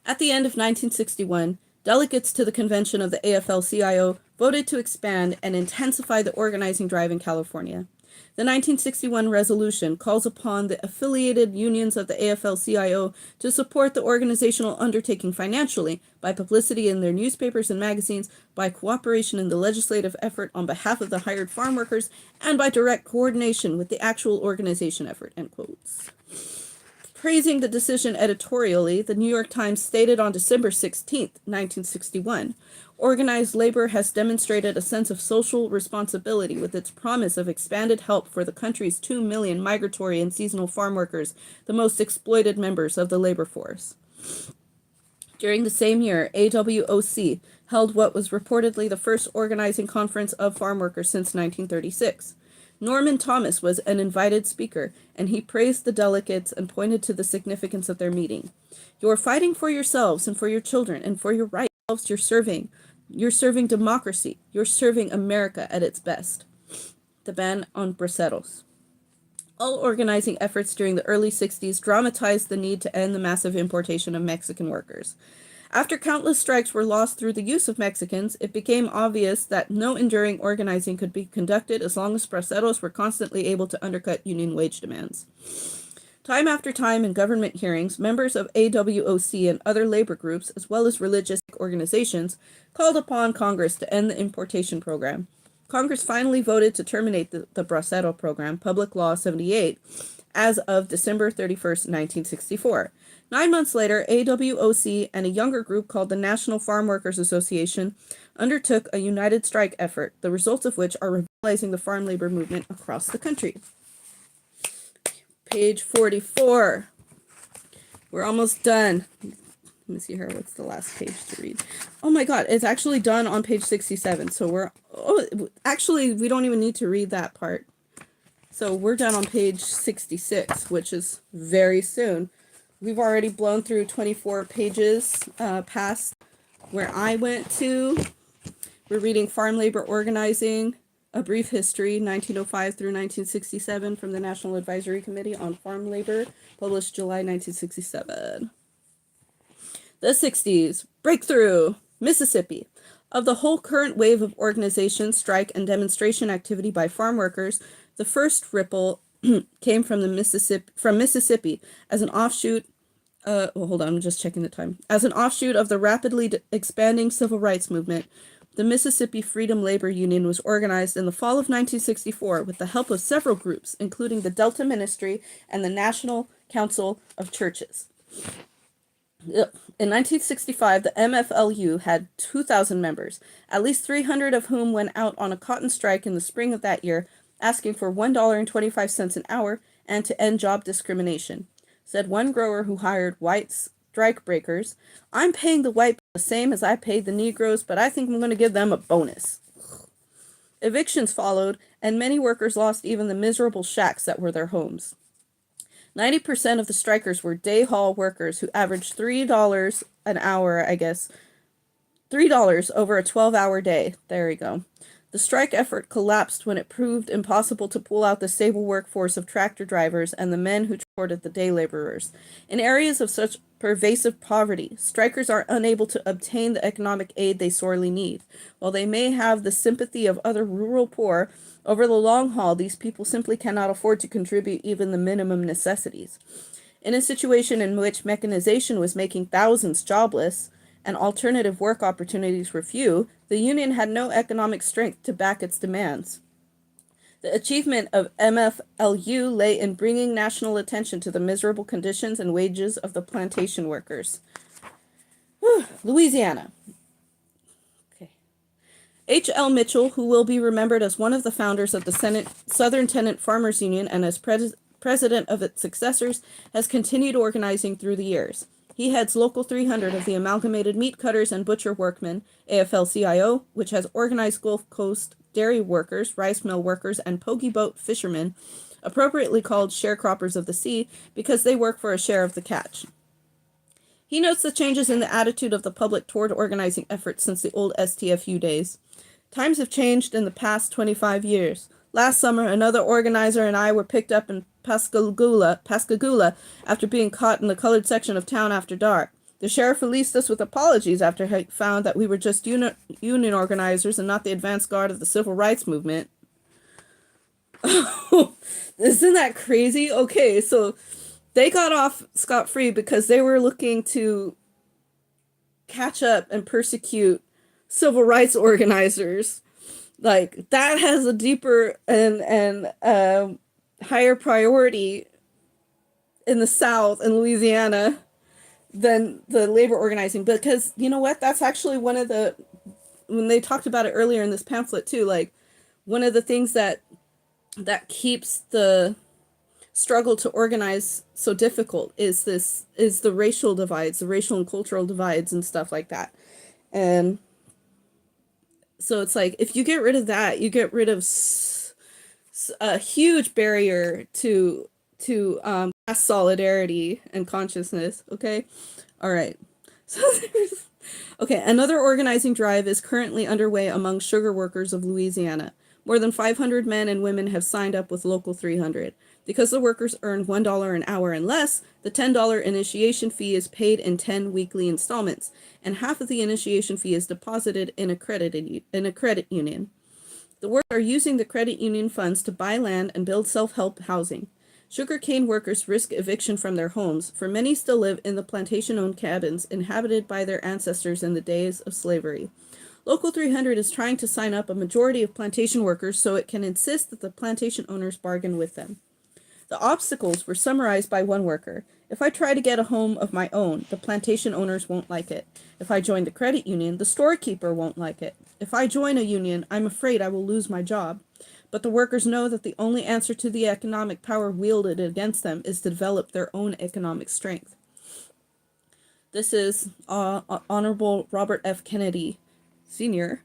At the end of 1961, delegates to the convention of the AFL-CIO voted to expand and intensify the organizing drive in California. The 1961 resolution calls upon the affiliated unions of the AFL-CIO to support the organizational undertaking financially, by publicity in their newspapers and magazines, by cooperation in the legislative effort on behalf of the hired farm workers, and by direct coordination with the actual organization effort, end quotes. Praising the decision editorially, the New York Times stated on December 16, 1961, organized labor has demonstrated a sense of social responsibility with its promise of expanded help for the country's 2 million migratory and seasonal farm workers, the most exploited members of the labor force. During the same year, AWOC held what was reportedly the first organizing conference of farm workers since 1936. Norman Thomas was an invited speaker, and he praised the delegates and pointed to the significance of their meeting. You are fighting for yourselves and for your children and for your rights. You're serving. You're serving democracy. You're serving America at its best. The ban on braceros. All organizing efforts during the early 60s dramatized the need to end the massive importation of Mexican workers. After countless strikes were lost through the use of Mexicans, it became obvious that no enduring organizing could be conducted as long as braceros were constantly able to undercut union wage demands. Time after time in government hearings, members of AWOC and other labor groups, as well as religious organizations, called upon Congress to end the importation program. Congress finally voted to terminate the bracero program, Public Law 78, as of December 31st, 1964. 9 months later, AWOC and a younger group called the National Farm Workers Association undertook a united strike effort, the results of which are revitalizing the farm labor movement across the country. Page 44. We're almost done. Let me see here. What's the last page to read? Oh my God, it's actually done on page 67. So actually, we don't even need to read that part. So we're done on page 66, which is very soon. We've already blown through 24 pages past where I went to. We're reading Farm Labor Organizing, A Brief History, 1905 through 1967 from the National Advisory Committee on Farm Labor, published July 1967. The 60s, Breakthrough, Mississippi. Of the whole current wave of organization, strike, and demonstration activity by farm workers, the first ripple came from Mississippi as an offshoot. Hold on, I'm just checking the time. As an offshoot of the rapidly expanding civil rights movement, the Mississippi Freedom Labor Union was organized in the fall of 1964 with the help of several groups, including the Delta Ministry and the National Council of Churches. In 1965, the MFLU had 2,000 members, at least 300 of whom went out on a cotton strike in the spring of that year, asking for $1.25 an hour and to end job discrimination. Said one grower who hired white strike breakers, "I'm paying the white the same as I paid the Negroes, but I think I'm going to give them a bonus." Evictions followed, and many workers lost even the miserable shacks that were their homes. 90% of the strikers were day hall workers who averaged $3 an hour, $3 over a 12-hour day. There we go. The strike effort collapsed when it proved impossible to pull out the stable workforce of tractor drivers and the men who transported the day laborers. In areas of such pervasive poverty, strikers are unable to obtain the economic aid they sorely need. While they may have the sympathy of other rural poor, over the long haul, these people simply cannot afford to contribute even the minimum necessities. In a situation in which mechanization was making thousands jobless and alternative work opportunities were few, the union had no economic strength to back its demands. The achievement of MFLU lay in bringing national attention to the miserable conditions and wages of the plantation workers. Louisiana. Okay. H.L. Mitchell, who will be remembered as one of the founders of the Southern Tenant Farmers Union and as president of its successors, has continued organizing through the years. He heads Local 300 of the Amalgamated Meat Cutters and Butcher Workmen, AFL-CIO, which has organized Gulf Coast dairy workers, rice mill workers, and pogie boat fishermen, appropriately called sharecroppers of the sea, because they work for a share of the catch. He notes the changes in the attitude of the public toward organizing efforts since the old STFU days. Times have changed in the past 25 years. Last summer, another organizer and I were picked up in Pascagoula after being caught in the colored section of town after dark. The sheriff released us with apologies after he found that we were just union organizers and not the advance guard of the civil rights movement. Isn't that crazy? Okay, so they got off scot-free because they were looking to catch up and persecute civil rights organizers. Like, that has a deeper and higher priority in the South and Louisiana than the labor organizing. Because, you know what? That's actually one of the, when they talked about it earlier in this pamphlet too, like, one of the things that keeps the struggle to organize so difficult is the racial divides, the racial and cultural divides and stuff like that. And so it's like, if you get rid of that, you get rid of a huge barrier to mass solidarity and consciousness. Okay. All right. So okay. Another organizing drive is currently underway among sugar workers of Louisiana. More than 500 men and women have signed up with Local 300. Because the workers earn $1 an hour and less, the $10 initiation fee is paid in 10 weekly installments, and half of the initiation fee is deposited in a credit union. The workers are using the credit union funds to buy land and build self-help housing. Sugarcane workers risk eviction from their homes, for many still live in the plantation-owned cabins inhabited by their ancestors in the days of slavery. Local 300 is trying to sign up a majority of plantation workers so it can insist that the plantation owners bargain with them. The obstacles were summarized by one worker. If I try to get a home of my own, the plantation owners won't like it. If I join the credit union, the storekeeper won't like it. If I join a union, I'm afraid I will lose my job. But the workers know that the only answer to the economic power wielded against them is to develop their own economic strength. This is Honorable Robert F. Kennedy, Sr.,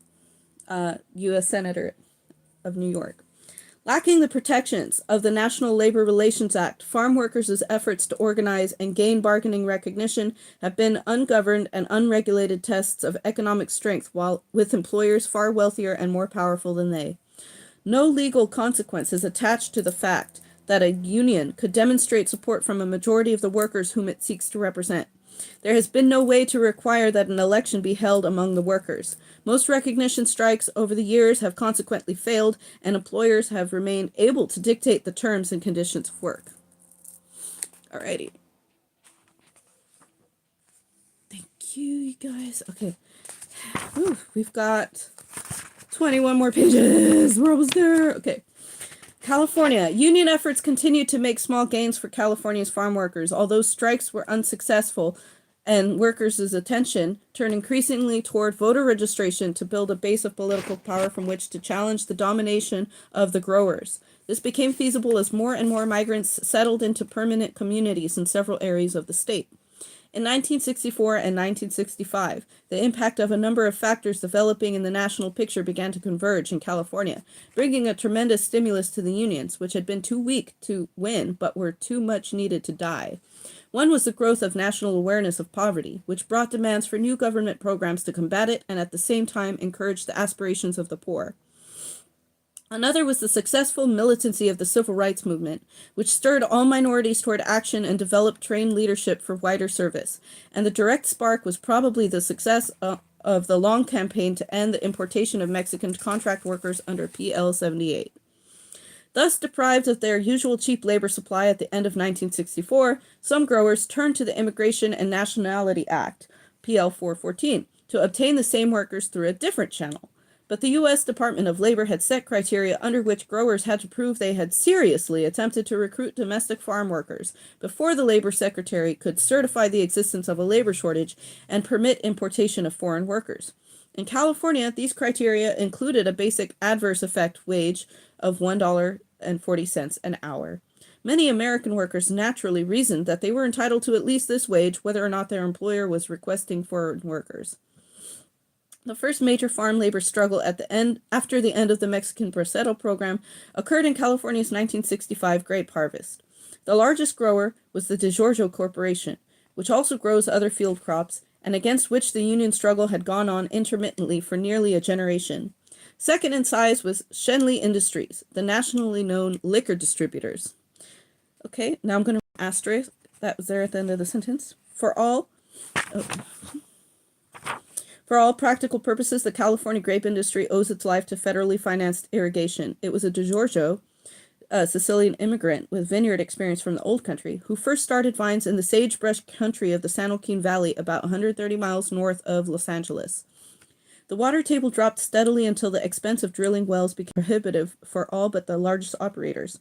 U.S. Senator of New York. Lacking the protections of the National Labor Relations Act, farm workers' efforts to organize and gain bargaining recognition have been ungoverned and unregulated tests of economic strength while with employers far wealthier and more powerful than they. No legal consequence is attached to the fact that a union could demonstrate support from a majority of the workers whom it seeks to represent. There has been no way to require that an election be held among the workers. Most recognition strikes over the years have consequently failed, and employers have remained able to dictate the terms and conditions of work. Alrighty. Thank you guys. Okay. Whew, we've got 21 more pages. We're almost there. Okay. California. Union efforts continue to make small gains for California's farm workers, although strikes were unsuccessful and workers' attention turned increasingly toward voter registration to build a base of political power from which to challenge the domination of the growers. This became feasible as more and more migrants settled into permanent communities in several areas of the state. In 1964 and 1965, the impact of a number of factors developing in the national picture began to converge in California, bringing a tremendous stimulus to the unions, which had been too weak to win but were too much needed to die. One was the growth of national awareness of poverty, which brought demands for new government programs to combat it and at the same time encourage the aspirations of the poor. Another was the successful militancy of the civil rights movement, which stirred all minorities toward action and developed trained leadership for wider service. And the direct spark was probably the success of the long campaign to end the importation of Mexican contract workers under PL 78. Thus deprived of their usual cheap labor supply at the end of 1964, some growers turned to the Immigration and Nationality Act, PL 414, to obtain the same workers through a different channel. But the U.S. Department of Labor had set criteria under which growers had to prove they had seriously attempted to recruit domestic farm workers before the Labor Secretary could certify the existence of a labor shortage and permit importation of foreign workers. In California, these criteria included a basic adverse effect wage of $1.40 an hour. Many American workers naturally reasoned that they were entitled to at least this wage, whether or not their employer was requesting foreign workers. The first major farm labor struggle after the end of the Mexican Bracero program occurred in California's 1965 grape harvest. The largest grower was the DeGiorgio Corporation, which also grows other field crops, and against which the union struggle had gone on intermittently for nearly a generation. Second in size was Schenley Industries, the nationally known liquor distributors. Okay, now I'm going to asterisk that was there at the end of the sentence. For all practical purposes, the California grape industry owes its life to federally financed irrigation. It was a DeGiorgio, a Sicilian immigrant with vineyard experience from the Old Country, who first started vines in the sagebrush country of the San Joaquin Valley about 130 miles north of Los Angeles. The water table dropped steadily until the expense of drilling wells became prohibitive for all but the largest operators.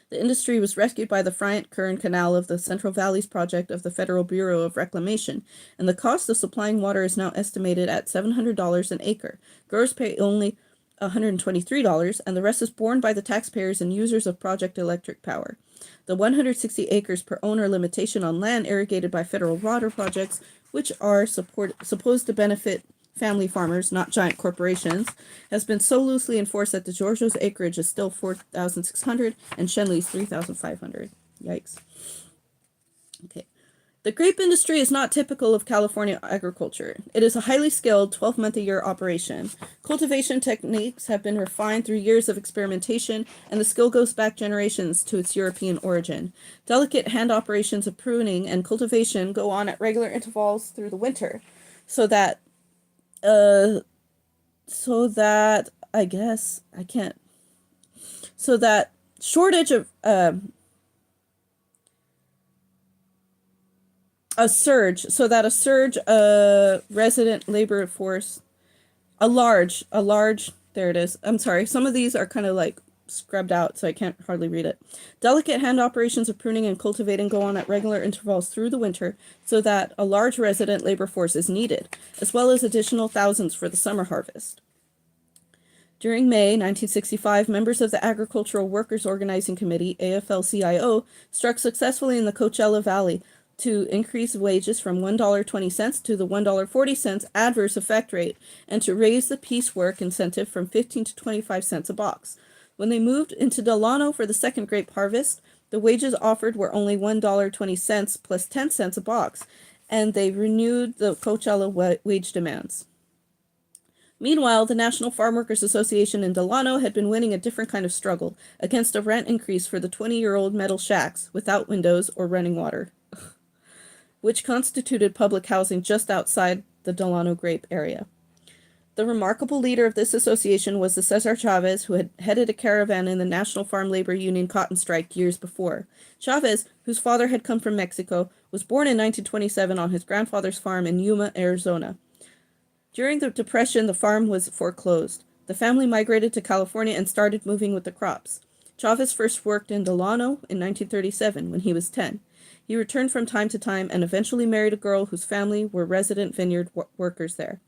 The industry was rescued by the Friant-Kern Canal of the Central Valleys Project of the Federal Bureau of Reclamation, and the cost of supplying water is now estimated at $700 an acre. Growers pay only $123, and the rest is borne by the taxpayers and users of Project Electric Power. The 160 acres per owner limitation on land irrigated by federal water projects, which are supposed to benefit family farmers, not giant corporations, has been so loosely enforced that DeGiorgio's acreage is still 4,600 and Schenley's 3,500. Yikes. Okay. The grape industry is not typical of California agriculture. It is a highly skilled 12-month-a-year operation. Cultivation techniques have been refined through years of experimentation, and the skill goes back generations to its European origin. Delicate hand operations of pruning and cultivation go on at regular intervals through the winter, so that shortage of a surge resident labor force, there it is. I'm sorry, some of these are kind of like scrubbed out, so I can't hardly read it. Delicate hand operations of pruning and cultivating go on at regular intervals through the winter, so that a large resident labor force is needed, as well as additional thousands for the summer harvest. During May 1965, members of the Agricultural Workers Organizing Committee, AFL-CIO, struck successfully in the Coachella Valley to increase wages from $1.20 to the $1.40 adverse effect rate, and to raise the piecework incentive from 15 to 25 cents a box. When they moved into Delano for the second grape harvest, the wages offered were only $1.20 plus 10 cents a box, and they renewed the Coachella wage demands. Meanwhile, the National Farm Workers Association in Delano had been winning a different kind of struggle against a rent increase for the 20-year-old metal shacks without windows or running water, which constituted public housing just outside the Delano grape area. The remarkable leader of this association was the Cesar Chavez, who had headed a caravan in the National Farm Labor Union cotton strike years before. Chavez, whose father had come from Mexico, was born in 1927 on his grandfather's farm in Yuma, Arizona. During the Depression, the farm was foreclosed. The family migrated to California and started moving with the crops. Chavez first worked in Delano in 1937 when he was 10. He returned from time to time and eventually married a girl whose family were resident vineyard workers there.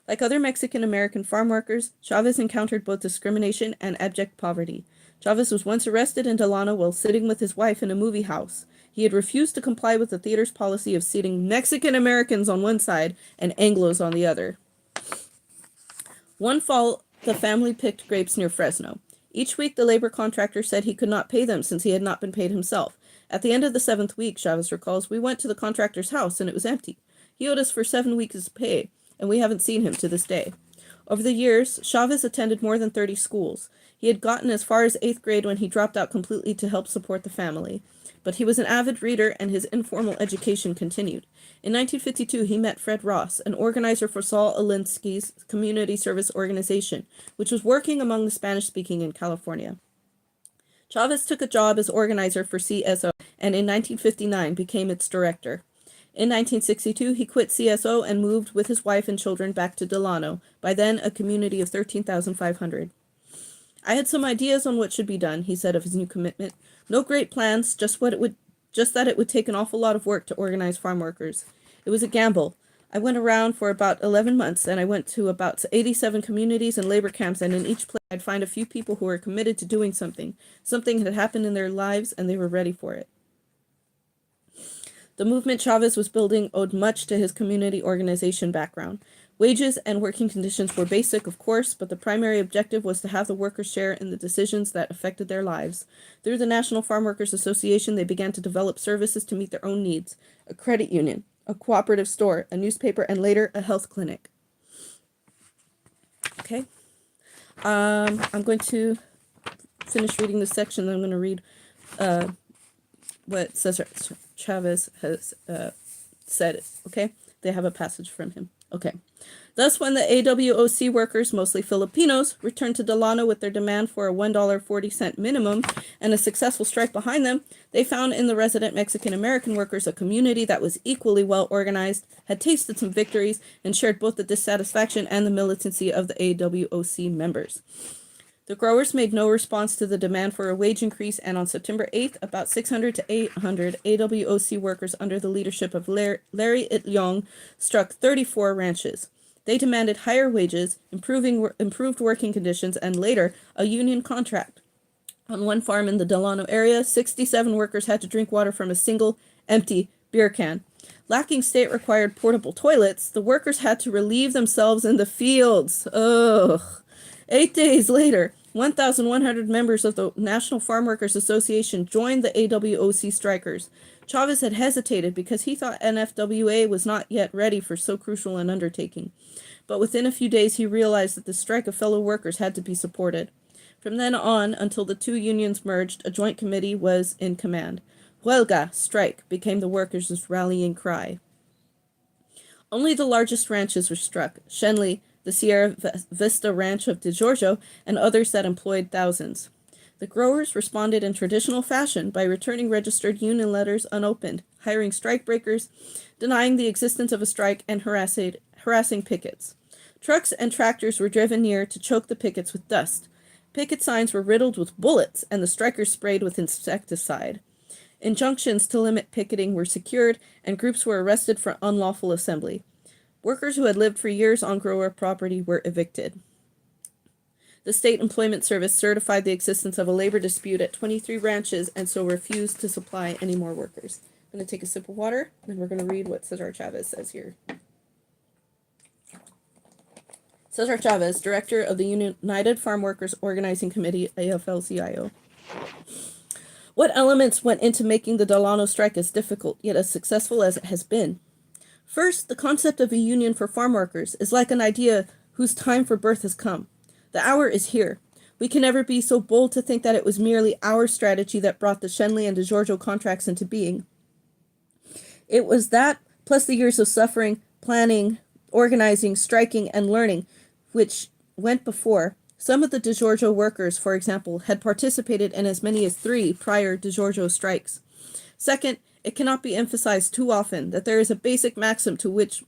Like other Mexican-American farm workers, Chavez encountered both discrimination and abject poverty. Chavez was once arrested in Delano while sitting with his wife in a movie house. He had refused to comply with the theater's policy of seating Mexican-Americans on one side and Anglos on the other. One fall, the family picked grapes near Fresno. Each week, the labor contractor said he could not pay them since he had not been paid himself. At the end of the 7th week, Chavez recalls, we went to the contractor's house and it was empty. He owed us for 7 weeks' pay, and we haven't seen him to this day. Over the years, Chavez attended more than 30 schools. He had gotten as far as 8th grade when he dropped out completely to help support the family. But he was an avid reader, and his informal education continued. In 1952, he met Fred Ross, an organizer for Saul Alinsky's community service organization, which was working among the Spanish-speaking in California. Chavez took a job as organizer for CSO, and in 1959 became its director. In 1962, he quit CSO and moved with his wife and children back to Delano, by then a community of 13,500. I had some ideas on what should be done, he said of his new commitment. No great plans, just that it would take an awful lot of work to organize farm workers. It was a gamble. I went around for about 11 months, and I went to about 87 communities and labor camps, and in each place I'd find a few people who were committed to doing something. Something had happened in their lives, and they were ready for it. The movement Chavez was building owed much to his community organization background. Wages and working conditions were basic, of course, but the primary objective was to have the workers share in the decisions that affected their lives. Through the National Farm Workers Association, they began to develop services to meet their own needs: a credit union, a cooperative store, a newspaper, and later a health clinic. Okay. I'm going to finish reading this section, then I'm going to read what Cesar Chavez has said. Okay? They have a passage from him. Okay. Thus, when the AWOC workers, mostly Filipinos, returned to Delano with their demand for a $1.40 minimum and a successful strike behind them, they found in the resident Mexican-American workers a community that was equally well organized, had tasted some victories, and shared both the dissatisfaction and the militancy of the AWOC members. The growers made no response to the demand for a wage increase, and on September 8th, about 600 to 800 AWOC workers under the leadership of Larry Itliong struck 34 ranches. They demanded higher wages, improved working conditions, and later a union contract. On one farm in the Delano area, 67 workers had to drink water from a single empty beer can. Lacking state-required portable toilets, the workers had to relieve themselves in the fields. Ugh. 8 days later, 1,100 members of the National Farm Workers Association joined the AWOC strikers. Chavez had hesitated because he thought NFWA was not yet ready for so crucial an undertaking. But within a few days he realized that the strike of fellow workers had to be supported. From then on, until the two unions merged, a joint committee was in command. Huelga, strike, became the workers' rallying cry. Only the largest ranches were struck: Shenley, the Sierra Vista Ranch of DeGiorgio, and others that employed thousands. The growers responded in traditional fashion by returning registered union letters unopened, hiring strikebreakers, denying the existence of a strike, and harassing pickets. Trucks and tractors were driven near to choke the pickets with dust. Picket signs were riddled with bullets, and the strikers sprayed with insecticide. Injunctions to limit picketing were secured, and groups were arrested for unlawful assembly. Workers who had lived for years on grower property were evicted. The State Employment Service certified the existence of a labor dispute at 23 ranches and so refused to supply any more workers. I'm going to take a sip of water, and we're going to read what Cesar Chavez says here. Cesar Chavez, Director of the United Farm Workers Organizing Committee, AFL-CIO. What elements went into making the Delano strike as difficult, yet as successful as it has been? First, the concept of a union for farm workers is like an idea whose time for birth has come. The hour is here. We can never be so bold to think that it was merely our strategy that brought the Shenley and DeGiorgio contracts into being. It was that, plus the years of suffering, planning, organizing, striking, and learning, which went before. Some of the DeGiorgio workers, for example, had participated in as many as 3 prior DeGiorgio strikes. Second, it cannot be emphasized too often that there is a basic maxim which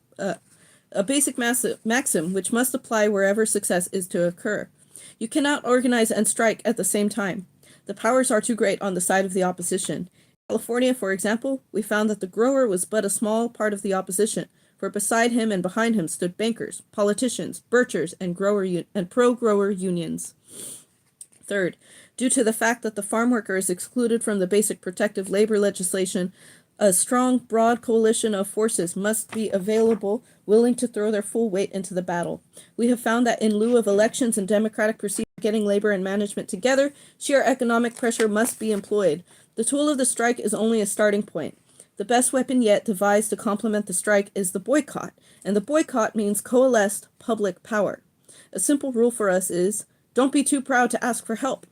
must apply wherever success is to occur. You cannot organize and strike at the same time. The powers are too great on the side of the opposition. In California, for example, we found that the grower was but a small part of the opposition, for beside him and behind him stood bankers, politicians, birchers, and pro-grower unions. Third, due to the fact that the farm worker is excluded from the basic protective labor legislation, a strong, broad coalition of forces must be available, willing to throw their full weight into the battle. We have found that in lieu of elections and democratic procedure getting labor and management together, sheer economic pressure must be employed. The tool of the strike is only a starting point. The best weapon yet devised to complement the strike is the boycott, and the boycott means coalesced public power. A simple rule for us is, don't be too proud to ask for help.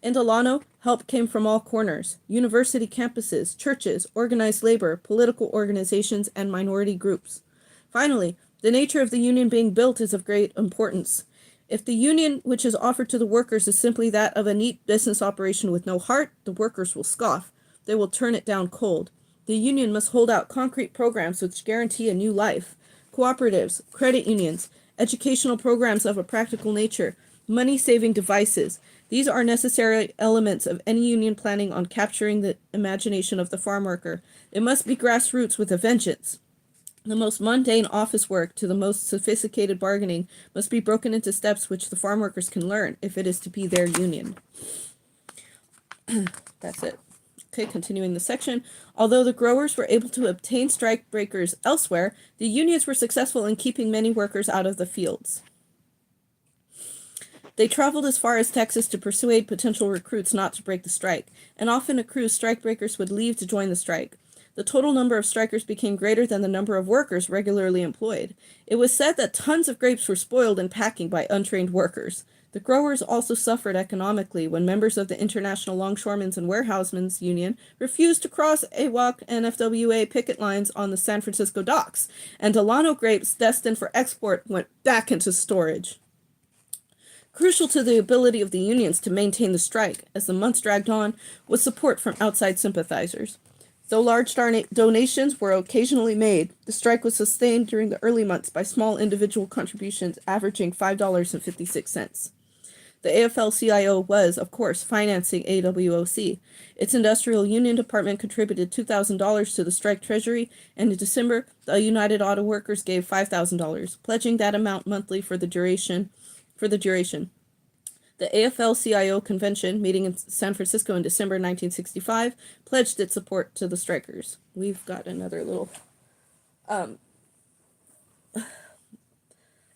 In Delano, help came from all corners: university campuses, churches, organized labor, political organizations, and minority groups. Finally, the nature of the union being built is of great importance. If the union which is offered to the workers is simply that of a neat business operation with no heart, the workers will scoff. They will turn it down cold. The union must hold out concrete programs which guarantee a new life. Cooperatives, credit unions, educational programs of a practical nature, money-saving devices. These are necessary elements of any union planning on capturing the imagination of the farm worker. It must be grassroots with a vengeance. The most mundane office work to the most sophisticated bargaining must be broken into steps which the farm workers can learn if it is to be their union. That's it. Okay, continuing the section. Although the growers were able to obtain strike breakers elsewhere, the unions were successful in keeping many workers out of the fields. They traveled as far as Texas to persuade potential recruits not to break the strike, and often accused strikebreakers would leave to join the strike. The total number of strikers became greater than the number of workers regularly employed. It was said that tons of grapes were spoiled in packing by untrained workers. The growers also suffered economically when members of the International Longshoremen's and Warehousemen's Union refused to cross AWOC and FWA picket lines on the San Francisco docks, and Delano grapes destined for export went back into storage. Crucial to the ability of the unions to maintain the strike as the months dragged on was support from outside sympathizers. Though large donations were occasionally made, the strike was sustained during the early months by small individual contributions averaging $5.56. The AFL-CIO was, of course, financing AWOC. Its industrial union department contributed $2,000 to the strike treasury, and in December, the United Auto Workers gave $5,000, pledging that amount monthly for the duration. The AFL-CIO convention, meeting in San Francisco in December 1965, pledged its support to the strikers. We've got another little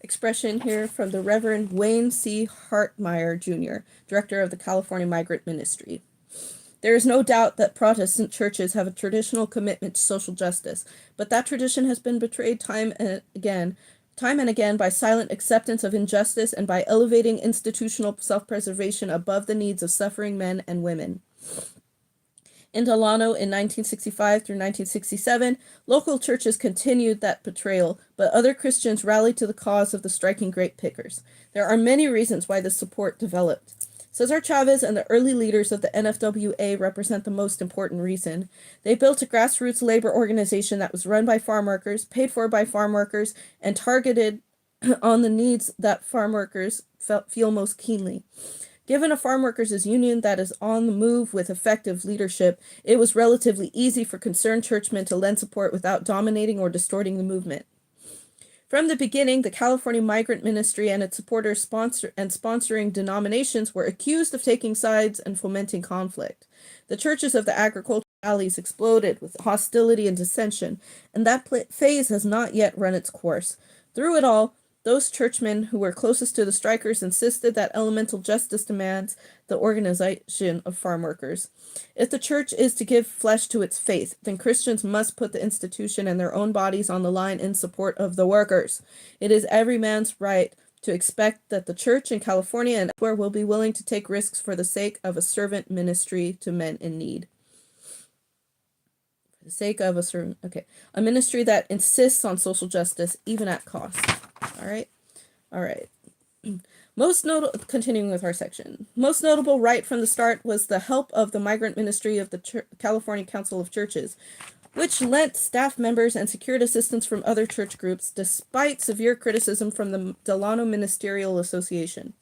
expression here from the Reverend Wayne C. Hartmeyer, Jr., director of the California Migrant Ministry. There is no doubt that Protestant churches have a traditional commitment to social justice, but that tradition has been betrayed time and again by silent acceptance of injustice and by elevating institutional self-preservation above the needs of suffering men and women. In Delano in 1965 through 1967, local churches continued that betrayal, but other Christians rallied to the cause of the striking grape pickers. There are many reasons why this support developed. Cesar Chavez and the early leaders of the NFWA represent the most important reason. They built a grassroots labor organization that was run by farm workers, paid for by farm workers, and targeted on the needs that farm workers feel most keenly. Given a farm workers' union that is on the move with effective leadership, it was relatively easy for concerned churchmen to lend support without dominating or distorting the movement. From the beginning, the California Migrant Ministry and its supporters sponsoring denominations were accused of taking sides and fomenting conflict. The churches of the agricultural valleys exploded with hostility and dissension, and that phase has not yet run its course. Through it all, those churchmen who were closest to the strikers insisted that elemental justice demands the organization of farm workers. If the church is to give flesh to its faith, then Christians must put the institution and their own bodies on the line in support of the workers. It is every man's right to expect that the church in California and elsewhere will be willing to take risks for the sake of a servant ministry to men in need. For the sake of a ministry that insists on social justice, even at cost. All right. Continuing with our section. Most notable right from the start was the help of the Migrant Ministry of the California Council of Churches, which lent staff members and secured assistance from other church groups, despite severe criticism from the Delano Ministerial Association.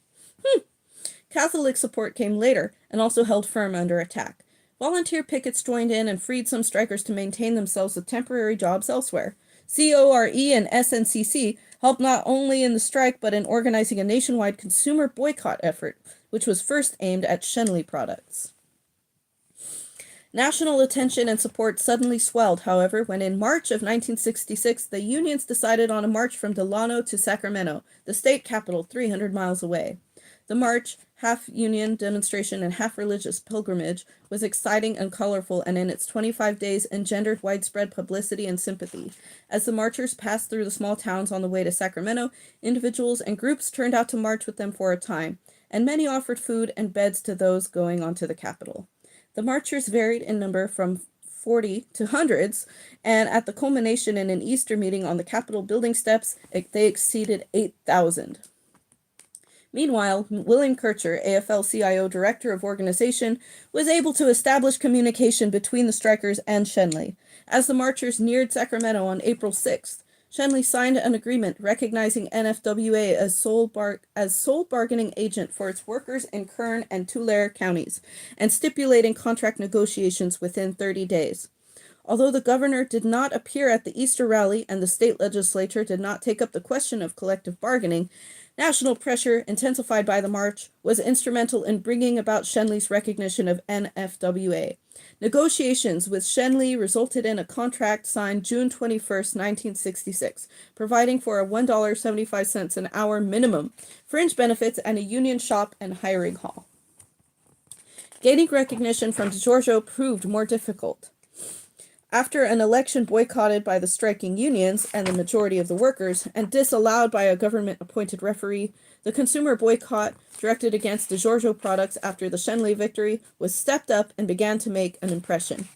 Catholic support came later and also held firm under attack. Volunteer pickets joined in and freed some strikers to maintain themselves with temporary jobs elsewhere. CORE and SNCC helped not only in the strike but in organizing a nationwide consumer boycott effort, which was first aimed at Schenley products. National attention and support suddenly swelled, however, when in March of 1966 the unions decided on a march from Delano to Sacramento, the state capital 300 miles away. The march, half union demonstration and half religious pilgrimage, was exciting and colorful, and in its 25 days engendered widespread publicity and sympathy. As the marchers passed through the small towns on the way to Sacramento, individuals and groups turned out to march with them for a time, and many offered food and beds to those going on to the Capitol. The marchers varied in number from 40 to hundreds, and at the culmination in an Easter meeting on the Capitol building steps, they exceeded 8,000. Meanwhile, William Kircher, AFL-CIO Director of Organization, was able to establish communication between the strikers and Shenley. As the marchers neared Sacramento on April 6th, Shenley signed an agreement recognizing NFWA as sole bargaining agent for its workers in Kern and Tulare counties, and stipulating contract negotiations within 30 days. Although the governor did not appear at the Easter rally and the state legislature did not take up the question of collective bargaining, national pressure, intensified by the march, was instrumental in bringing about Shenley's recognition of NFWA. Negotiations with Shenley resulted in a contract signed June 21st, 1966, providing for a $1.75 an hour minimum, fringe benefits, and a union shop and hiring hall. Gaining recognition from DeGiorgio proved more difficult. After an election boycotted by the striking unions and the majority of the workers, and disallowed by a government-appointed referee, the consumer boycott directed against DeGiorgio products after the Shenley victory was stepped up and began to make an impression.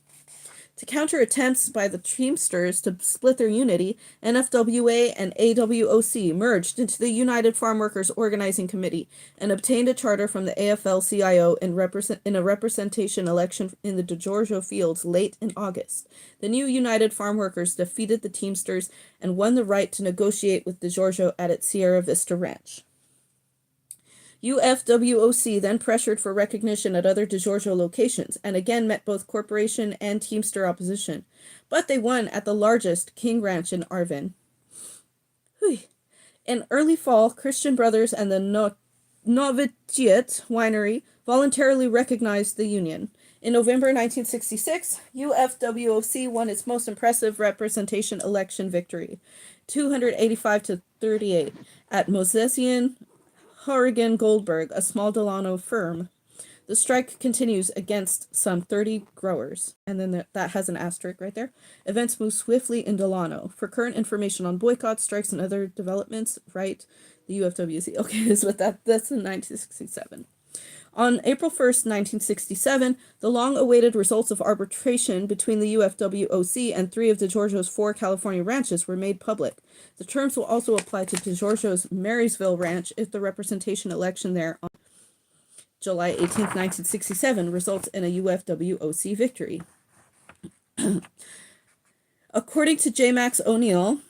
To counter attempts by the Teamsters to split their unity, NFWA and AWOC merged into the United Farm Workers Organizing Committee and obtained a charter from the AFL-CIO in a representation election in the DeGiorgio fields late in August. The new United Farm Workers defeated the Teamsters and won the right to negotiate with DeGiorgio at its Sierra Vista ranch. UFWOC then pressured for recognition at other DeGiorgio locations and again met both corporation and Teamster opposition, but they won at the largest King Ranch in Arvin. In early fall, Christian Brothers and the Novitiate Winery voluntarily recognized the union. In November 1966, UFWOC won its most impressive representation election victory, 285 to 38, at Mosesian Horrigan Goldberg, a small Delano firm. The strike continues against some 30 growers. And then that has an asterisk right there. Events move swiftly in Delano. For current information on boycotts, strikes, and other developments, write the UFWC. Okay, so that's in 1967. On April 1st, 1967, the long-awaited results of arbitration between the UFWOC and 3 of DeGiorgio's 4 California ranches were made public. The terms will also apply to DeGiorgio's Marysville Ranch if the representation election there on July 18, 1967 results in a UFWOC victory. According to J. Max O'Neill,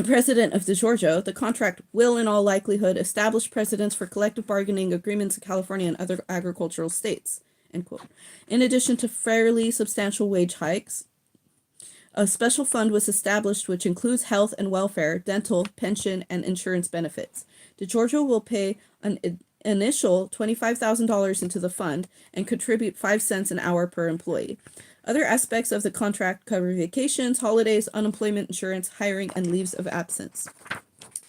president of DeGiorgio, the contract will in all likelihood establish precedents for collective bargaining agreements in California and other agricultural states, end quote. In addition to fairly substantial wage hikes, a special fund was established which includes health and welfare, dental, pension, and insurance benefits. DeGiorgio will pay an initial $25,000 into the fund and contribute 5 cents an hour per employee. Other aspects of the contract cover vacations, holidays, unemployment insurance, hiring, and leaves of absence.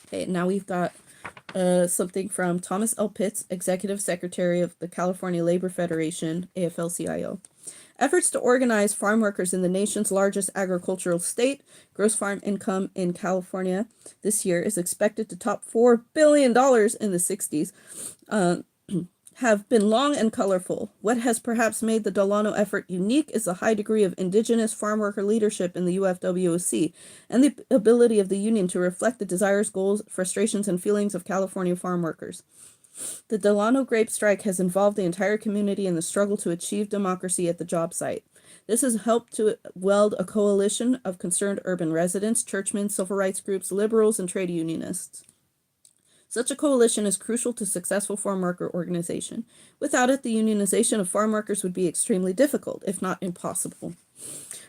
Okay, now we've got something from Thomas L. Pitts, Executive Secretary of the California Labor Federation, AFL-CIO. Efforts to organize farm workers in the nation's largest agricultural state, gross farm income in California this year is expected to top $4 billion in the 60s, have been long and colorful. What has perhaps made the Delano effort unique is the high degree of indigenous farm worker leadership in the UFWOC and the ability of the union to reflect the desires, goals, frustrations, and feelings of California farm workers. The Delano grape strike has involved the entire community in the struggle to achieve democracy at the job site. This has helped to weld a coalition of concerned urban residents, churchmen, civil rights groups, liberals, and trade unionists. Such a coalition is crucial to successful farm worker organization. Without it, the unionization of farm workers would be extremely difficult, if not impossible.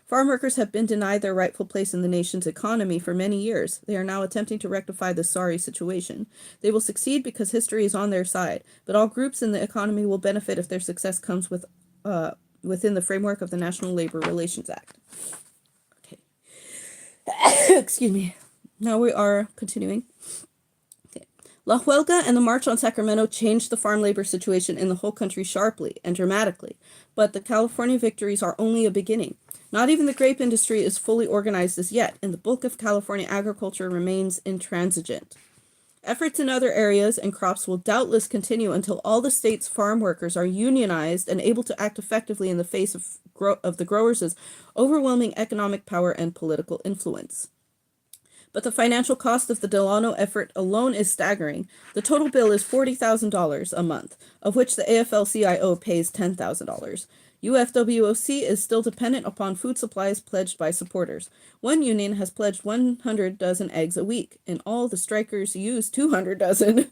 Farm workers have been denied their rightful place in the nation's economy for many years. They are now attempting to rectify this sorry situation. They will succeed because history is on their side, but all groups in the economy will benefit if their success comes within the framework of the National Labor Relations Act. Okay. Excuse me. Now we are continuing. La Huelga and the March on Sacramento changed the farm labor situation in the whole country sharply and dramatically, but the California victories are only a beginning. Not even the grape industry is fully organized as yet, and the bulk of California agriculture remains intransigent. Efforts in other areas and crops will doubtless continue until all the state's farm workers are unionized and able to act effectively in the face of the growers' overwhelming economic power and political influence. But the financial cost of the Delano effort alone is staggering. The total bill is $40,000 a month, of which the AFL-CIO pays $10,000. UFWOC is still dependent upon food supplies pledged by supporters. One union has pledged 100 dozen eggs a week. In all, the strikers use 200 dozen.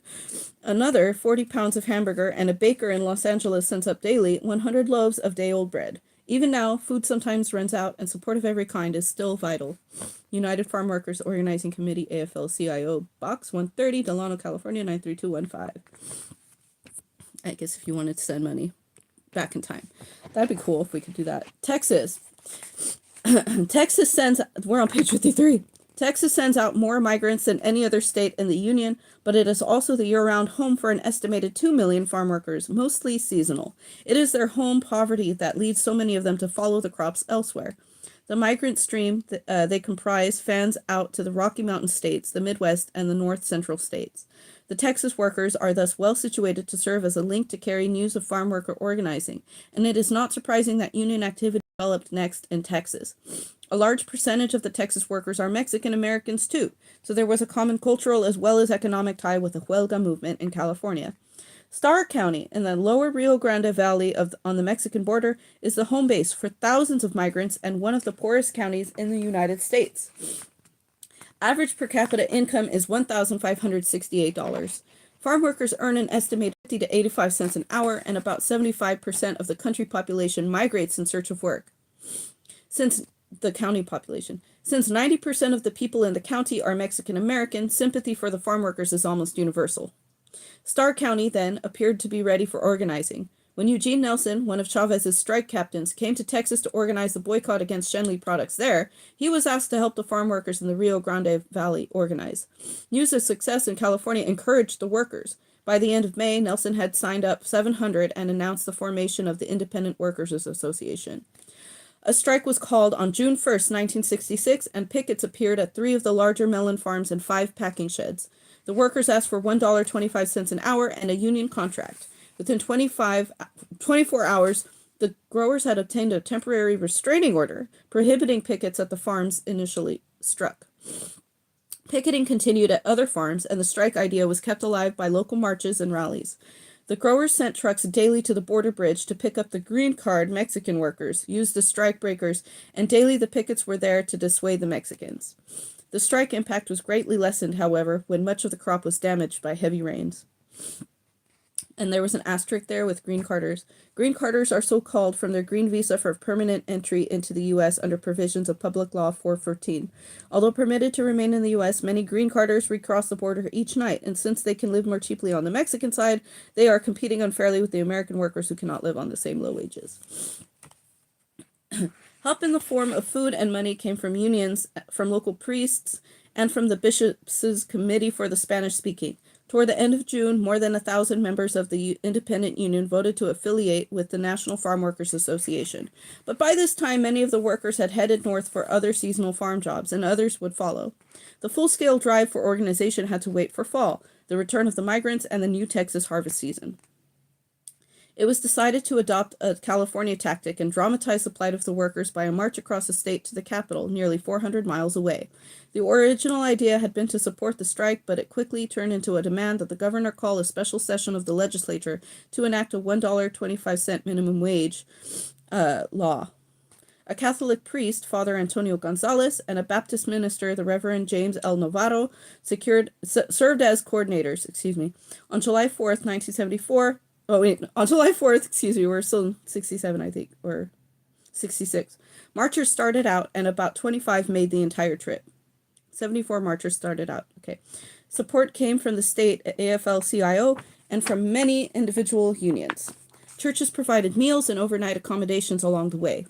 Another, 40 pounds of hamburger, and a baker in Los Angeles sends up daily 100 loaves of day-old bread. Even now, food sometimes runs out, and support of every kind is still vital. United Farm Workers Organizing Committee, AFL-CIO, Box 130, Delano, California, 93215. I guess if you wanted to send money back in time. That'd be cool if we could do that. Texas. Texas sends, we're on page 53. Texas sends out more migrants than any other state in the union, but it is also the year-round home for an estimated 2 million farm workers, mostly seasonal. It is their home poverty that leads so many of them to follow the crops elsewhere. The migrant stream they comprise fans out to the Rocky Mountain states, the Midwest, and the North Central states. The Texas workers are thus well situated to serve as a link to carry news of farm worker organizing, and it is not surprising that union activity developed next in Texas. A large percentage of the Texas workers are Mexican Americans too, so there was a common cultural as well as economic tie with the Huelga movement in California. Starr County, in the lower Rio Grande Valley on the Mexican border, is the home base for thousands of migrants and one of the poorest counties in the United States. Average per capita income is $1,568. Farm workers earn an estimated 50 to 85 cents an hour, and about 75% of the country population migrates in search of work. Since 90% of the people in the county are Mexican American, sympathy for the farm workers is almost universal. Starr County, then, appeared to be ready for organizing. When Eugene Nelson, one of Chavez's strike captains, came to Texas to organize the boycott against Schenley products there, he was asked to help the farm workers in the Rio Grande Valley organize. News of success in California encouraged the workers. By the end of May, Nelson had signed up 700 and announced the formation of the Independent Workers Association. A strike was called on June 1st, 1966, and pickets appeared at 3 of the larger melon farms and 5 packing sheds. The workers asked for $1.25 an hour and a union contract. Within 24 hours, the growers had obtained a temporary restraining order prohibiting pickets at the farms initially struck. Picketing continued at other farms, and the strike idea was kept alive by local marches and rallies. The growers sent trucks daily to the border bridge to pick up the green card Mexican workers, used the strike breakers, and daily the pickets were there to dissuade the Mexicans. The strike impact was greatly lessened, however, when much of the crop was damaged by heavy rains. And there was an asterisk there with green carders. Green carders are so called from their green visa for permanent entry into the U.S. under provisions of Public Law 414. Although permitted to remain in the U.S., many green carders recross the border each night, and since they can live more cheaply on the Mexican side, they are competing unfairly with the American workers who cannot live on the same low wages. Help in the form of food and money came from unions, from local priests, and from the bishops' committee for the Spanish-speaking. Toward the end of June, more than 1,000 members of the independent union voted to affiliate with the National Farm Workers Association. But by this time, many of the workers had headed north for other seasonal farm jobs, and others would follow. The full-scale drive for organization had to wait for fall, the return of the migrants, and the new Texas harvest season. It was decided to adopt a California tactic and dramatize the plight of the workers by a march across the state to the capital, nearly 400 miles away. The original idea had been to support the strike, but it quickly turned into a demand that the governor call a special session of the legislature to enact a $1.25 minimum wage law. A Catholic priest, Father Antonio Gonzalez, and a Baptist minister, the Reverend James L. Navarro, served as coordinators. On July 4th, 1974. On July 4th, we're still in 67, I think, or 66. Marchers started out, and about 25 made the entire trip. 74 marchers started out. Okay. Support came from the state AFL-CIO and from many individual unions. Churches provided meals and overnight accommodations along the way.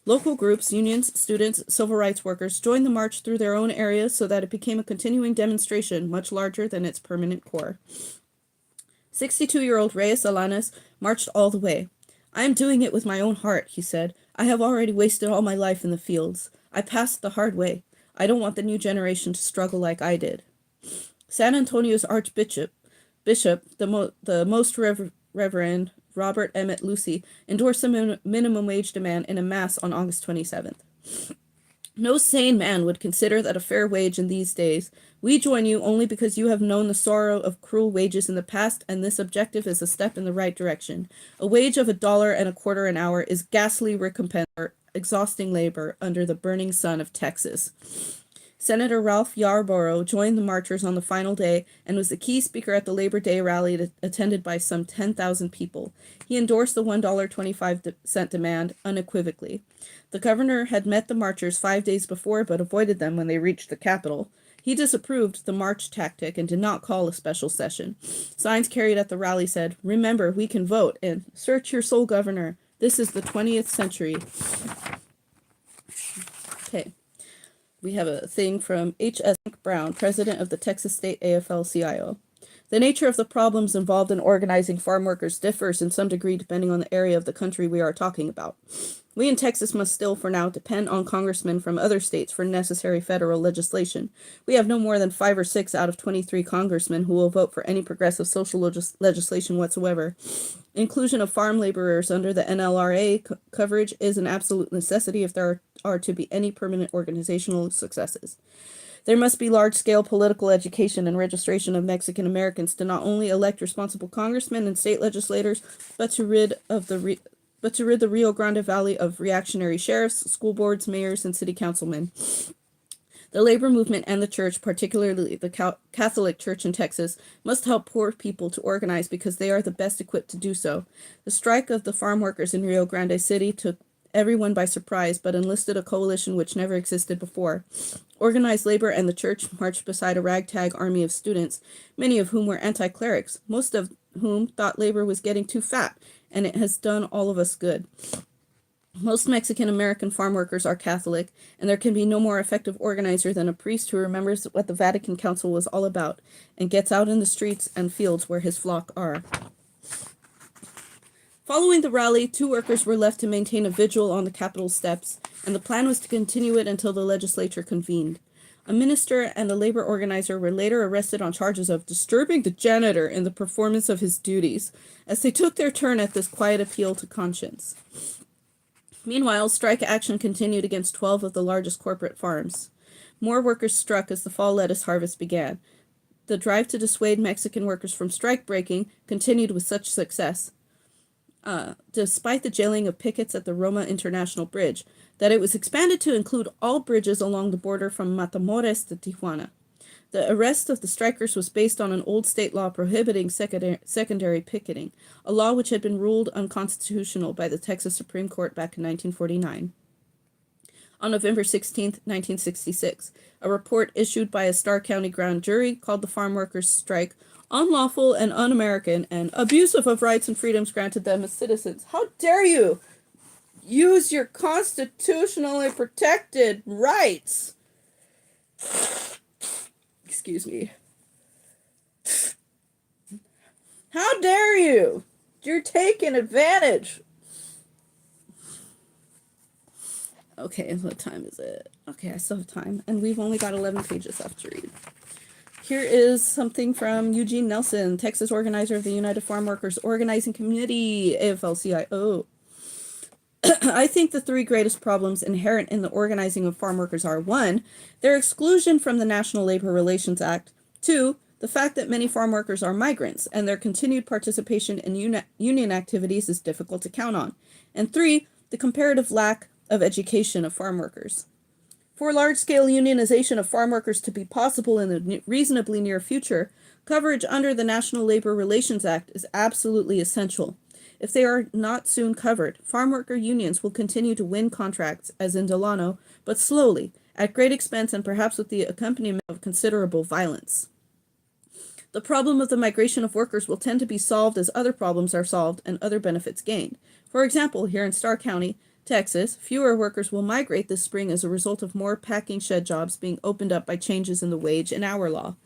Local groups, unions, students, civil rights workers joined the march through their own areas so that it became a continuing demonstration much larger than its permanent core. 62-year-old Reyes Alanes marched all the way. "I am doing it with my own heart," he said. "I have already wasted all my life in the fields. I passed the hard way. I don't want the new generation to struggle like I did." San Antonio's Archbishop, the Most Reverend Robert Emmett Lucy, endorsed the minimum wage demand in a mass on August 27th. "No sane man would consider that a fair wage in these days. We join you only because you have known the sorrow of cruel wages in the past, and this objective is a step in the right direction. A wage of $1.25 an hour is ghastly recompense for exhausting labor under the burning sun of Texas." Senator Ralph Yarborough joined the marchers on the final day and was the key speaker at the Labor Day rally attended by some 10,000 people. He endorsed the $1.25 demand unequivocally. The governor had met the marchers 5 days before but avoided them when they reached the Capitol. He disapproved the march tactic and did not call a special session. Signs carried at the rally said, "Remember, we can vote," and "Search your soul, Governor. This is the 20th century." Okay. We have a thing from H.S. Brown, president of the Texas State AFL-CIO. "The nature of the problems involved in organizing farm workers differs in some degree depending on the area of the country we are talking about. We in Texas must still, for now, depend on congressmen from other states for necessary federal legislation. We have no more than 5 or 6 out of 23 congressmen who will vote for any progressive social legislation whatsoever. Inclusion of farm laborers under the NLRA coverage is an absolute necessity if there are to be any permanent organizational successes. There must be large-scale political education and registration of Mexican Americans to not only elect responsible congressmen and state legislators, but to rid the Rio Grande Valley of reactionary sheriffs, school boards, mayors, and city councilmen. The labor movement and the church, particularly the Catholic Church in Texas, must help poor people to organize because they are the best equipped to do so. The strike of the farm workers in Rio Grande City took everyone by surprise, but enlisted a coalition which never existed before. Organized labor and the church marched beside a ragtag army of students, many of whom were anti-clerics, most of whom thought labor was getting too fat, and it has done all of us good. Most Mexican American farm workers are Catholic, and there can be no more effective organizer than a priest who remembers what the Vatican Council was all about and gets out in the streets and fields where his flock are. Following the rally, 2 workers were left to maintain a vigil on the Capitol steps, and the plan was to continue it until the legislature convened. A minister and a labor organizer were later arrested on charges of disturbing the janitor in the performance of his duties, as they took their turn at this quiet appeal to conscience. Meanwhile, strike action continued against 12 of the largest corporate farms. More workers struck as the fall lettuce harvest began. The drive to dissuade Mexican workers from strike breaking continued with such success, despite the jailing of pickets at the Roma International Bridge, that it was expanded to include all bridges along the border from Matamoros to Tijuana. The arrest of the strikers was based on an old state law prohibiting secondary picketing, a law which had been ruled unconstitutional by the Texas Supreme Court back in 1949. On November 16, 1966, a report issued by a Starr County grand jury called the farm workers' strike unlawful and un-American and abusive of rights and freedoms granted them as citizens. How dare you use your constitutionally protected rights? Excuse me. How dare you? You're taking advantage. Okay, what time is it? Okay, I still have time, and we've only got 11 pages left to read. Here is something from Eugene Nelson, Texas organizer of the United Farm Workers Organizing Committee, AFL-CIO. I think the 3 greatest problems inherent in the organizing of farm workers are: 1, their exclusion from the National Labor Relations Act; 2, the fact that many farm workers are migrants, and their continued participation in union activities is difficult to count on; and 3, the comparative lack of education of farm workers. For large-scale unionization of farm workers to be possible in the reasonably near future, coverage under the National Labor Relations Act is absolutely essential. If they are not soon covered, farm worker unions will continue to win contracts, as in Delano, but slowly, at great expense and perhaps with the accompaniment of considerable violence. The problem of the migration of workers will tend to be solved as other problems are solved and other benefits gained. For example, here in Starr County, Texas, fewer workers will migrate this spring as a result of more packing shed jobs being opened up by changes in the wage and hour law.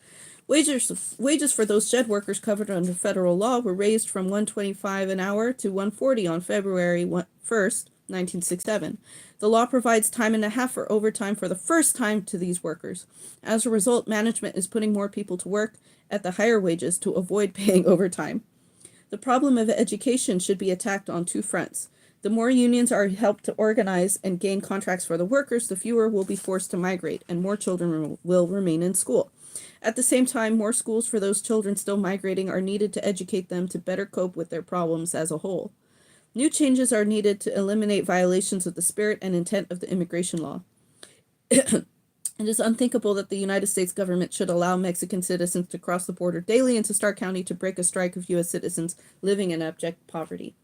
Wages for those shed workers covered under federal law were raised from $125 an hour to $140 on February 1st, 1967. The law provides time and a half for overtime for the first time to these workers. As a result, management is putting more people to work at the higher wages to avoid paying overtime. The problem of education should be attacked on two fronts. The more unions are helped to organize and gain contracts for the workers, the fewer will be forced to migrate, and more children will remain in school. At the same time, more schools for those children still migrating are needed to educate them to better cope with their problems as a whole. New changes are needed to eliminate violations of the spirit and intent of the immigration law. It is unthinkable that the United States government should allow Mexican citizens to cross the border daily into Stark County to break a strike of U.S. citizens living in abject poverty.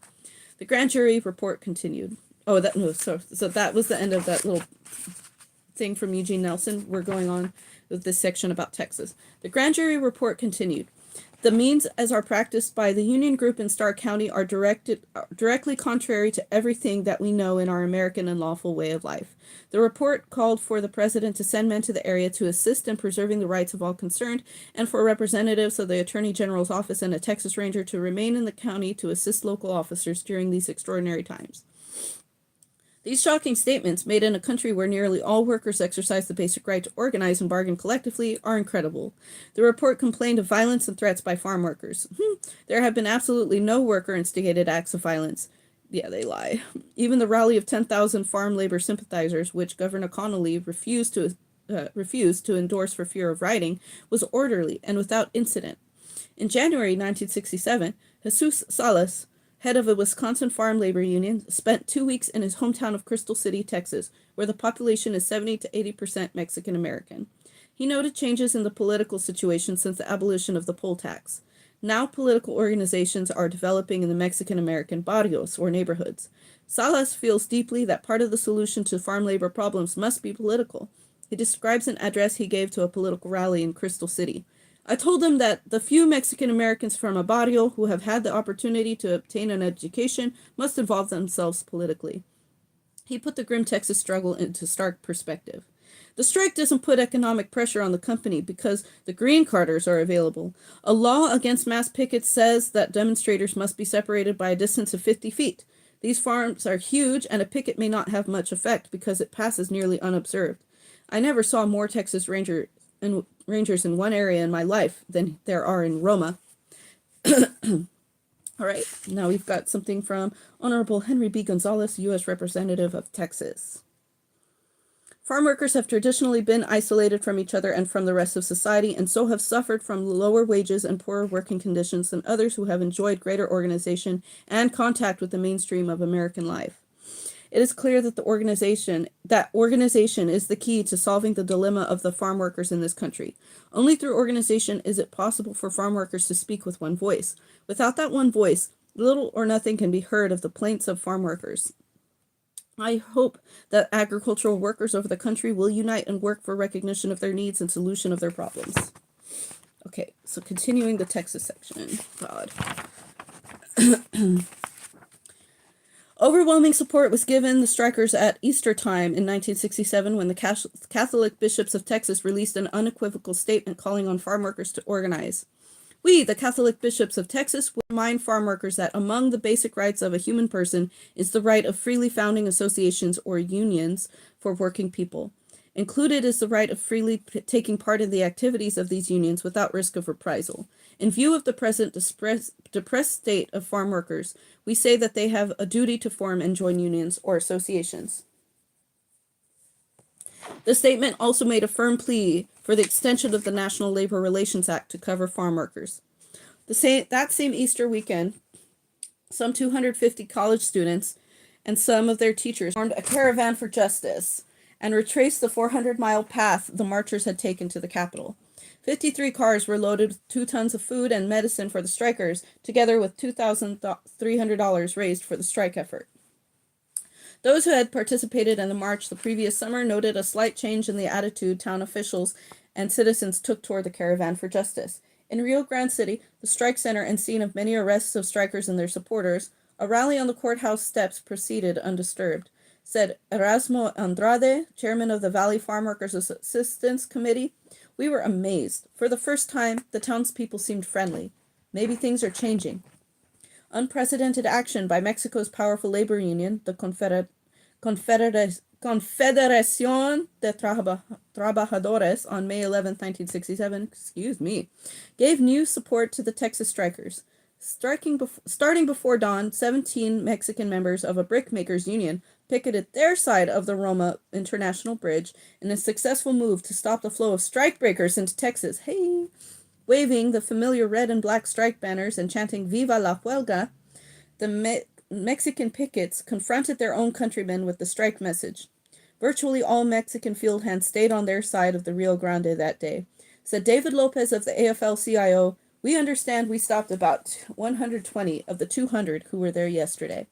The grand jury report continued. So that was the end of that little thing from Eugene Nelson. We're going on with this section about Texas. The grand jury report continued. The means as are practiced by the union group in Stark County are directly contrary to everything that we know in our American and lawful way of life. The report called for the president to send men to the area to assist in preserving the rights of all concerned, and for representatives of the Attorney General's office and a Texas Ranger to remain in the county to assist local officers during these extraordinary times. These shocking statements, made in a country where nearly all workers exercise the basic right to organize and bargain collectively, are incredible. The report complained of violence and threats by farm workers. There have been absolutely no worker-instigated acts of violence. Yeah, they lie. Even the rally of 10,000 farm labor sympathizers, which Governor Connolly refused to endorse for fear of rioting, was orderly and without incident. In January 1967, Jesus Salas, head of a Wisconsin farm labor union, spent 2 weeks in his hometown of Crystal City, Texas, where the population is 70 to 80% Mexican American. He noted changes in the political situation since the abolition of the poll tax. Now political organizations are developing in the Mexican American barrios, or neighborhoods. Salas feels deeply that part of the solution to farm labor problems must be political. He describes an address he gave to a political rally in Crystal City. I told them that the few Mexican Americans from a barrio who have had the opportunity to obtain an education must involve themselves politically. He put the grim Texas struggle into stark perspective. The strike doesn't put economic pressure on the company because the green carders are available. A law against mass pickets says that demonstrators must be separated by a distance of 50 feet. These farms are huge, and a picket may not have much effect because it passes nearly unobserved. I never saw more Texas Rangers in one area in my life than there are in Roma. All right, now we've got something from Honorable Henry B. Gonzalez, U.S. Representative of Texas. Farm workers have traditionally been isolated from each other and from the rest of society, and so have suffered from lower wages and poorer working conditions than others who have enjoyed greater organization and contact with the mainstream of American life. It is clear that organization is the key to solving the dilemma of the farm workers in this country. Only through organization is it possible for farm workers to speak with one voice. Without that one voice, little or nothing can be heard of the plaints of farm workers. I hope that agricultural workers over the country will unite and work for recognition of their needs and solution of their problems. Okay, so continuing the Texas section. God. Overwhelming support was given the strikers at Easter time in 1967 when the Catholic bishops of Texas released an unequivocal statement calling on farm workers to organize. We, the Catholic bishops of Texas, will remind farm workers that among the basic rights of a human person is the right of freely founding associations or unions for working people. Included is the right of freely taking part in the activities of these unions without risk of reprisal. In view of the present depressed state of farm workers, we say that they have a duty to form and join unions or associations. The statement also made a firm plea for the extension of the National Labor Relations Act to cover farm workers. That same Easter weekend, some 250 college students and some of their teachers formed a caravan for justice and retraced the 400-mile path the marchers had taken to the Capitol. 53 cars were loaded with 2 tons of food and medicine for the strikers, together with $2,300 raised for the strike effort. Those who had participated in the march the previous summer noted a slight change in the attitude town officials and citizens took toward the caravan for justice. In Rio Grande City, the strike center and scene of many arrests of strikers and their supporters, a rally on the courthouse steps proceeded undisturbed. said Erasmo Andrade, chairman of the Valley Farm Workers Assistance Committee. We were amazed. For the first time, the townspeople seemed friendly. Maybe things are changing. Unprecedented action by Mexico's powerful labor union, the Confederación de Trabajadores, on May 11, 1967, gave new support to the Texas strikers. Starting before dawn, 17 Mexican members of a brickmakers union picketed their side of the Roma International Bridge in a successful move to stop the flow of strikebreakers into Texas. Hey! Waving the familiar red and black strike banners and chanting Viva la Huelga, the Mexican pickets confronted their own countrymen with the strike message. Virtually all Mexican field hands stayed on their side of the Rio Grande that day. Said David Lopez of the AFL-CIO, "We understand we stopped about 120 of the 200 who were there yesterday."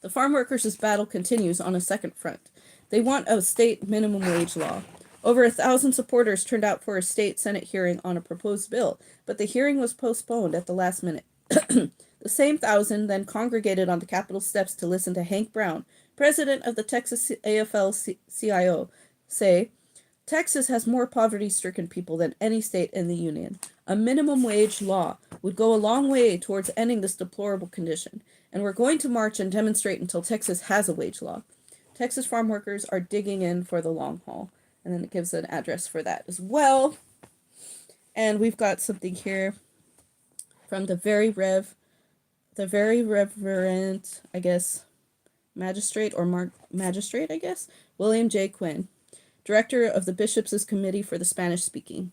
The farm workers' battle continues on a second front. They want a state minimum wage law. Over 1,000 supporters turned out for a state Senate hearing on a proposed bill, but the hearing was postponed at the last minute. The same 1,000 then congregated on the Capitol steps to listen to Hank Brown, president of the Texas AFL-CIO, say, "Texas has more poverty-stricken people than any state in the Union. A minimum wage law would go a long way towards ending this deplorable condition, and we're going to march and demonstrate until Texas has a wage law. Texas farm workers are digging in for the long haul." And then it gives an address for that as well. And we've got something here from the very reverend, I guess, magistrate, I guess, William J. Quinn, director of the Bishops' Committee for the Spanish-Speaking.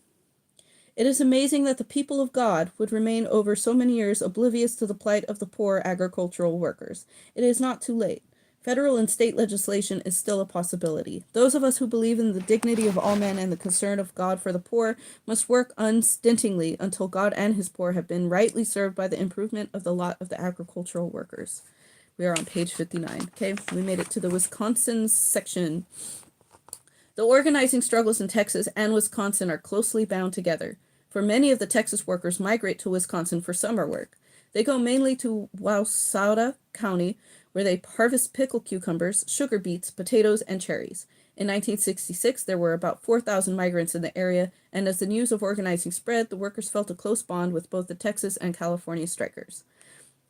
"It is amazing that the people of God would remain over so many years oblivious to the plight of the poor agricultural workers. It is not too late. Federal and state legislation is still a possibility. Those of us who believe in the dignity of all men and the concern of God for the poor must work unstintingly until God and his poor have been rightly served by the improvement of the lot of the agricultural workers." We are on page 59. Okay, we made it to the Wisconsin section. The organizing struggles in Texas and Wisconsin are closely bound together, for many of the Texas workers migrate to Wisconsin for summer work. They go mainly to Wauwatosa County, where they harvest pickled cucumbers, sugar beets, potatoes, and cherries. In 1966, there were about 4,000 migrants in the area, and as the news of organizing spread, the workers felt a close bond with both the Texas and California strikers.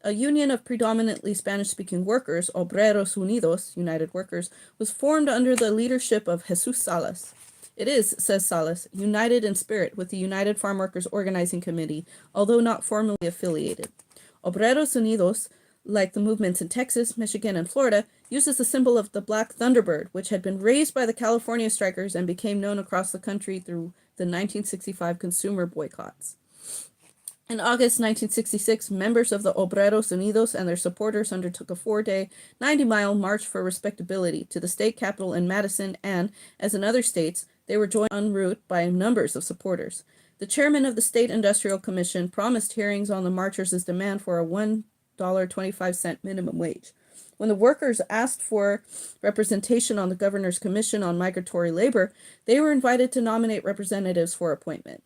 A union of predominantly Spanish-speaking workers, Obreros Unidos, United Workers, was formed under the leadership of Jesus Salas. "It is," says Salas, "united in spirit with the United Farm Workers Organizing Committee, although not formally affiliated. Obreros Unidos, like the movements in Texas, Michigan, and Florida, uses the symbol of the Black Thunderbird, which had been raised by the California strikers and became known across the country through the 1965 consumer boycotts. In August 1966, members of the Obreros Unidos and their supporters undertook a 4-day, 90-mile march for respectability to the state capitol in Madison, and, as in other states, they were joined en route by numbers of supporters. The chairman of the State Industrial Commission promised hearings on the marchers' demand for a $1.25 minimum wage. When the workers asked for representation on the governor's commission on migratory labor, they were invited to nominate representatives for appointment.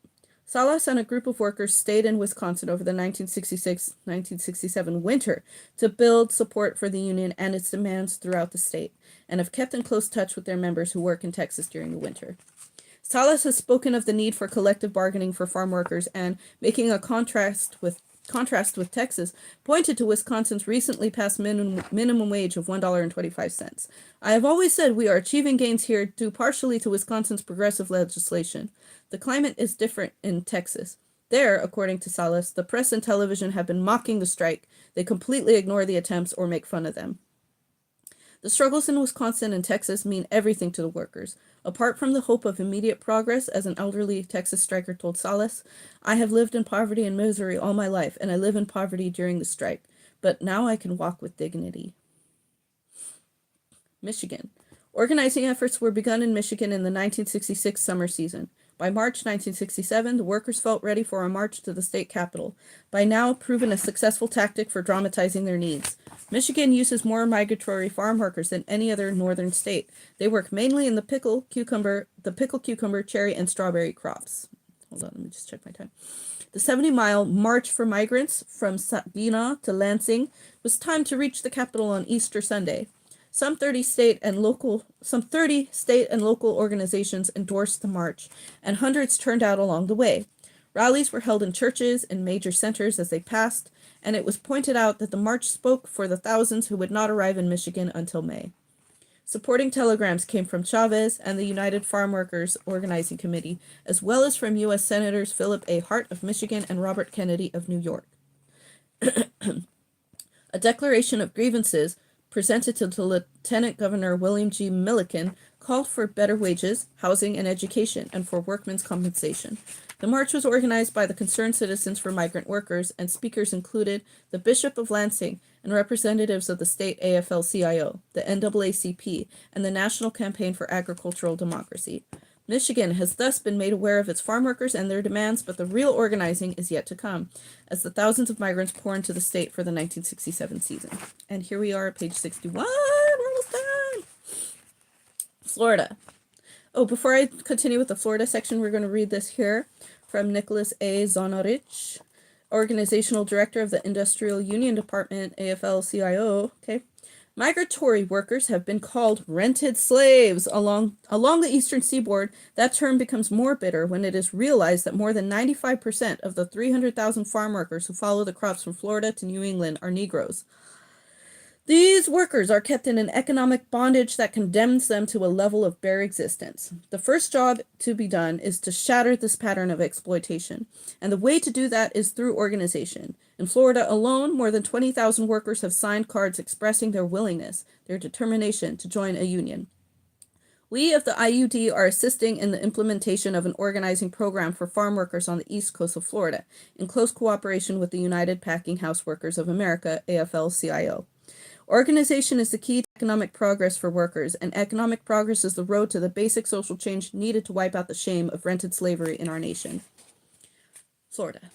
Salas and a group of workers stayed in Wisconsin over the 1966-1967 winter to build support for the union and its demands throughout the state, and have kept in close touch with their members who work in Texas during the winter. Salas has spoken of the need for collective bargaining for farm workers and, making a contrast with Texas, pointed to Wisconsin's recently passed minimum wage of $1.25. "I have always said we are achieving gains here due partially to Wisconsin's progressive legislation. The climate is different in Texas. There, according to Salas, the press and television have been mocking the strike. They completely ignore the attempts or make fun of them. The struggles in Wisconsin and Texas mean everything to the workers. Apart from the hope of immediate progress, as an elderly Texas striker told Salas, I have lived in poverty and misery all my life, and I live in poverty during the strike. But now I can walk with dignity." Michigan. Organizing efforts were begun in Michigan in the 1966 summer season. By March 1967, the workers felt ready for a march to the state capitol, by now proven a successful tactic for dramatizing their needs. Michigan uses more migratory farm workers than any other northern state. They work mainly in the pickle, cucumber, cherry, and strawberry crops. Hold on, let me just check my time. The 70-mile march for migrants from Saginaw to Lansing was timed to reach the capitol on Easter Sunday. Some 30 state and local organizations endorsed the march, and hundreds turned out along the way. Rallies were held in churches and major centers as they passed, and it was pointed out that the march spoke for the thousands who would not arrive in Michigan until May. Supporting telegrams came from Chavez and the United Farm Workers Organizing Committee, as well as from U.S. Senators Philip A. Hart of Michigan and Robert Kennedy of New York. A declaration of grievances presented to Lieutenant Governor William G. Milliken called for better wages, housing, and education, and for workmen's compensation. The march was organized by the Concerned Citizens for Migrant Workers, and speakers included the Bishop of Lansing and representatives of the state AFL-CIO, the NAACP, and the National Campaign for Agricultural Democracy. Michigan has thus been made aware of its farm workers and their demands, but the real organizing is yet to come, as the thousands of migrants pour into the state for the 1967 season. And here we are at page 61. We're almost done. Florida. Oh, before I continue with the Florida section, we're going to read this here from Nicholas A. Zonorich, Organizational Director of the Industrial Union Department, AFL-CIO. Okay. Migratory workers have been called rented slaves along the eastern seaboard. That term becomes more bitter when it is realized that more than 95% of the 300,000 farm workers who follow the crops from Florida to New England are Negroes. These workers are kept in an economic bondage that condemns them to a level of bare existence. The first job to be done is to shatter this pattern of exploitation, and the way to do that is through organization. In Florida alone, more than 20,000 workers have signed cards expressing their willingness, their determination to join a union. We of the IUD are assisting in the implementation of an organizing program for farm workers on the east coast of Florida, in close cooperation with the United Packing House Workers of America, AFL-CIO. Organization is the key to economic progress for workers, and economic progress is the road to the basic social change needed to wipe out the shame of rented slavery in our nation. Florida.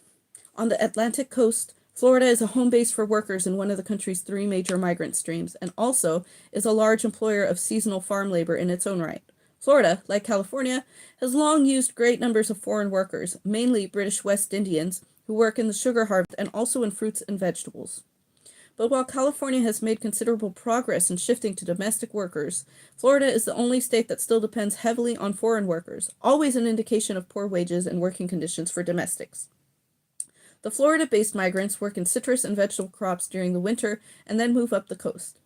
On the Atlantic coast, Florida is a home base for workers in one of the country's 3 major migrant streams, and also is a large employer of seasonal farm labor in its own right. Florida, like California, has long used great numbers of foreign workers, mainly British West Indians, who work in the sugar harvest and also in fruits and vegetables. But while California has made considerable progress in shifting to domestic workers, Florida is the only state that still depends heavily on foreign workers, always an indication of poor wages and working conditions for domestics. The Florida-based migrants work in citrus and vegetable crops during the winter and then move up the coast.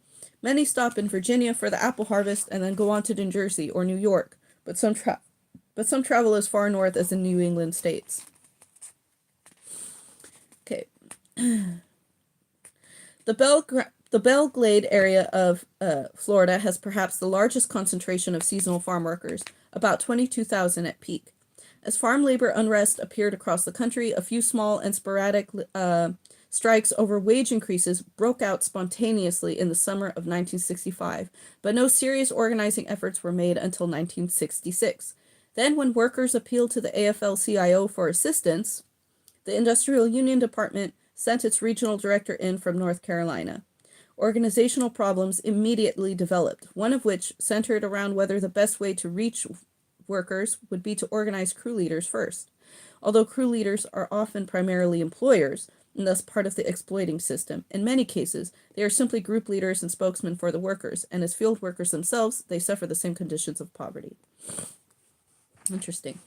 Many stop in Virginia for the apple harvest and then go on to New Jersey or New York, but some travel as far north as the New England states. Okay. The Belle Glade area of Florida has perhaps the largest concentration of seasonal farm workers, about 22,000 at peak. As farm labor unrest appeared across the country, a few small and sporadic strikes over wage increases broke out spontaneously in the summer of 1965, but no serious organizing efforts were made until 1966. Then, when workers appealed to the AFL-CIO for assistance, the Industrial Union Department sent its regional director in from North Carolina. Organizational problems immediately developed, one of which centered around whether the best way to reach workers would be to organize crew leaders first. Although crew leaders are often primarily employers, and thus part of the exploiting system, in many cases, they are simply group leaders and spokesmen for the workers, and as field workers themselves, they suffer the same conditions of poverty. Interesting.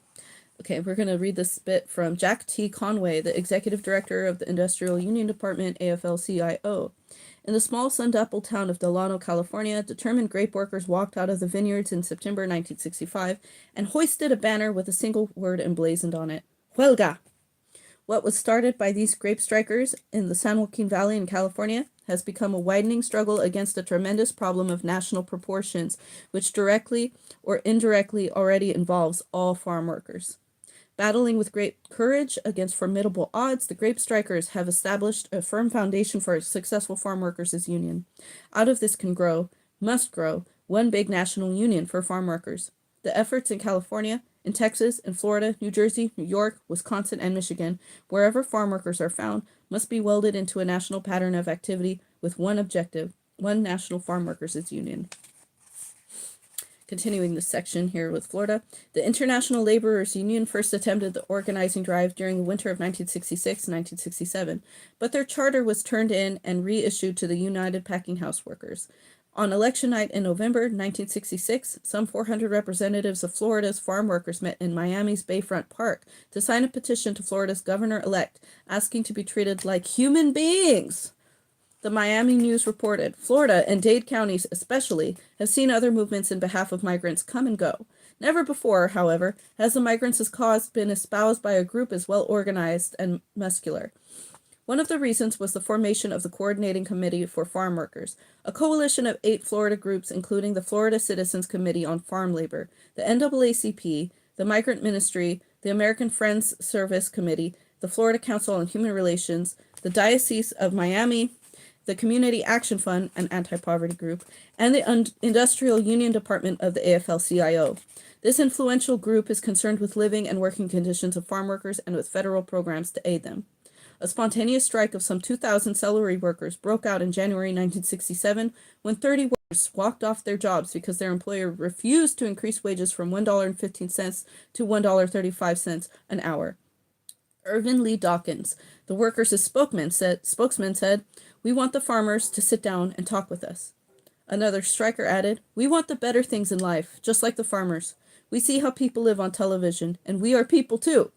Okay, we're going to read this bit from Jack T. Conway, the executive director of the Industrial Union Department, AFL-CIO. In the small sun-dappled town of Delano, California, determined grape workers walked out of the vineyards in September 1965 and hoisted a banner with a single word emblazoned on it, Huelga. What was started by these grape strikers in the San Joaquin Valley in California has become a widening struggle against a tremendous problem of national proportions, which directly or indirectly already involves all farm workers. Battling with great courage against formidable odds, the grape strikers have established a firm foundation for a successful farm workers' union. Out of this must grow, one big national union for farm workers. The efforts in California, in Texas, in Florida, New Jersey, New York, Wisconsin, and Michigan, wherever farm workers are found, must be welded into a national pattern of activity with one objective, one national farm workers' union. Continuing this section here with Florida, the International Laborers Union first attempted the organizing drive during the winter of 1966 and 1967, but their charter was turned in and reissued to the United Packing House Workers. On election night in November 1966, some 400 representatives of Florida's farm workers met in Miami's Bayfront Park to sign a petition to Florida's governor-elect asking to be treated like human beings. The Miami News reported, Florida, and Dade counties especially, have seen other movements in behalf of migrants come and go. Never before, however, has the migrants' cause been espoused by a group as well organized and muscular. One of the reasons was the formation of the Coordinating Committee for Farm Workers, a coalition of 8 Florida groups including the Florida Citizens Committee on Farm Labor, the NAACP, the Migrant Ministry, the American Friends Service Committee, the Florida Council on Human Relations, the Diocese of Miami, the Community Action Fund, an anti-poverty group, and the Industrial Union Department of the AFL-CIO. This influential group is concerned with living and working conditions of farm workers and with federal programs to aid them. A spontaneous strike of some 2,000 celery workers broke out in January 1967 when 30 workers walked off their jobs because their employer refused to increase wages from $1.15 to $1.35 an hour. Irvin Lee Dawkins, the workers' spokesman said, "We want the farmers to sit down and talk with us." Another striker added, "We want the better things in life, just like the farmers. We see how people live on television, and we are people too."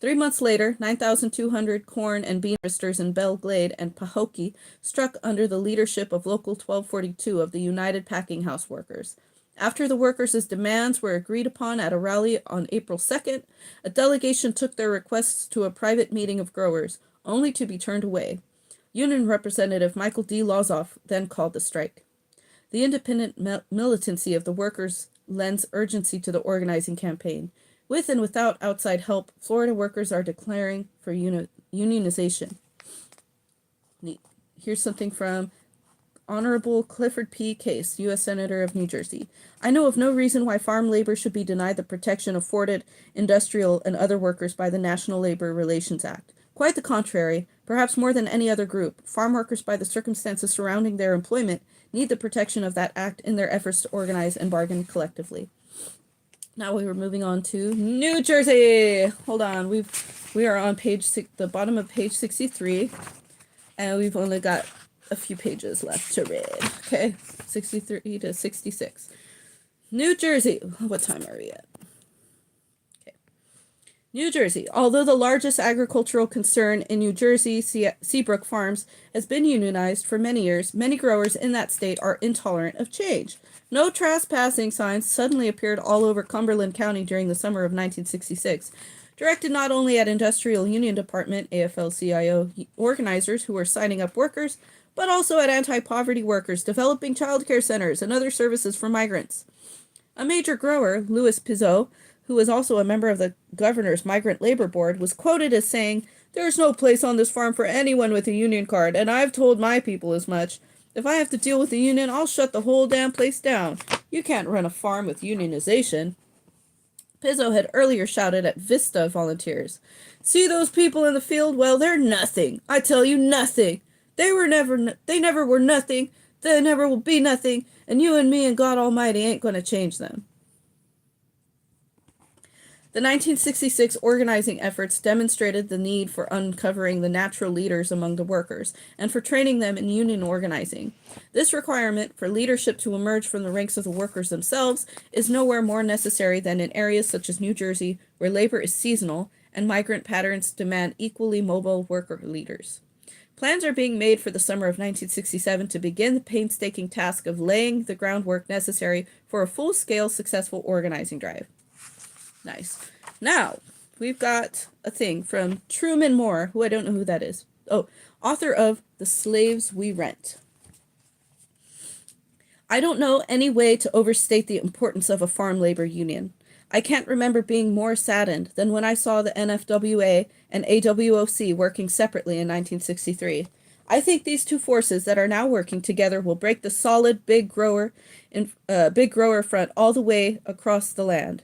3 months later, 9,200 corn and bean harvesters in Belle Glade and Pahokee struck under the leadership of Local 1242 of the United Packing House Workers. After the workers' demands were agreed upon at a rally on April 2nd, a delegation took their requests to a private meeting of growers, only to be turned away. Union Representative Michael D. Lozoff then called the strike. The independent militancy of the workers lends urgency to the organizing campaign. With and without outside help, Florida workers are declaring for unionization. Neat. Here's something from Honorable Clifford P. Case, U.S. Senator of New Jersey. "I know of no reason why farm labor should be denied the protection afforded industrial and other workers by the National Labor Relations Act. Quite the contrary, perhaps more than any other group, farm workers, by the circumstances surrounding their employment, need the protection of that act in their efforts to organize and bargain collectively." Now we were moving on to New Jersey. Hold on, we are on the bottom of page 63, and we've only got a few pages left to read. Okay, 63 to 66. New Jersey. What time are we at? Okay. New Jersey. Although the largest agricultural concern in New Jersey, Seabrook Farms, has been unionized for many years, many growers in that state are intolerant of change. No trespassing signs suddenly appeared all over Cumberland County during the summer of 1966, directed not only at Industrial Union Department, AFL-CIO organizers who were signing up workers, but also at anti-poverty workers developing child care centers and other services for migrants. A major grower, Louis Pizot, who was also a member of the governor's Migrant Labor Board, was quoted as saying, "There's no place on this farm for anyone with a union card, and I've told my people as much. If I have to deal with the union, I'll shut the whole damn place down. You can't run a farm with unionization." Pizzo had earlier shouted at Vista volunteers, "See those people in the field? Well, they're nothing. I tell you, nothing. They never were nothing. They never will be nothing. And you and me and God Almighty ain't going to change them." The 1966 organizing efforts demonstrated the need for uncovering the natural leaders among the workers and for training them in union organizing. This requirement for leadership to emerge from the ranks of the workers themselves is nowhere more necessary than in areas such as New Jersey, where labor is seasonal and migrant patterns demand equally mobile worker leaders. Plans are being made for the summer of 1967 to begin the painstaking task of laying the groundwork necessary for a full-scale successful organizing drive. Nice. Now, we've got a thing from Truman Moore, who I don't know who that is. Oh, author of The Slaves We Rent. "I don't know any way to overstate the importance of a farm labor union. I can't remember being more saddened than when I saw the NFWA and AWOC working separately in 1963. I think these two forces that are now working together will break the solid big grower front all the way across the land.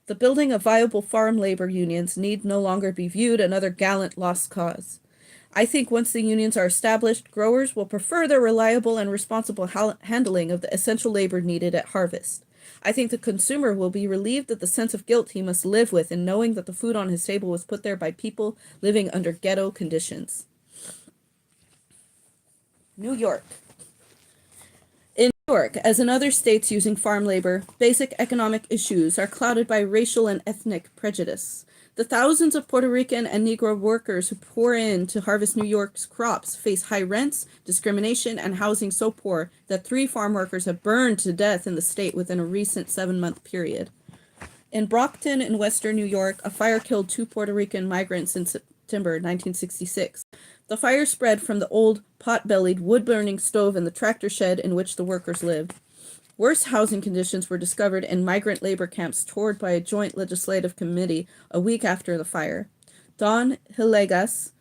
The building of viable farm labor unions need no longer be viewed another gallant lost cause. I think once the unions are established, growers will prefer their reliable and responsible handling of the essential labor needed at harvest. I think the consumer will be relieved of the sense of guilt he must live with in knowing that the food on his table was put there by people living under ghetto conditions." New York. In New York, as in other states using farm labor, basic economic issues are clouded by racial and ethnic prejudice. The thousands of Puerto Rican and Negro workers who pour in to harvest New York's crops face high rents, discrimination, and housing so poor that 3 farm workers have burned to death in the state within a recent 7-month period. In Brockton, in western New York, a fire killed 2 Puerto Rican migrants in September 1966. The fire spread from the old pot-bellied wood-burning stove in the tractor shed in which the workers lived. Worse housing conditions were discovered in migrant labor camps toured by a joint legislative committee a week after the fire. Don Hillegas,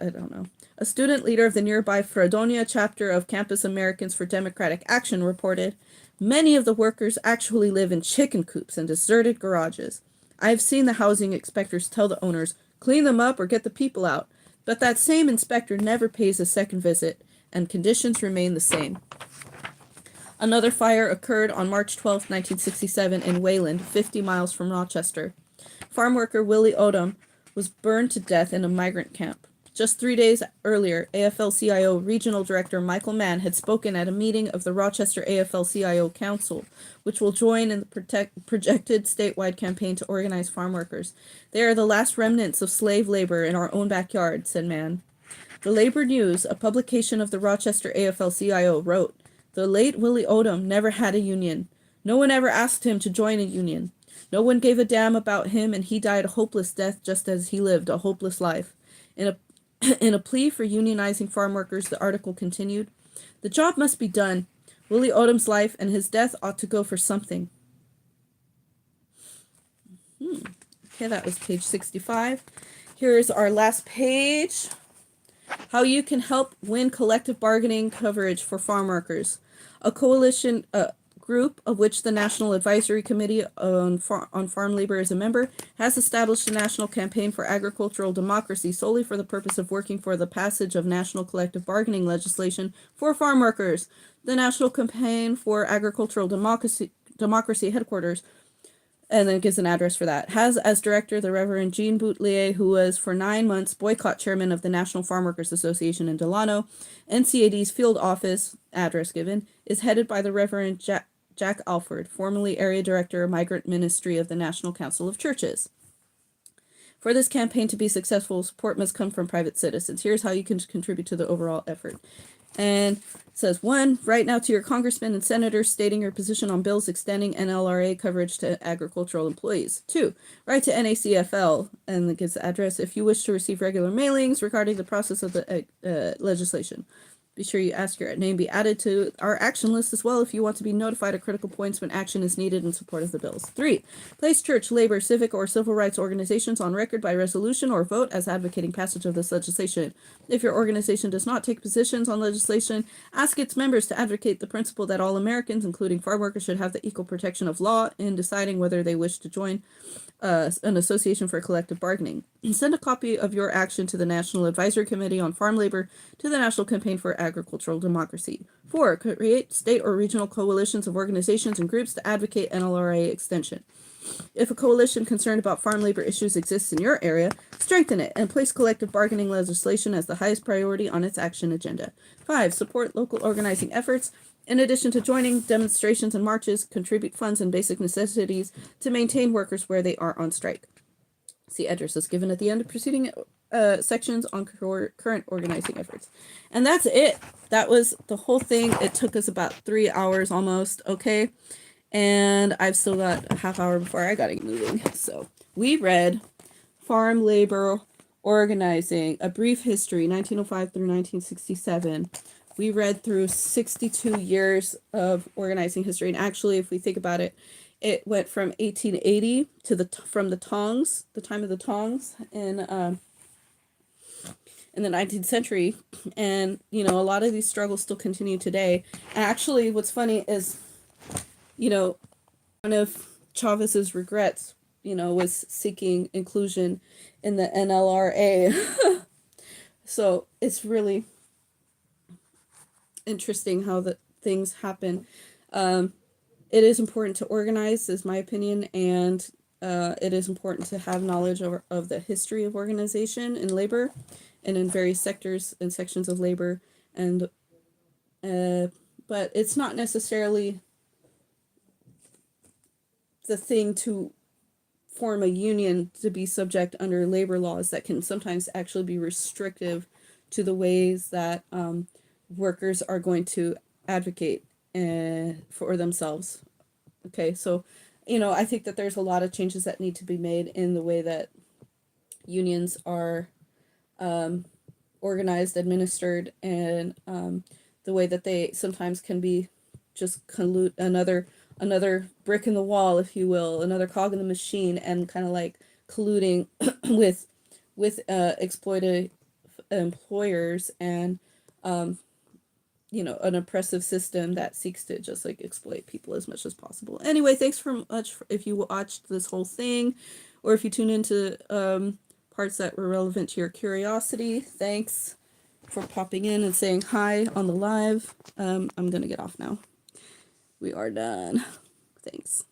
I don't know, a student leader of the nearby Fredonia chapter of Campus Americans for Democratic Action, reported, "Many of the workers actually live in chicken coops and deserted garages. I have seen the housing inspectors tell the owners, clean them up or get the people out. But that same inspector never pays a second visit, and conditions remain the same." Another fire occurred on March 12, 1967 in Wayland, 50 miles from Rochester. Farm worker Willie Odom was burned to death in a migrant camp. Just 3 days earlier, AFL-CIO Regional Director Michael Mann had spoken at a meeting of the Rochester AFL-CIO Council, which will join in the projected statewide campaign to organize farm workers. "They are the last remnants of slave labor in our own backyard," said Mann. The Labor News, a publication of the Rochester AFL-CIO, wrote, "The late Willie Odom never had a union. No one ever asked him to join a union. No one gave a damn about him, and he died a hopeless death just as he lived a hopeless life." In a plea for unionizing farm workers, the article continued, "The job must be done. Willie Odom's life and his death ought to go for something." Okay, that was page 65. Here's our last page. How you can help win collective bargaining coverage for farm workers. A coalition group, of which the National Advisory Committee on Farm Labor is a member, has established a national campaign for agricultural democracy solely for the purpose of working for the passage of national collective bargaining legislation for farm workers. The National Campaign for Agricultural Democracy headquarters, and then it gives an address for that, has as director the Reverend Jean Boutelier, who was for 9 months boycott chairman of the National Farm Workers Association in Delano. NCAD's field office, address given, is headed by the Reverend Jack Alford, formerly area director of Migrant Ministry of the National Council of Churches. For this campaign to be successful, support must come from private citizens. Here's how you can contribute to the overall effort. And it says, 1, write now to your congressmen and senators stating your position on bills extending NLRA coverage to agricultural employees. 2, write to NACFL, and it gives the address, if you wish to receive regular mailings regarding the process of the legislation. Be sure you ask your name be added to our action list as well if you want to be notified at critical points when action is needed in support of the bills. 3, place church, labor, civic, or civil rights organizations on record by resolution or vote as advocating passage of this legislation. If your organization does not take positions on legislation, ask its members to advocate the principle that all Americans, including farm workers, should have the equal protection of law in deciding whether they wish to join an association for collective bargaining. Send a copy of your action to the National Advisory Committee on Farm Labor, to the National Campaign for Agricultural Democracy. 4, create state or regional coalitions of organizations and groups to advocate NLRA extension. If a coalition concerned about farm labor issues exists in your area, strengthen it and place collective bargaining legislation as the highest priority on its action agenda. 5, support local organizing efforts. In addition to joining demonstrations and marches, contribute funds and basic necessities to maintain workers where they are on strike. See addresses given at the end of preceding sections on current organizing efforts. And that's it. That was the whole thing. It took us about 3 hours almost, okay? And I've still got a half hour before I gotta get moving. So we read Farm Labor Organizing, A Brief History, 1905 through 1967. We read through 62 years of organizing history. And actually, if we think about it, it went from 1880 to from the Tongs, the time of the Tongs in the 19th century. And, you know, a lot of these struggles still continue today. And actually, what's funny is, you know, one of Chavez's regrets, you know, was seeking inclusion in the NLRA. So it's really interesting how the things happen. It is important to organize, is my opinion, and it is important to have knowledge of the history of organization in labor and in various sectors and sections of labor. And but it's not necessarily the thing to form a union to be subject under labor laws that can sometimes actually be restrictive to the ways that workers are going to advocate for themselves. Okay, so I think that there's a lot of changes that need to be made in the way that unions are organized, administered, and the way that they sometimes can be just another brick in the wall, if you will, another cog in the machine, and kind of like colluding with exploitive employers and an oppressive system that seeks to just like exploit people as much as possible. Anyway, thanks for much if you watched this whole thing, or if you tune into parts that were relevant to your curiosity. Thanks for popping in and saying hi on the live. I'm gonna get off now. We are done. Thanks.